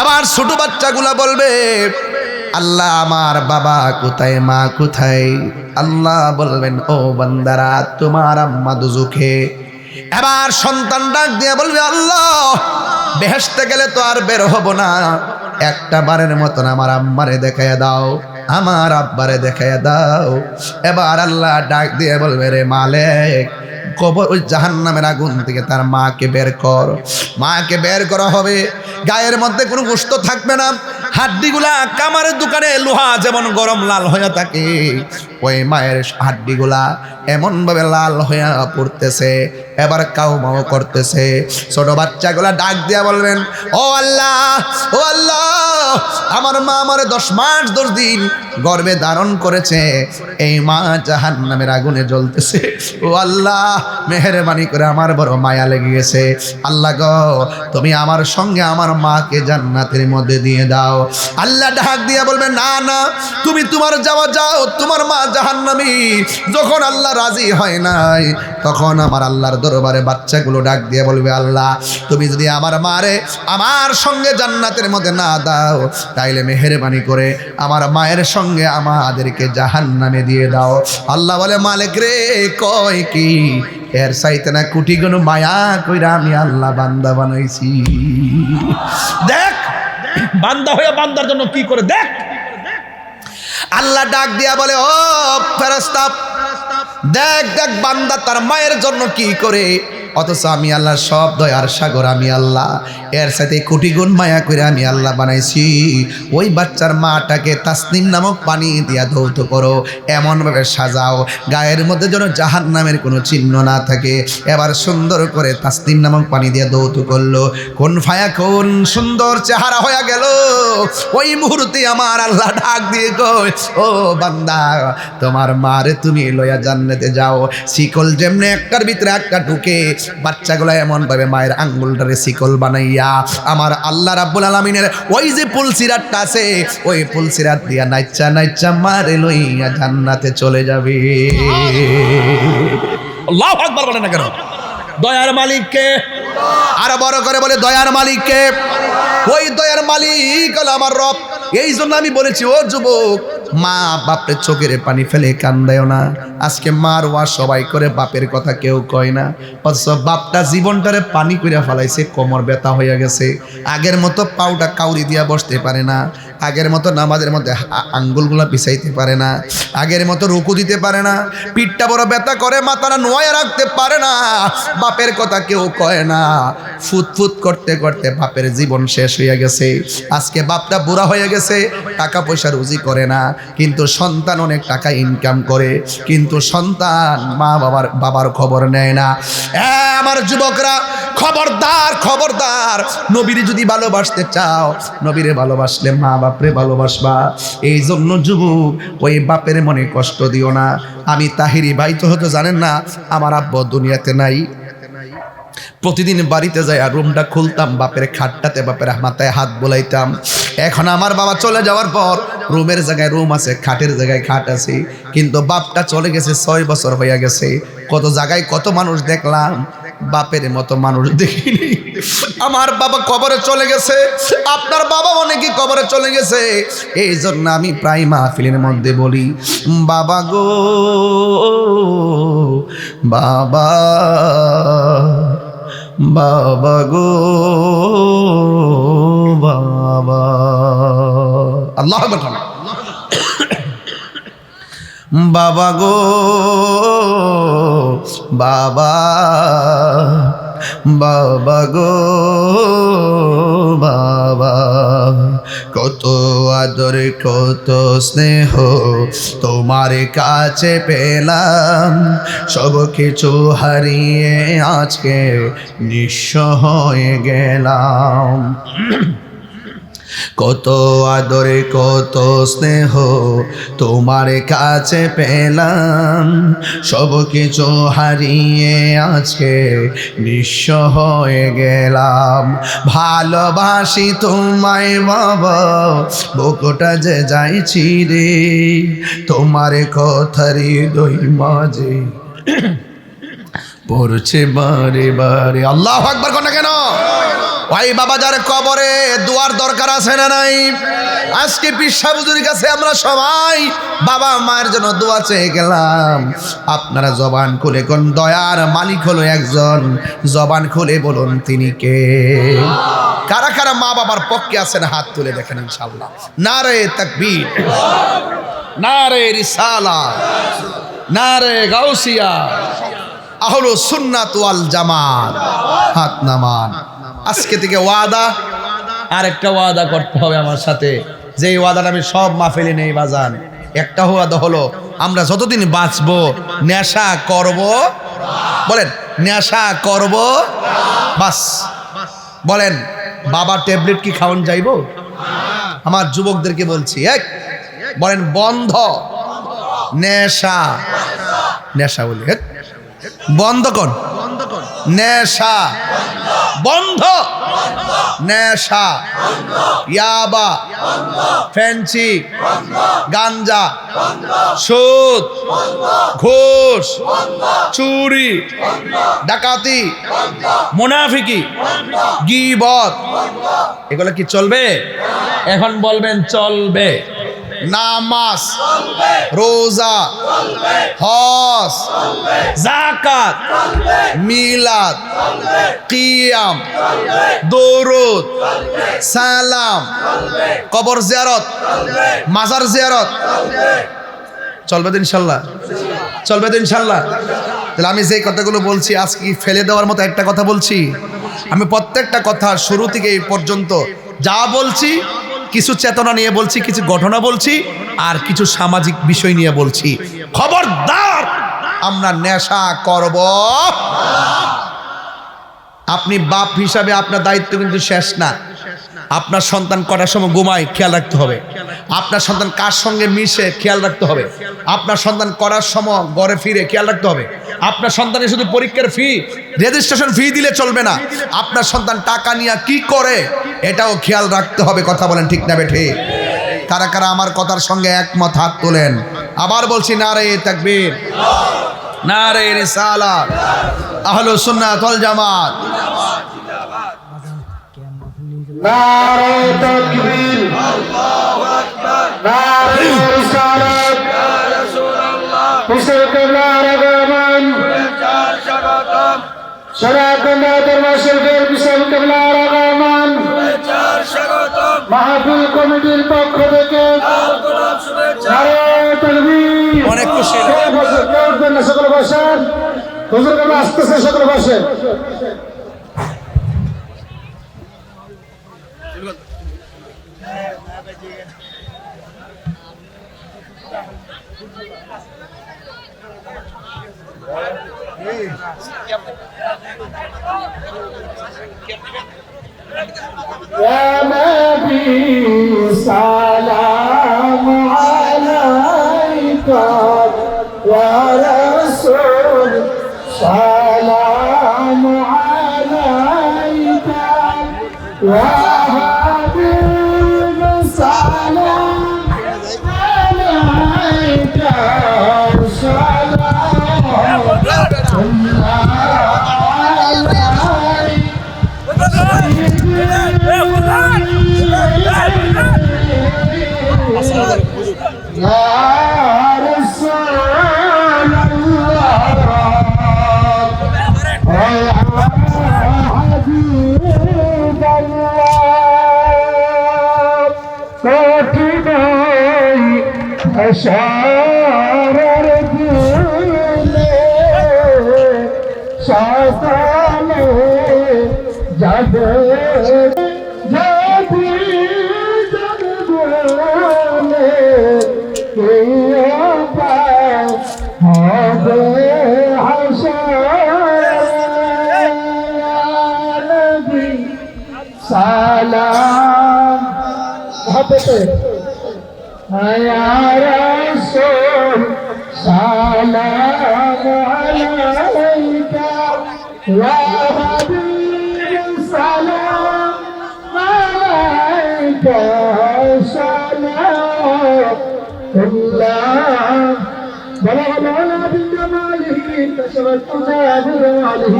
আবার ছোট বাচ্চাগুলা বলবে, আল্লাহ আমার বাবা কোথায়, মা কোথায়? আল্লাহ বলবেন, ও বান্দারা তোমার আম্মা দুজখে। এবার সন্তান ডাক দিয়ে বলবে, আল্লাহ বেহেশতে গেলে তো আর বের হব না, একটা বারের মতন আমার আম্মারে দেখাইয়া দাও, আমার আব্বারে দেখাইয়া দাও। এবার আল্লাহ ডাক দিয়ে বলবে, রে মালিক, কবর ওই জাহান্নামের আগুন থেকে তার মাকে বের কর। মাকে বের করা হবে, গায়ের মধ্যে কোনো গোশত থাকবে না, হাড্ডিগুলা কামারের দোকানে লোহা যেমন গরম লাল হয়ে থাকে, ওই মায়ের হাড্ডিগুলা এমন ভাবে লাল হয়ে পড়তেছে। এবার কাউ মাও করতেছে। ছোট বাচ্চাগুলা ডাক দিয়া বলবেন, ও আল্লাহ, ও আল্লাহ, আমার মা আমারে 10 মাস 10 দিন গর্ভে ধারণ করেছে, এই মা জাহান্নামের আগুনে জ্বলতেছে। ও আল্লাহ, মেহেরবানি করে আমার বড় মায়া লেগে গেছে। আল্লাহ গো, তুমি আমার সঙ্গে আমার মাকে জান্নাতের মধ্যে দিয়ে দাও। আল্লাহ ডাক দিয়ে বলবে, না না, তুমি তোমার যাও, তোমার মা জাহান্নামী। যখন আল্লাহ রাজি হয় নাই, তখন আমার আল্লাহর দরবারে বাচ্চাগুলো ডাক দিয়ে বলবে, আল্লাহ তুমি যদি আমার মারে আমার সঙ্গে জান্নাতের মধ্যে না দাও, তাইলে মেহেরবানি করে আমার মায়ের সঙ্গে আমাদেরকে জাহান্নামে দিয়ে দাও। আল্লাহ বলে, মালিক রে, কয় কি এর চাইতে না কোটি গুণ মায়া কইরা আমি আল্লাহ বান্দা বানাইছি। দেখ বান্দা হয়ে বান্দার জন্য কি করে, দেখ। আল্লাহ ডাক দিয়া বলে, ও ফেরেশতা, দেখ দেখ বান্দা তার মায়ের জন্য কি করে। অথচ আমি আল্লাহ সব দয়ার সাগর, আমি আল্লাহ এর সাথে কোটি গুণ মায়া করে আমি আল্লাহ বানাইছি। ওই বাচ্চার মাটাকে তাসনিম নামক পানি দিয়া ধৌত করো, এমনভাবে সাজাও গায়ের মধ্যে যেন জাহান্নামের কোনো চিহ্ন না থাকে। এবার সুন্দর করে তাসনিম নামক পানি দিয়া ধৌত করলো, কোন ফায়া কোন সুন্দর চেহারা হয়ে গেল। ওই মুহূর্তে আমার আল্লাহ ডাক দিয়ে কয়, ও বান্দা, তোমার মারে তুমি লইয়া জান্নাতে যাও। শিকল যেমনে একটার ভিতরে একটা ঢুকে, বাচ্চাগুলো এমন ভাবে মায়ের আঙ্গুলটারে শিকল বানাইয়া আমার আল্লাহ রাব্বুল আলামিনের ওই যে পুলসিরাতটা আছে, ওই পুলসিরাত দিয়া নাইচা নাইচা মারে লইয়া জান্নাতে চলে যাবে। আল্লাহু আকবার বলেন না কেন? দয়ার মালিককে আর বড় করে বলে, দয়ার মালিককে। ওই দয়ার মালিক হলো আমার রব। এই জন্য আমি বলেছি, ও যুবক, মা বাপের চোখের পানি ফেলে কান্দায়ও না। আজকে মার ওয়া সবাই করে, বাপের কথা কেউ কয় না। অথচ বাপটা জীবনটারে পানি কইরা ফেলাইছে, কোমর ব্যথা হয়ে গেছে। আগের মতো পাউটা কাউরি দিয়া বসতে পারে না, আগের মতো নামাজের মধ্যে আঙ্গুলগুলা পিছাইতে পারে না, আগের মতো রুকু দিতে পারে না, পিঠটা বড় ব্যথা করে, মাথাটা নোয়া রাখতে পারে না। বাপের কথা কেউ কয় না। ফুটফুট করতে করতে বাপের জীবন শেষ হয়ে গেছে। আজকে বাপটা বুড়া হয়ে গেছে, টাকা পয়সা রুজি করে না, কিন্তু সন্তান অনেক টাকা ইনকাম করে, কিন্তু সন্তান মা বাবার খবর নেয় না। আমার যুবকরা, খবরদার খবরদার, নবীরে যদি ভালোবাসতে চাও, নবীরে ভালোবাসলে মা বাপরে ভালোবাসবা। এই জন্য যুবক, ওই বাপের মনে কষ্ট দিও না। আমি তাহিরি ভাই তো হয়তো জানেন না, আমার আব্বা দুনিয়াতে নাই। প্রতিদিন বাড়িতে যাই আর রুমটা খুলতাম, বাপের খাটটাতে বাপের মাথায় হাত বোলাইতাম। এখন আমার বাবা চলে যাওয়ার পর রুমের জায়গায় রুম আছে, খাটের জায়গায় খাট আছে, কিন্তু বাপটা চলে গেছে, 6 বছর হয়ে গেছে। কত জায়গায় কত মানুষ দেখলাম, বাপের মতো মানুষ দেখিনি। আমার বাবা কবরে চলে গেছে, আপনার বাবা অনেকে কবরে চলে গেছে। এই জন্য আমি প্রায় মাহফিলের মধ্যে বলি, বাবা গো বাবা, বাবা গো বাবা। আল্লাহু আকবার। বাবা গো বাবা, বাবা গো বাবা, কত আদর কত স্নেহ তোমার কাছে পেলাম, সব কিছু হারিয়ে আজকে নিঃস্ব হয়ে গেলাম। কত আদরে কত স্নেহ তোমার কাছে পেলাম, সব কিছু হারিয়ে আজকে নিঃস্ব হয়ে গেলাম। ভালোবাসি তোমায় বাবা, বুকটা যে যাইছি রে, তোমার কথার হৃদয় মাঝে পড়ছে বারে বারে। আল্লাহু আকবার কোন কেন? ওই বাবা যার কবরে দুয়ার দরকার আছে না নাই? আজকে পীর সাহেব হুজুরের কাছে আমরা সবাই বাবা মায়ের জন্য দোয়া চেয়ে গেলাম। আপনারা জবান খুলে কোন দয়ার মালিক হলো একজন, জবান খুলে বলুন তিনি কে? কারা কারা মা বাবার পক্ষে আছেন হাত তুলে দেখেন ইনশাআল্লাহ। নারে তাকবীর, নারে রিসালাত, নারে গাউসিয়া, আহলু সুন্নাত ওয়াল জামাত। হাত নামান। আজকে থেকে ওয়াদা, আরেকটা ওয়াদা করতে হবে আমার সাথে, যে ওয়াদাটা আমি সব মাহফিলে নেই বাজান। একটা ওয়াদা হলো, আমরা যতদিন বাঁচবো নেশা করব, বলেন নেশা করব বাস। বলেন বাবা ট্যাবলেট কি খাওয়ান যাইব? আমার যুবকদেরকে বলছি, এক বলেন বন্ধ নেশা। নেশা বলি বন্ধ কর, নেশা বন্ধ, নেশা ইয়াবা, ফ্যান্সি, গাঞ্জা, সুদ, ঘুষ, চুরি, ডাকাতি, মুনাফিকি, গীবত, এগুলো কি চলবে? এখন বলবেন চলবে। নামাজ, রোজা, হজ, যাকাত, মিলাদ, কিয়াম, দরুদ, সালাম, কবর জিয়ারত, মাজার জিয়ারত চলবে তো ইনশাল্লাহ? চলবে তো ইনশাল্লাহ? তাহলে আমি যে কথাগুলো বলছি আজকে ফেলে দেওয়ার মতো একটা কথা বলছি? আমি প্রত্যেকটা কথা শুরু থেকে এই পর্যন্ত যা বলছি কিছু চেতনা নিয়ে বলছি, কিছু ঘটনা বলছি, আর কিছু সামাজিক বিষয় নিয়ে বলছি। খবরদার আমরা নেশা করব। আপনি বাপ হিসাবে আপনার দায়িত্ব কিন্তু শেষ না। আপনার সন্তান কটার সময় ঘুমায় খেয়াল রাখতে হবে। আপনার সন্তান কার সঙ্গে মিশে খেয়াল রাখতে হবে। আপনার সন্তান করার সময় ঘরে ফিরে খেয়াল রাখতে হবে। আপনার সন্তানের শুধু পরীক্ষার ফি, রেজিস্ট্রেশন ফি দিলে চলবে না। আপনার সন্তান টাকা নিয়ে কি করে এটাও খেয়াল রাখতে হবে। কথা বলেন ঠিক না বেঠে? কারা কারা আমার কথার সঙ্গে একমত হাত তোলেন। আবার বলছি, নারে তাকবীর, নারে রিসালাত, আহলুস সুন্নাত ওয়াল জামাত। নারে তাকবীর, নারে রিসালাত, হুসাইন কেবলার আগমন, সনাতন ধর্মশীলদের হুসাইন কেবলার আগমন, মাহফিল কমিটির পক্ষ থেকে নারে তাকবীর। অনেক খুশি। সকলে বসেন, হুজুর কেবলা আসতেছে, সকলে বসেন। يا نبي سلام عليك يا رسول سلام عليك يا حبيب سلام عليك শরর দিলে সকালে যাবে যদি জগবনে হবে হাসর নবী সালাম মহব্বতে يا رسول سلام عليك يا حبيب سلام عليك سلام الله بلغ العلا بجماله كشفت بجماله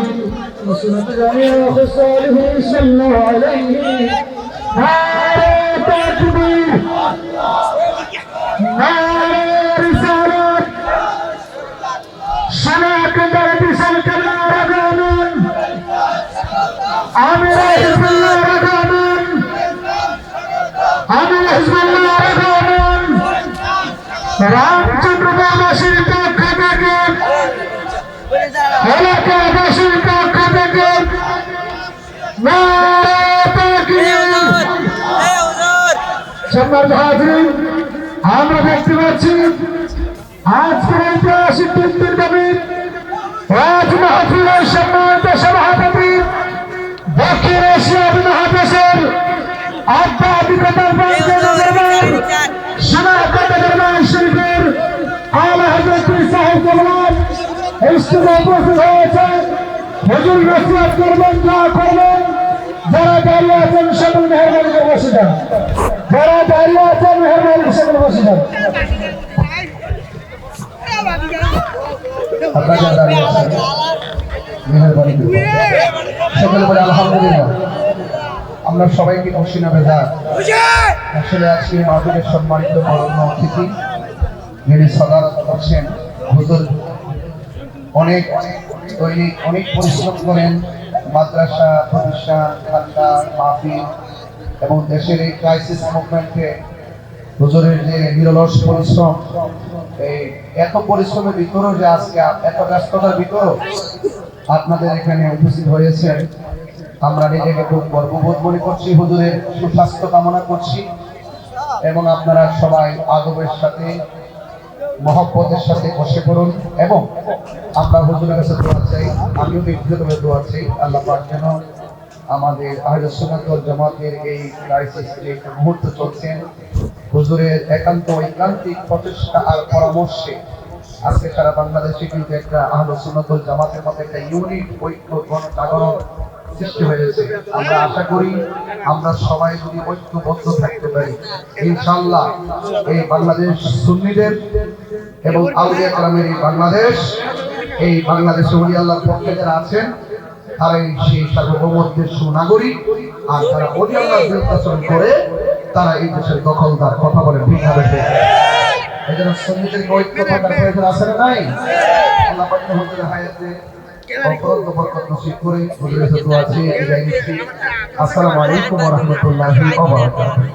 وصلت جميع خصاله صلوا عليه تكبير নারে রিসালাত সনাতন বিশাল কেবলার আগমন আমির হিজবুল্লাহর আগমন আমির হিজবুল্লাহর আগমন রামচন্দ্রবাসীর পক্ষ থেকে এলাকাবাসীর পক্ষ থেকে নারে তাকবীর। সম্মানিত হাজিরিন, আমরা দেখতে পাচ্ছি আজকের ঐতিহাসিক দিনটির দাবি ওয়াজ মাহফিলের সম্মানিত সভাপতি দক্ষিণ এশিয়া মহাদেশের আধ্যাত্মিকতার পক্ষে দরবার শনাক্ত দরবার শরীফের আলা হযরত সাহেব কেবলার ইস্তেমা উপস্থিত হয়েছে। হুজুর নসিহত করবেন, দোয়া করবেন। যারা দাঁড়িয়ে আছেন সকল মেহরবানি করে বসে যান। যারা দাঁড়িয়ে আছেন মেহরবানি করে সকল বসে যান। আপনারা দাঁড়িয়ে আছেন মেহরবানি করে সকলে বলে আলহামদুলিল্লাহ। আমরা সবাইকে খুশি না বেজার। আসলে আজকে মাহফিলের সম্মানিত বরণ্য অতিথি যিনি সদারত করছেন হুজুর অনেক দৈনিক অনেক পরিশ্রম করেন মাদ্রাসা প্রতিষ্ঠান খান্ডা মাহফিল এবং দেশের এই ক্রাইসিস মুভমেন্টে হুজুরের যে নিরলস পরিশ্রম, এই এত পরিশ্রমের ভিতরেও যে আজকে এত ব্যস্ততার ভিতরেও আপনাদের এখানে উপস্থিত হয়েছেন, আমরা নিজেকে খুব গর্ববোধ মনে করছি। হুজুরের সুস্বাস্থ্য কামনা করছি এবং আপনারা সবাই আদবের সাথে মহব্বতের সাথে বসে পড়ুন এবং আমরা হুজুরের কাছে দোয়া চাই। আমিও ব্যক্তিগতভাবে দোয়া চাই আল্লাহ পাক যেন আমাদের আহলে সুন্নাত ওয়াল জামাতের এই ক্রাইসিস যে মুহূর্ত চলছেন হুজুরের একান্ত ঐকান্তিক প্রচেষ্টা আর পরামর্শে আজকে সারা বাংলাদেশে কিন্তু একটা আহলে সুন্নাত ওয়াল জামাতের মতো একটা ইউনিট ঐক্য গণজাগরণ সৃষ্টি হয়েছে। আমরা আশা করি আমরা সবাই যদি ঐক্যবদ্ধ থাকতে পারি ইনশাআল্লাহ এই বাংলাদেশ সুন্নিদের এবং আউলিয়া কেরামের এই বাংলাদেশে ওলি আল্লাহর পক্ষে যারা আছেন তারাই সেই সার্বভৌমত্বের সুনাগরিক, আর তারা ওলি আল্লাহর বিরুদ্ধাচরণ করে তারা এই দেশের দখলদার। কথা বলেন ঠিক হবে? এই জন্য সুন্নিদের ঐক্য থাকার প্রয়োজন আছে না নাই? আল্লাহ পাক হুজুরের হায়াতে বরকত নসিব করে হুজুরের দোয়া চেয়ে বিদায় নিচ্ছি। আসসালামু আলাইকুম ওয়া রাহমাতুল্লাহি ওয়া বারাকাতুহু।